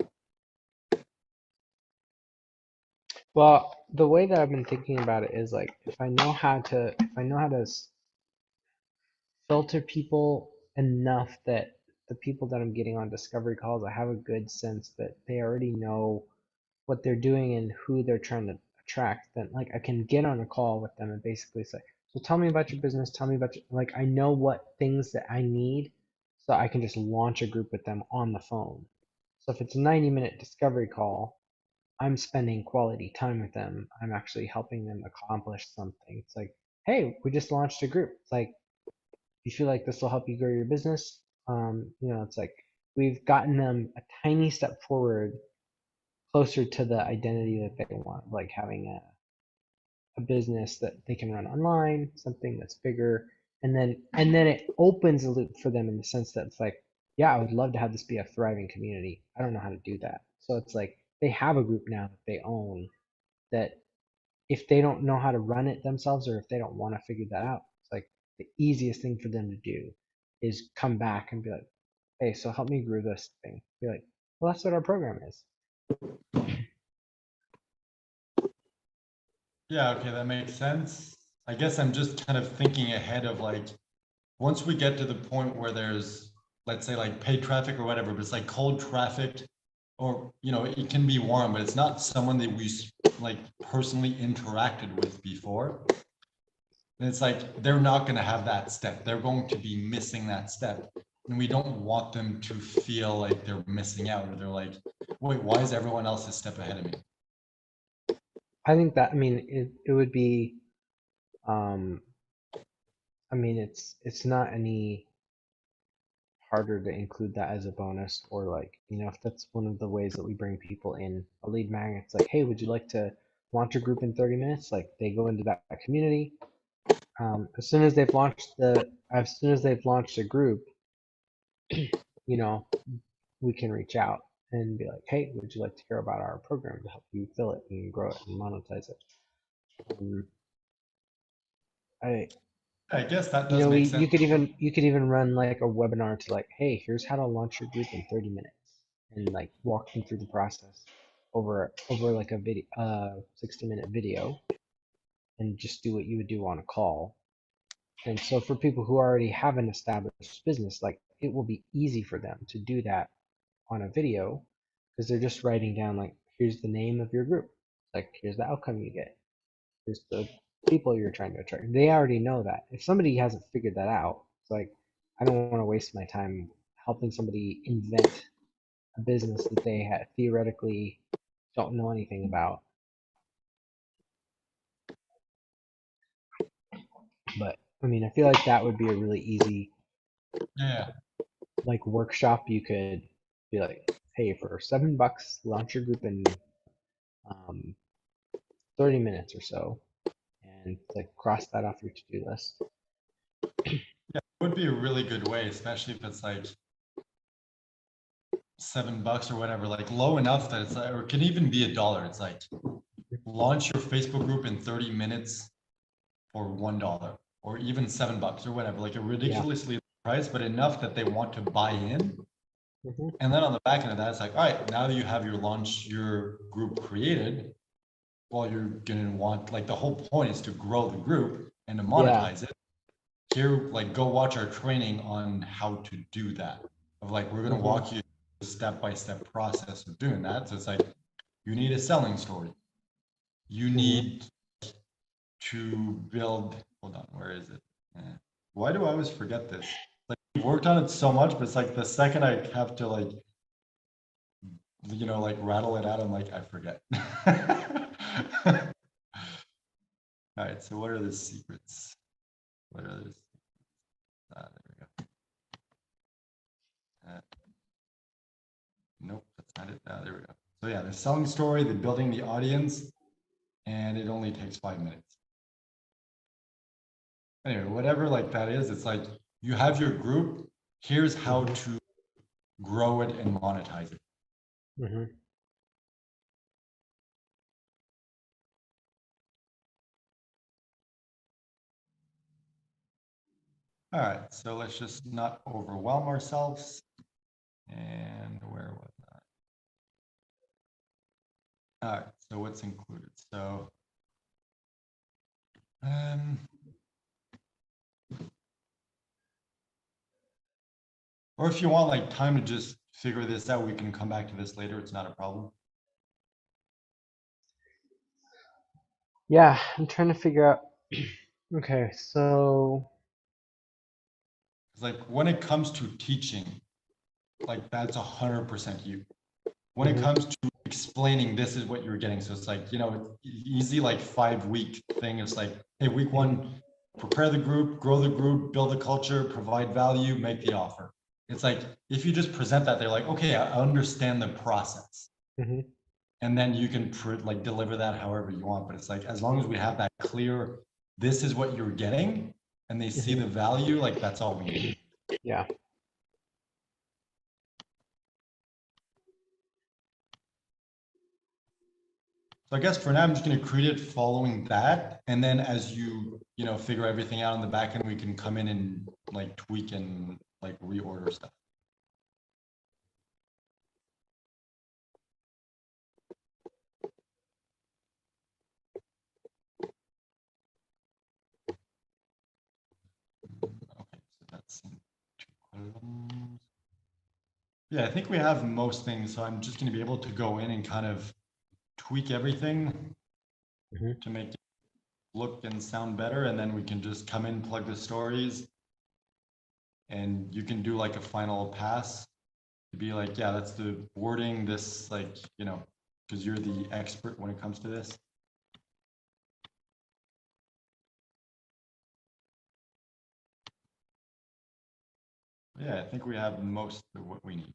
Well, the way that I've been thinking about it is like if I know how to filter people enough that the people that I'm getting on discovery calls, I have a good sense that they already know what they're doing and who they're trying to attract, then like I can get on a call with them and basically say, so tell me about your business, tell me about your, like I know what things that I need, so I can just launch a group with them on the phone. So if it's a 90-minute discovery call, I'm spending quality time with them. I'm actually helping them accomplish something. It's like, hey, we just launched a group. It's like, you feel like this will help you grow your business? It's like we've gotten them a tiny step forward closer to the identity that they want, like having a business that they can run online, something that's bigger, and then it opens a loop for them in the sense that it's like, yeah, I would love to have this be a thriving community. I don't know how to do that. So it's like they have a group now that they own that if they don't know how to run it themselves or if they don't want to figure that out, it's like the easiest thing for them to do is come back and be like, hey, so help me grow this thing. Be like, well, that's what our program is. Yeah, okay, that makes sense. I guess I'm just kind of thinking ahead of like once we get to the point where there's, let's say, like paid traffic or whatever, but it's like cold traffic, or it can be warm, but it's not someone that we like personally interacted with before. And it's like they're not going to have that step. They're going to be missing that step. And we don't want them to feel like they're missing out or they're like, wait, why is everyone else a step ahead of me? I think that, I mean, it would be, um, I mean, it's not any harder to include that as a bonus or like, if that's one of the ways that we bring people in a lead magnet, it's like, hey, would you like to launch a group in 30 minutes? Like they go into that community. As soon as they've launched a group, you know, we can reach out and be like, hey, would you like to hear about our program to help you fill it and grow it and monetize it? Um, I, I guess that does make sense. you could even run like a webinar to like, hey, here's how to launch your group in 30 minutes and like walk them through the process over like a video 60-minute video and just do what you would do on a call. And so for people who already have an established business, like it will be easy for them to do that on a video because they're just writing down like, here's the name of your group, like here's the outcome you get, here's the people you're trying to attract. They already know that. If somebody hasn't figured that out, it's like I don't want to waste my time helping somebody invent a business that they theoretically don't know anything about. But I mean, I feel like that would be a really easy Yeah. like workshop. You could be like, hey, for $7, launch your group in um, 30 minutes or so, and like cross that off your to-do list. Yeah, it would be a really good way, especially if it's like $7 or whatever, like low enough that it's like, or it can even be $1. It's like launch your Facebook group in 30 minutes for $1 or even $7 or whatever, like a Yeah. ridiculously low price, but enough that they want to buy in. Hmm. And then on the back end of that, it's like, all right, now that you have your launch, your group created, well, you're gonna want, like, the whole point is to grow the group and to Yeah. monetize it. Here, like, go watch our training on how to do that. Of like, we're gonna Hmm. walk you the step-by-step process of doing that. So it's like, you need a selling story. You Hmm. need to build, hold on, where is it? Why do I always forget this? Like, we've worked on it so much, but it's like the second I have to like, like rattle it out, I'm like, I forget. All right, so what are the secrets? What are the, there we go. Nope, that's not it. There we go. So yeah, the selling story, the building the audience, and it only takes 5 minutes. Anyway, whatever like that is, it's like you have your group. Here's how to grow it and monetize it. Hmm. All right, so let's just not overwhelm ourselves. And where was that? All right, so what's included? So, or if you want like time to just figure this out, we can come back to this later. It's not a problem. Yeah, I'm trying to figure out. Okay, so. It's like when it comes to teaching, like that's 100% you. When it Hmm. comes to explaining this is what you're getting, so it's like, easy like 5 week thing. It's like, hey, week Hmm. one, prepare the group, grow the group, build the culture, provide value, make the offer. It's like if you just present that, they're like, okay, I understand the process, Hmm. and then you can like deliver that however you want. But it's like as long as we have that clear, this is what you're getting, and they see Hmm. the value, like that's all we need. Yeah. So I guess for now, I'm just going to create it following that. And then as figure everything out on the back end, we can come in and like tweak and like reorder stuff. Okay, so that's in 2 columns. Yeah, I think we have most things. So I'm just going to be able to go in and kind of tweak everything Hmm. to make it look and sound better. And then we can just come in, plug the stories, and you can do like a final pass to be like, yeah, that's the wording, this like, because you're the expert when it comes to this. Yeah, I think we have most of what we need.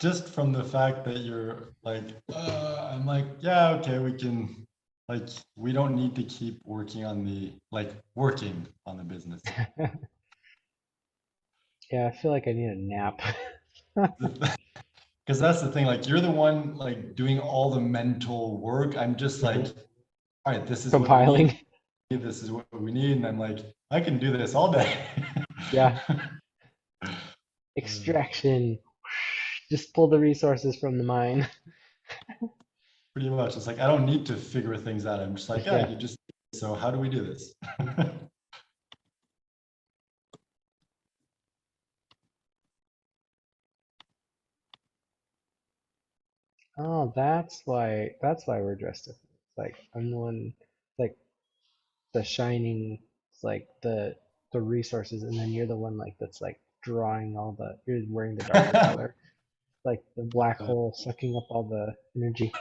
just from the fact that you're like, I'm like, yeah, okay, we can, like, we don't need to keep working on working on the business. Yeah, I feel like I need a nap. Because that's the thing, like, you're the one like doing all the mental work. I'm just like, all right, this is what we need. Compiling. This is what we need. And I'm like, I can do this all day. Yeah. Extraction. Just pull the resources from the mine. Pretty much. It's like, I don't need to figure things out. I'm just like, yeah, Yeah. you just, so how do we do this? Oh, that's why we're dressed different. It's like I'm the one like the shining, it's like the resources, and then you're the one like that's like drawing all the, you're wearing the darker color. Like the black hole sucking up all the energy.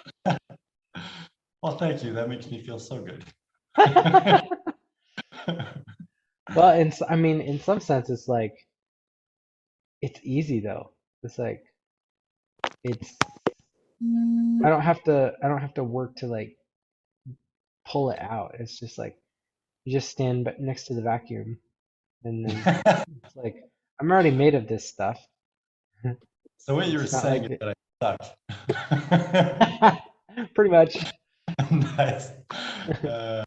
Well, thank you. That makes me feel so good. Well, I mean, in some sense, it's like it's easy though. It's like it's I don't have to work to like pull it out. It's just like you just stand next to the vacuum, and then it's like I'm already made of this stuff. So what you were It's not saying is like that I suck. pretty much. Nice. Uh,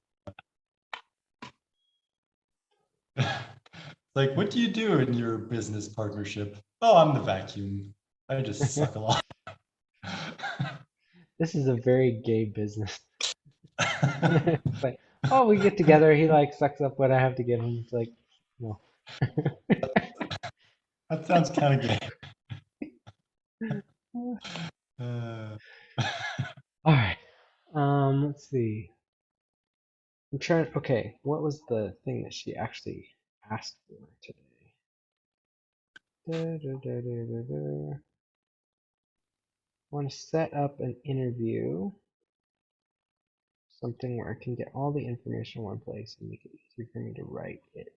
like, what do you do in your business partnership? Oh, I'm the vacuum. I just suck a lot. This is a very gay business. It's like, oh, we get together. He like sucks up what I have to give him. It's like, no. That sounds kind of gay. Uh, All right. Let's see. I'm trying. Okay, what was the thing that she actually asked for today? Da, da, da, da, da, da. I want to set up an interview, something where I can get all the information in one place and make it easier for me to write it.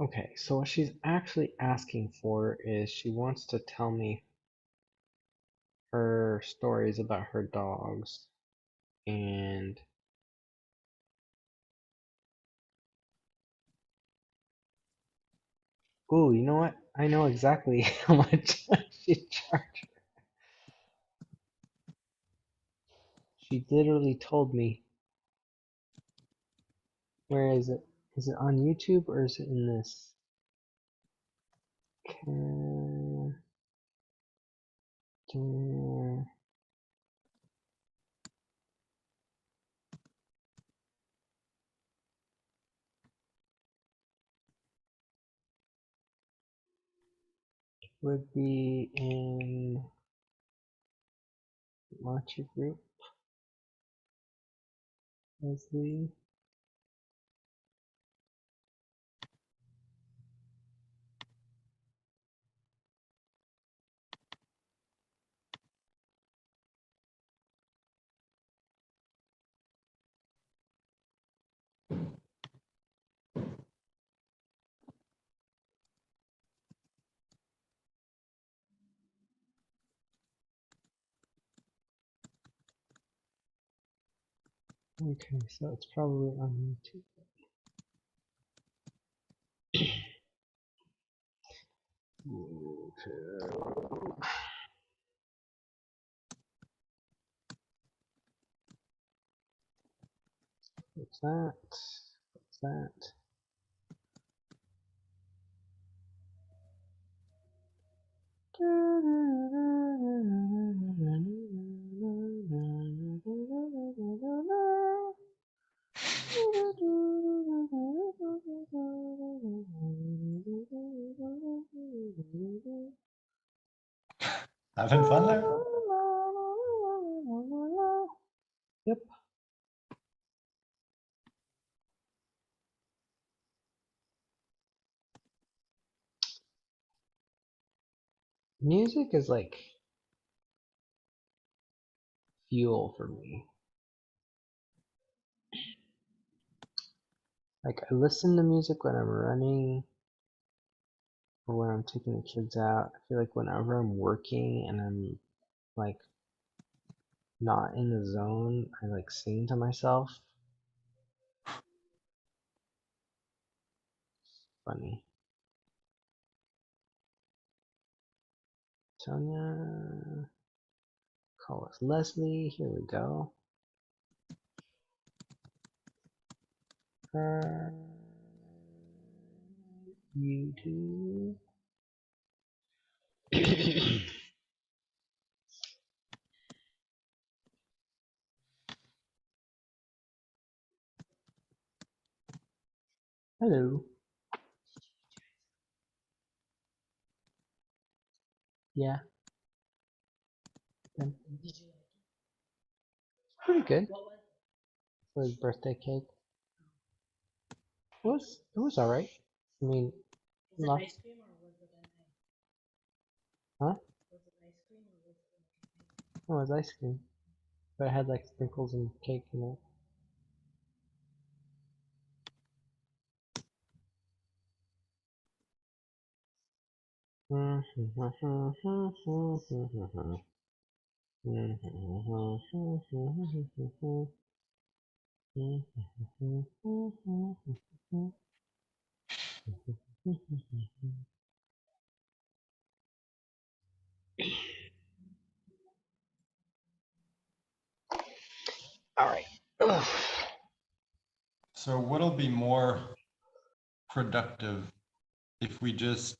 Okay, so what she's actually asking for is she wants to tell me her stories about her dogs and ooh, you know what? I know exactly how much she charged. She literally told me. Where is it? Is it on YouTube or is it in this? Would be in Launcher Group. Leslie. Okay, so it's probably on YouTube. What's that? What's that? having fun there? Yep. Music is like fuel for me. Like I listen to music when I'm running or when I'm taking the kids out. I feel like whenever I'm working and I'm like not in the zone, I like sing to myself. Funny. Tonya, call us Leslie. Here we go. YouTube. Hello. Yeah. Pretty good for his birthday cake. It was all right. I mean, not, huh? Oh, it was ice cream, but it had like sprinkles and cake in it. All right. Ugh. So what'll be more productive if we just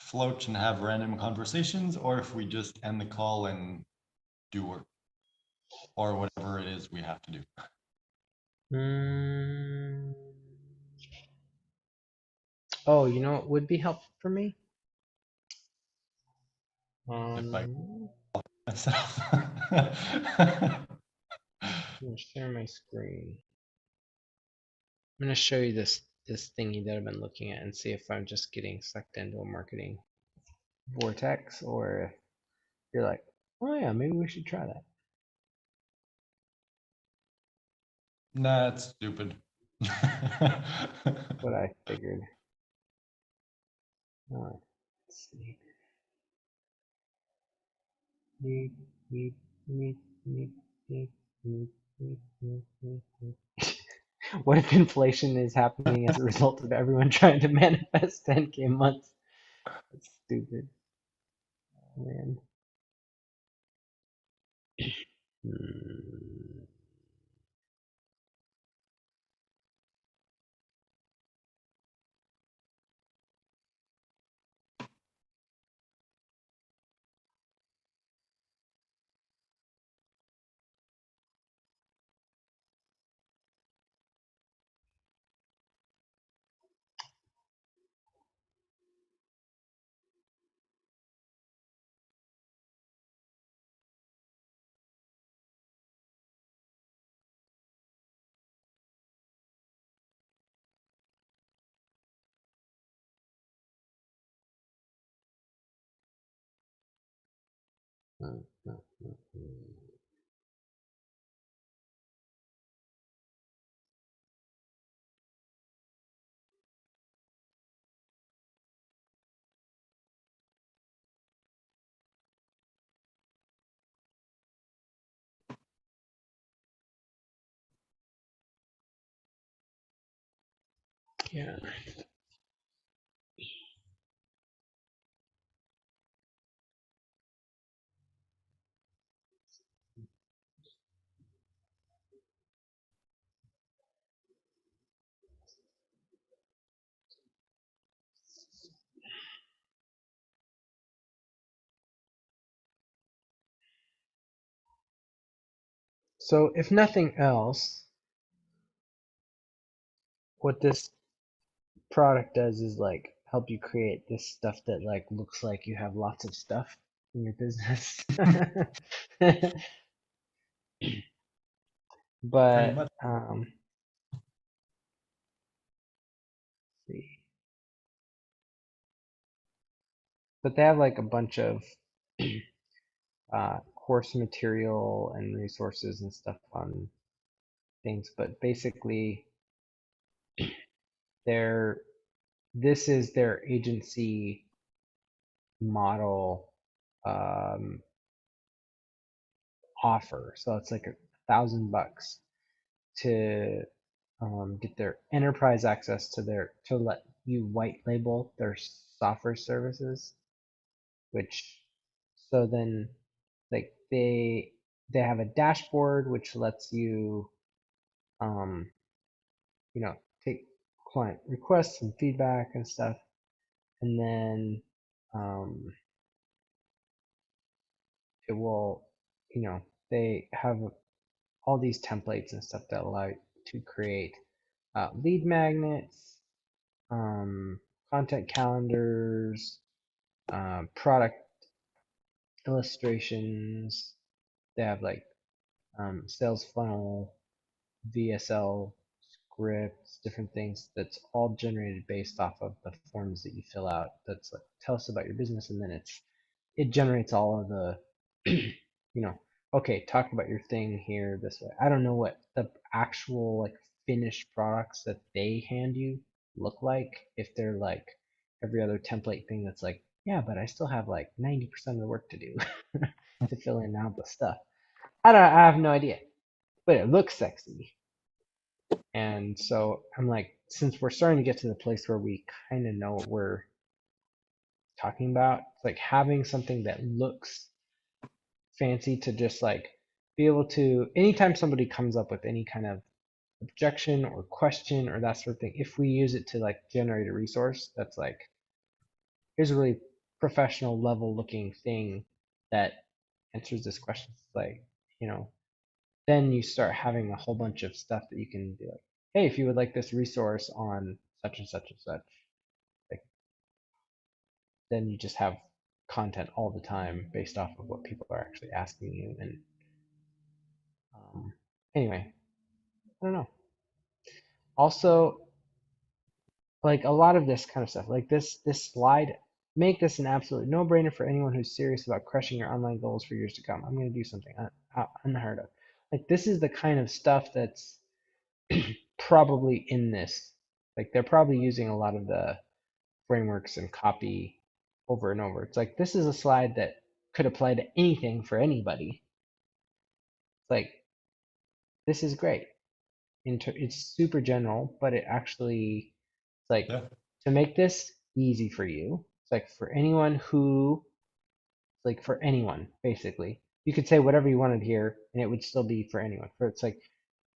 float and have random conversations, or if we just end the call and do work, or whatever it is we have to do? Mm. Oh, you know what would be helpful for me? If I I'm myself. gonna share my screen. I'm gonna show you this thingy that I've been looking at and see if I'm just getting sucked into a marketing vortex or if you're like, oh yeah, maybe we should try that. Nah, it's stupid. What I figured. Let's see. Neat, neat, neat, neat, neat, neat, neat, neat, neat, neat. What if inflation is happening as a result of everyone trying to manifest 10K months? That's stupid, man. Hmm. Yeah. So if nothing else, what this product does is like help you create this stuff that like looks like you have lots of stuff in your business. Pretty But much. see. but they have like a bunch of course material and resources and stuff on things. But basically, their this is their agency model um, offer. So it's like $1,000 to get their enterprise access to their to let you white label their software services, which so then like they have a dashboard which lets you um, you know take client requests and feedback and stuff, and then um, it will they have all these templates and stuff that allow you to create lead magnets, um, content calendars, product illustrations. They have like sales funnel, VSL scripts, different things that's all generated based off of the forms that you fill out. That's like, tell us about your business, and then it generates all of the, you know, okay, talk about your thing here this way. I don't know what the actual like finished products that they hand you look like. If they're like every other template thing that's like, yeah, but I still have like 90% of the work to do to fill in all the stuff. I have no idea, but it looks sexy. And so I'm like, since we're starting to get to the place where we kind of know what we're talking about, it's like having something that looks fancy to just like be able to, anytime somebody comes up with any kind of objection or question or that sort of thing, if we use it to like generate a resource that's like, here's a really professional level looking thing that answers this question, it's like, you know, then you start having a whole bunch of stuff that you can be like, hey, if you would like this resource on such and such and such, like then you just have content all the time based off of what people are actually asking you. And anyway, I don't know. Also, like a lot of this kind of stuff, like this slide, make this an absolute no-brainer for anyone who's serious about crushing your online goals for years to come. I'm going to do something unheard of. Like this is the kind of stuff that's probably in this. Like they're probably using a lot of the frameworks and copy over and over. It's like this is a slide that could apply to anything for anybody. It's like this is great. It's super general, but it actually it's like Yeah. to make this easy for you. It's like for anyone who like for anyone basically. You could say whatever you wanted here, and it would still be for anyone. For it's like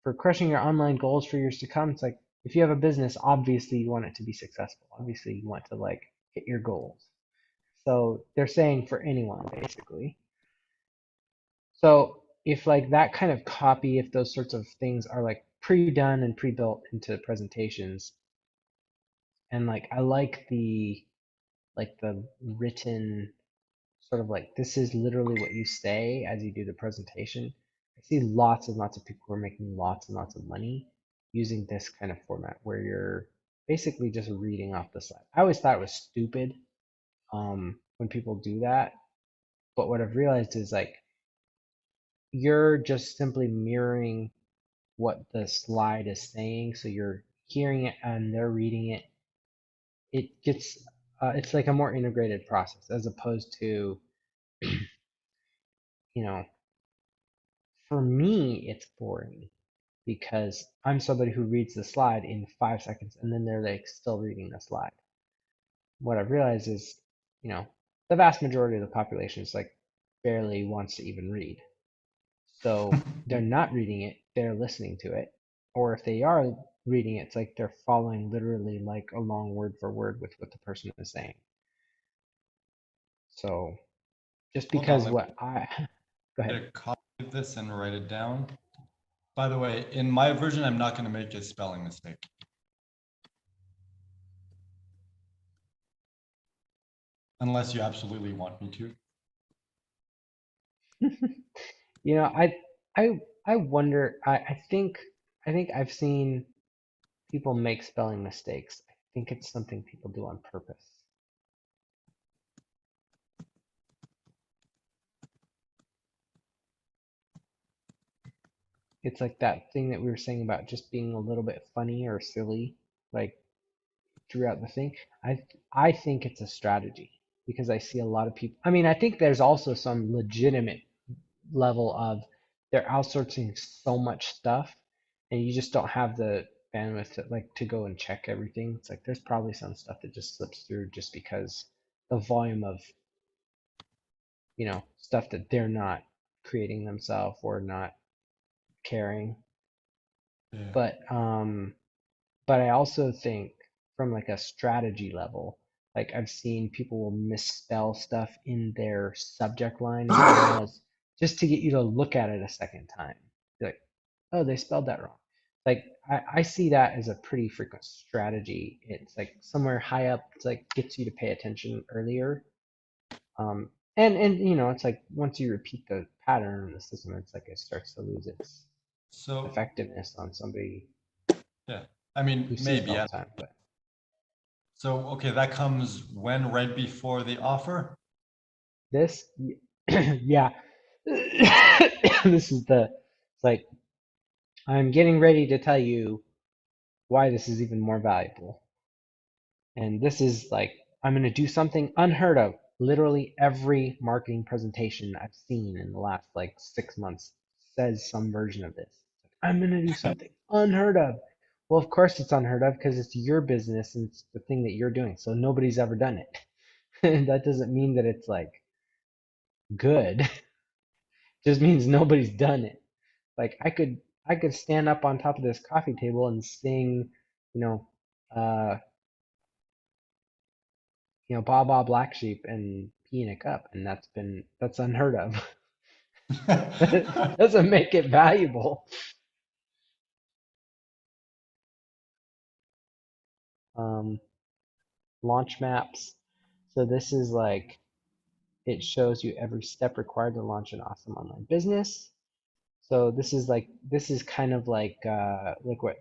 for crushing your online goals for years to come. It's like if you have a business, obviously you want it to be successful. Obviously you want to like hit your goals. So they're saying for anyone basically. So if like that kind of copy, if those sorts of things are like pre-done and pre-built into presentations, and like I like the written sort of like this is literally what you say as you do the presentation. I see lots and lots of people who are making lots and lots of money using this kind of format where you're basically just reading off the slide. I always thought it was stupid when people do that, but what I've realized is like you're just simply mirroring what the slide is saying. So you're hearing it and they're reading it. It gets, it's like a more integrated process as opposed to, you know, for me, it's boring because I'm somebody who reads the slide in 5 seconds and then they're like still reading the slide. What I've realized is, the vast majority of the population is like barely wants to even read. So they're not reading it, they're listening to it. Or if they are reading it, it's like they're following literally like along word for word with what the person is saying. So just Hold on, because let me what I go get ahead. a copy of this and write it down. By the way, in my version, I'm not going to make a spelling mistake. Unless you absolutely want me to. You know, I wonder I think I've seen people make spelling mistakes. I think it's something people do on purpose. it's like that thing that we were saying about just being a little bit funny or silly, like throughout the thing. I think it's a strategy because I see a lot of people. I mean, I think there's also some legitimate level of they're outsourcing so much stuff, and you just don't have the bandwidth to like to go and check everything. It's like there's probably some stuff that just slips through just because the volume of stuff that they're not creating themselves or not carrying. Yeah. But I also think from like a strategy level, like I've seen people will misspell stuff in their subject line in emails just to get you to look at it a second time. Be like, oh, they spelled that wrong. Like I see that as a pretty frequent strategy. It's like somewhere high up, it's like gets you to pay attention earlier. And it's like once you repeat the pattern in the system, it's like it starts to lose its So, effectiveness on somebody yeah, I mean, who sees it maybe, all yeah. the time. But So, okay, that comes when, right before the offer? this, yeah, this is it's like I'm getting ready to tell you why this is even more valuable. And this is like, I'm going to do something unheard of. Literally every marketing presentation I've seen in the last like 6 months says some version of this. I'm going to do something unheard of. Well, of course it's unheard of because it's your business and it's the thing that you're doing. So nobody's ever done it. And that doesn't mean that it's like good. It just means nobody's done it. Like I could stand up on top of this coffee table and sing, you know, uh, Baa Baa Black Sheep and pee in a cup, and that's unheard of. It doesn't make it valuable. Um, Launch maps. So this is like it shows you every step required to launch an awesome online business. So this is kind of like what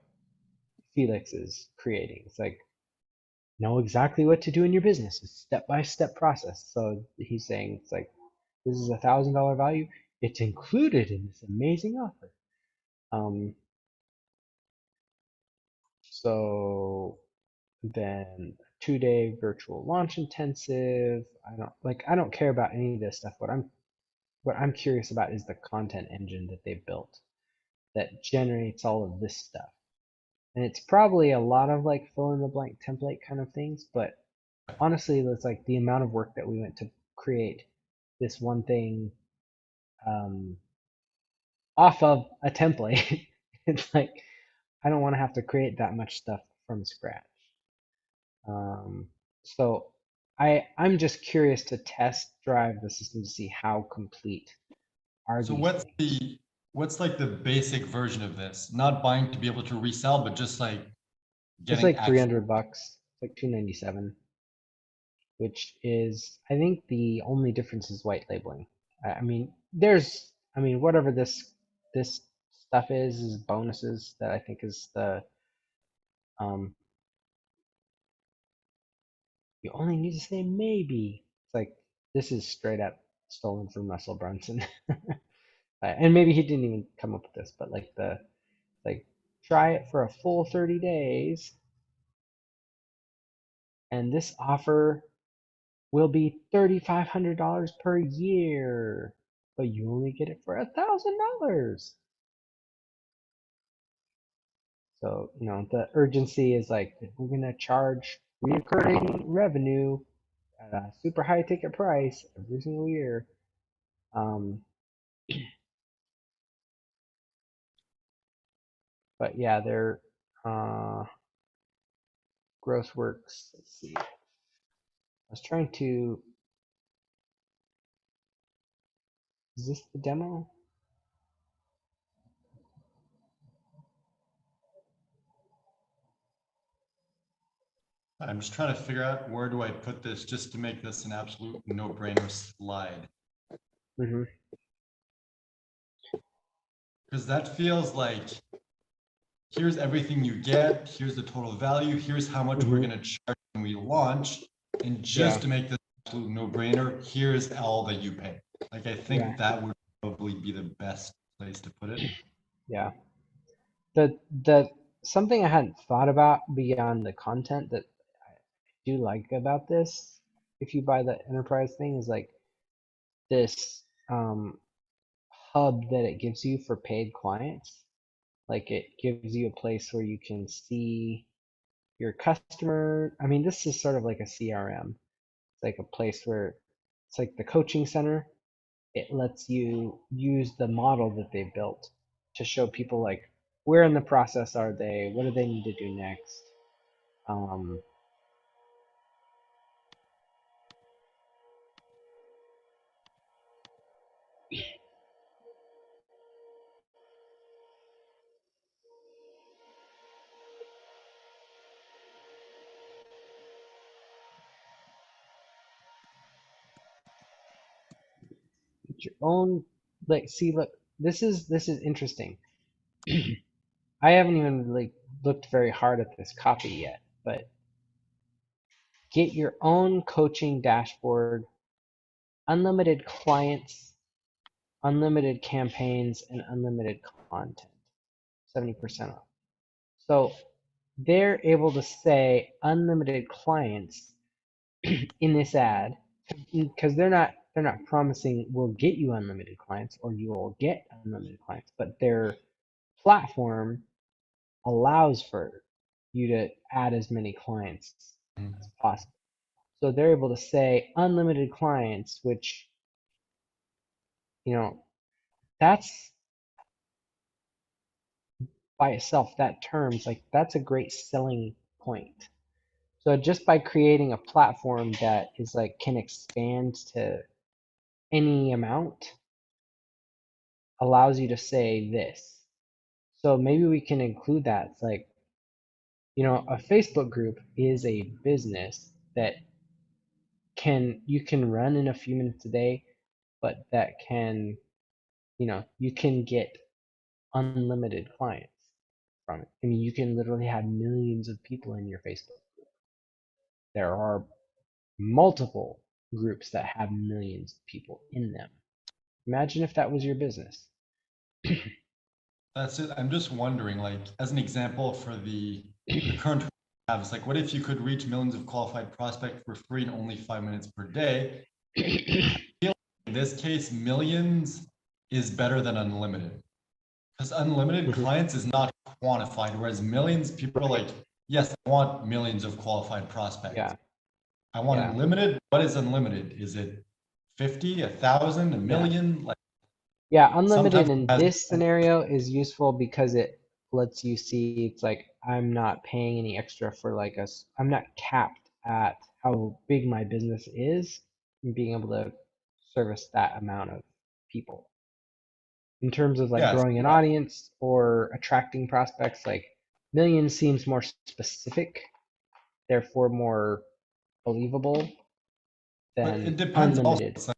Felix is creating. It's like know exactly what to do in your business. It's step-by-step process. So he's saying it's like this is $1,000 value. It's included in this amazing offer. Um, so then 2-day virtual launch intensive. I don't care about any of this stuff. What I'm curious about is the content engine that they've built that generates all of this stuff. And it's probably a lot of like fill in the blank template kind of things, but honestly, it's like the amount of work that we went to create this one thing um, off of a template. It's like I don't want to have to create that much stuff from scratch. Um, so I'm just curious to test drive the system to see how complete are So these things. what's like the basic version of this? Not buying to be able to resell, but just like It's getting like actual. $300. It's like 297, which is I think the only difference is white labeling. I mean, whatever this stuff is bonuses that I think is the um you only need to say maybe. It's like this is straight up stolen from Russell Brunson. And maybe he didn't even come up with this, but like try it for a full 30 days and this offer will be $3,500 per year, but you only get it for $1,000. So, the urgency is like, if we're going to charge recurring revenue at a super high ticket price every single year. Um, but yeah, their gross works. Let's see. I was trying to. Is this the demo? I'm just trying to figure out where do I put this just to make this an absolute no-brainer slide. Mm-hmm. Because that feels like here's everything you get, here's the total value, here's how much we're Mm-hmm. going to charge when we launch. And Yeah. just to make this absolute no-brainer, here's all that you pay. Like I Yeah. think that would probably be the best place to put it. Yeah. The something I hadn't thought about beyond the content that I do like about this, if you buy the enterprise thing, is like this hub that it gives you for paid clients. Like it gives you a place where you can see your customer. I mean, this is sort of like a CRM. It's like a place where it's like the coaching center. It lets you use the model that they built to show people like where in the process are they, what do they need to do next. Um, your own like see look this is interesting. I haven't even like looked very hard at this copy yet, but get your own coaching dashboard, unlimited clients, unlimited campaigns, and unlimited content. 70% off. So they're able to say unlimited clients in this ad because they're not promising we'll get you unlimited clients or you will get unlimited clients, but their platform allows for you to add as many clients as possible. So they're able to say unlimited clients, which, you know, that's by itself, that term's like, that's a great selling point. So just by creating a platform that is like, can expand to any amount, allows you to say this. So maybe we can include that. It's like, a Facebook group is a business that you can run in a few minutes a day, but that can, you can get unlimited clients from it. I mean, you can literally have millions of people in your Facebook group. There are multiple groups that have millions of people in them. Imagine if that was your business. That's it. I'm just wondering, like, as an example for the current have, it's like, what if you could reach millions of qualified prospects for free in only 5 minutes per day? In this case, millions is better than unlimited. Because unlimited clients is not quantified, whereas millions, people are like, yes, I want millions of qualified prospects. Yeah. I want Yeah. unlimited. What is unlimited? Is it 50, 1,000, a million? Like, Yeah, unlimited sometimes in this scenario is useful because it lets you see it's like I'm not paying any extra for like I'm not capped at how big my business is and being able to service that amount of people. In terms of like yeah, growing an audience or attracting prospects, like millions seems more specific, therefore more believable but it than depends also. unlimited. It's like,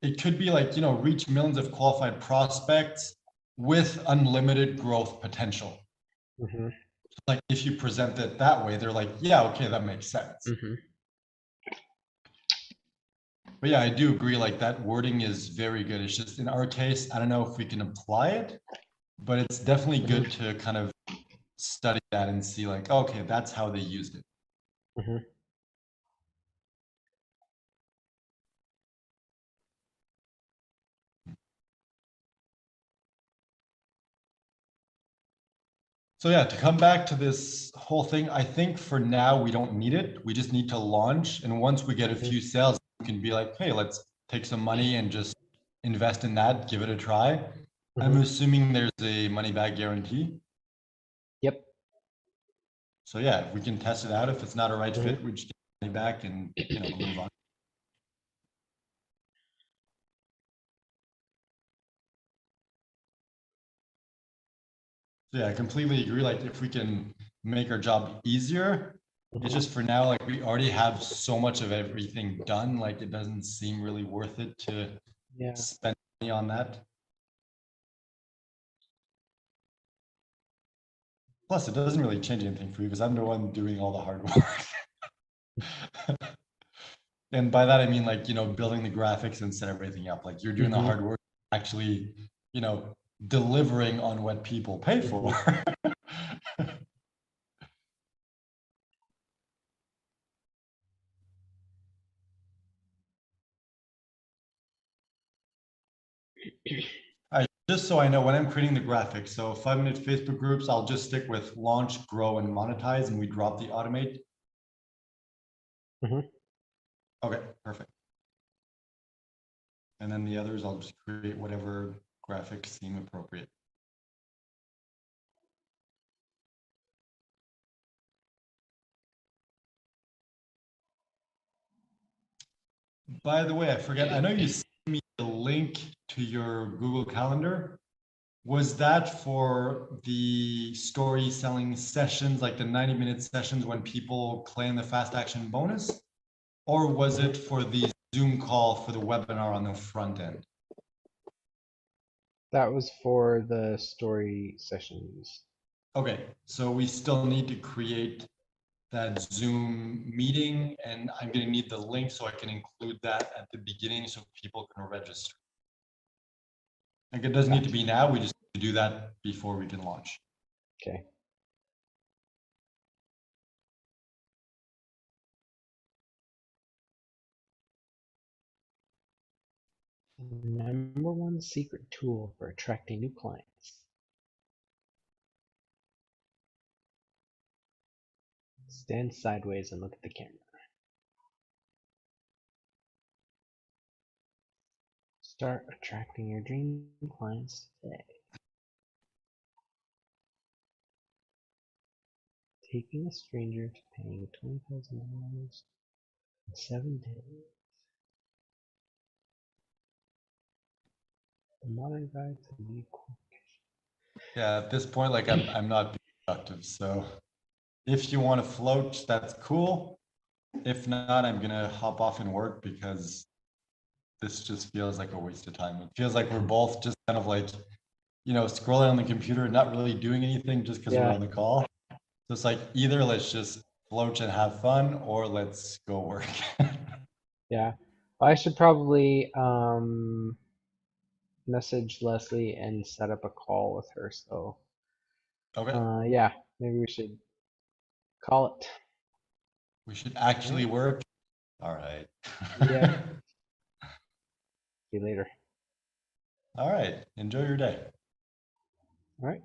it could be like, reach millions of qualified prospects with unlimited growth potential. Hmm. Like if you present it that way, they're like, yeah, okay, that makes sense. Hmm. But yeah, I do agree. Like that wording is very good. It's just in our case, I don't know if we can apply it, but it's definitely good to kind of study that and see like, okay, that's how they used it. Hmm. So yeah, to come back to this whole thing, I think for now we don't need it. We just need to launch. And once we get a few sales, we can be like, hey, let's take some money and just invest in that, give it a try. I'm assuming there's a money back guarantee. Yep. So yeah, if we can test it out. If it's not a right fit, we just get money back and move on. So yeah, I completely agree. Like if we can make our job easier, it's just for now, like we already have so much of everything done, like it doesn't seem really worth it to spend money on that. Plus, it doesn't really change anything for you because I'm the one doing all the hard work. And by that, I mean like, building the graphics and set everything up. Like you're doing the hard work, actually you know, delivering on what people pay for. All right, just so I know when I'm creating the graphics, so 5-minute Facebook groups, I'll just stick with launch, grow, and monetize, and we drop the automate. Mhm. Okay, perfect. And then the others, I'll just create whatever graphics seem appropriate. By the way, I forget, I know you sent me the link to your Google Calendar. Was that for the story selling sessions, like the 90-minute sessions when people claim the fast action bonus? Or was it for the Zoom call for the webinar on the front end? That was for the story sessions. Okay, so we still need to create that Zoom meeting, and I'm gonna need the link so I can include that at the beginning so people can register. Like, it doesn't need to be now, we just need to do that before we can launch. Okay. #1 secret tool for attracting new clients. Stand sideways and look at the camera. Start attracting your dream clients today. Taking a stranger to paying $20,000 in 7 days. The modern guide to lead qualification. Yeah, at this point, like I'm not being productive, so if you want to float, that's cool. If not, I'm gonna hop off and work because this just feels like a waste of time. It feels like we're both just kind of like, you know, scrolling on the computer, not really doing anything just because we're Yeah. on the call. So it's like either let's just float and have fun or let's go work. Yeah. I should probably message Leslie and set up a call with her. So Okay, yeah, maybe we should call it. we should All actually right. work. All right. Yep. See you later. All right. Enjoy your day. All right.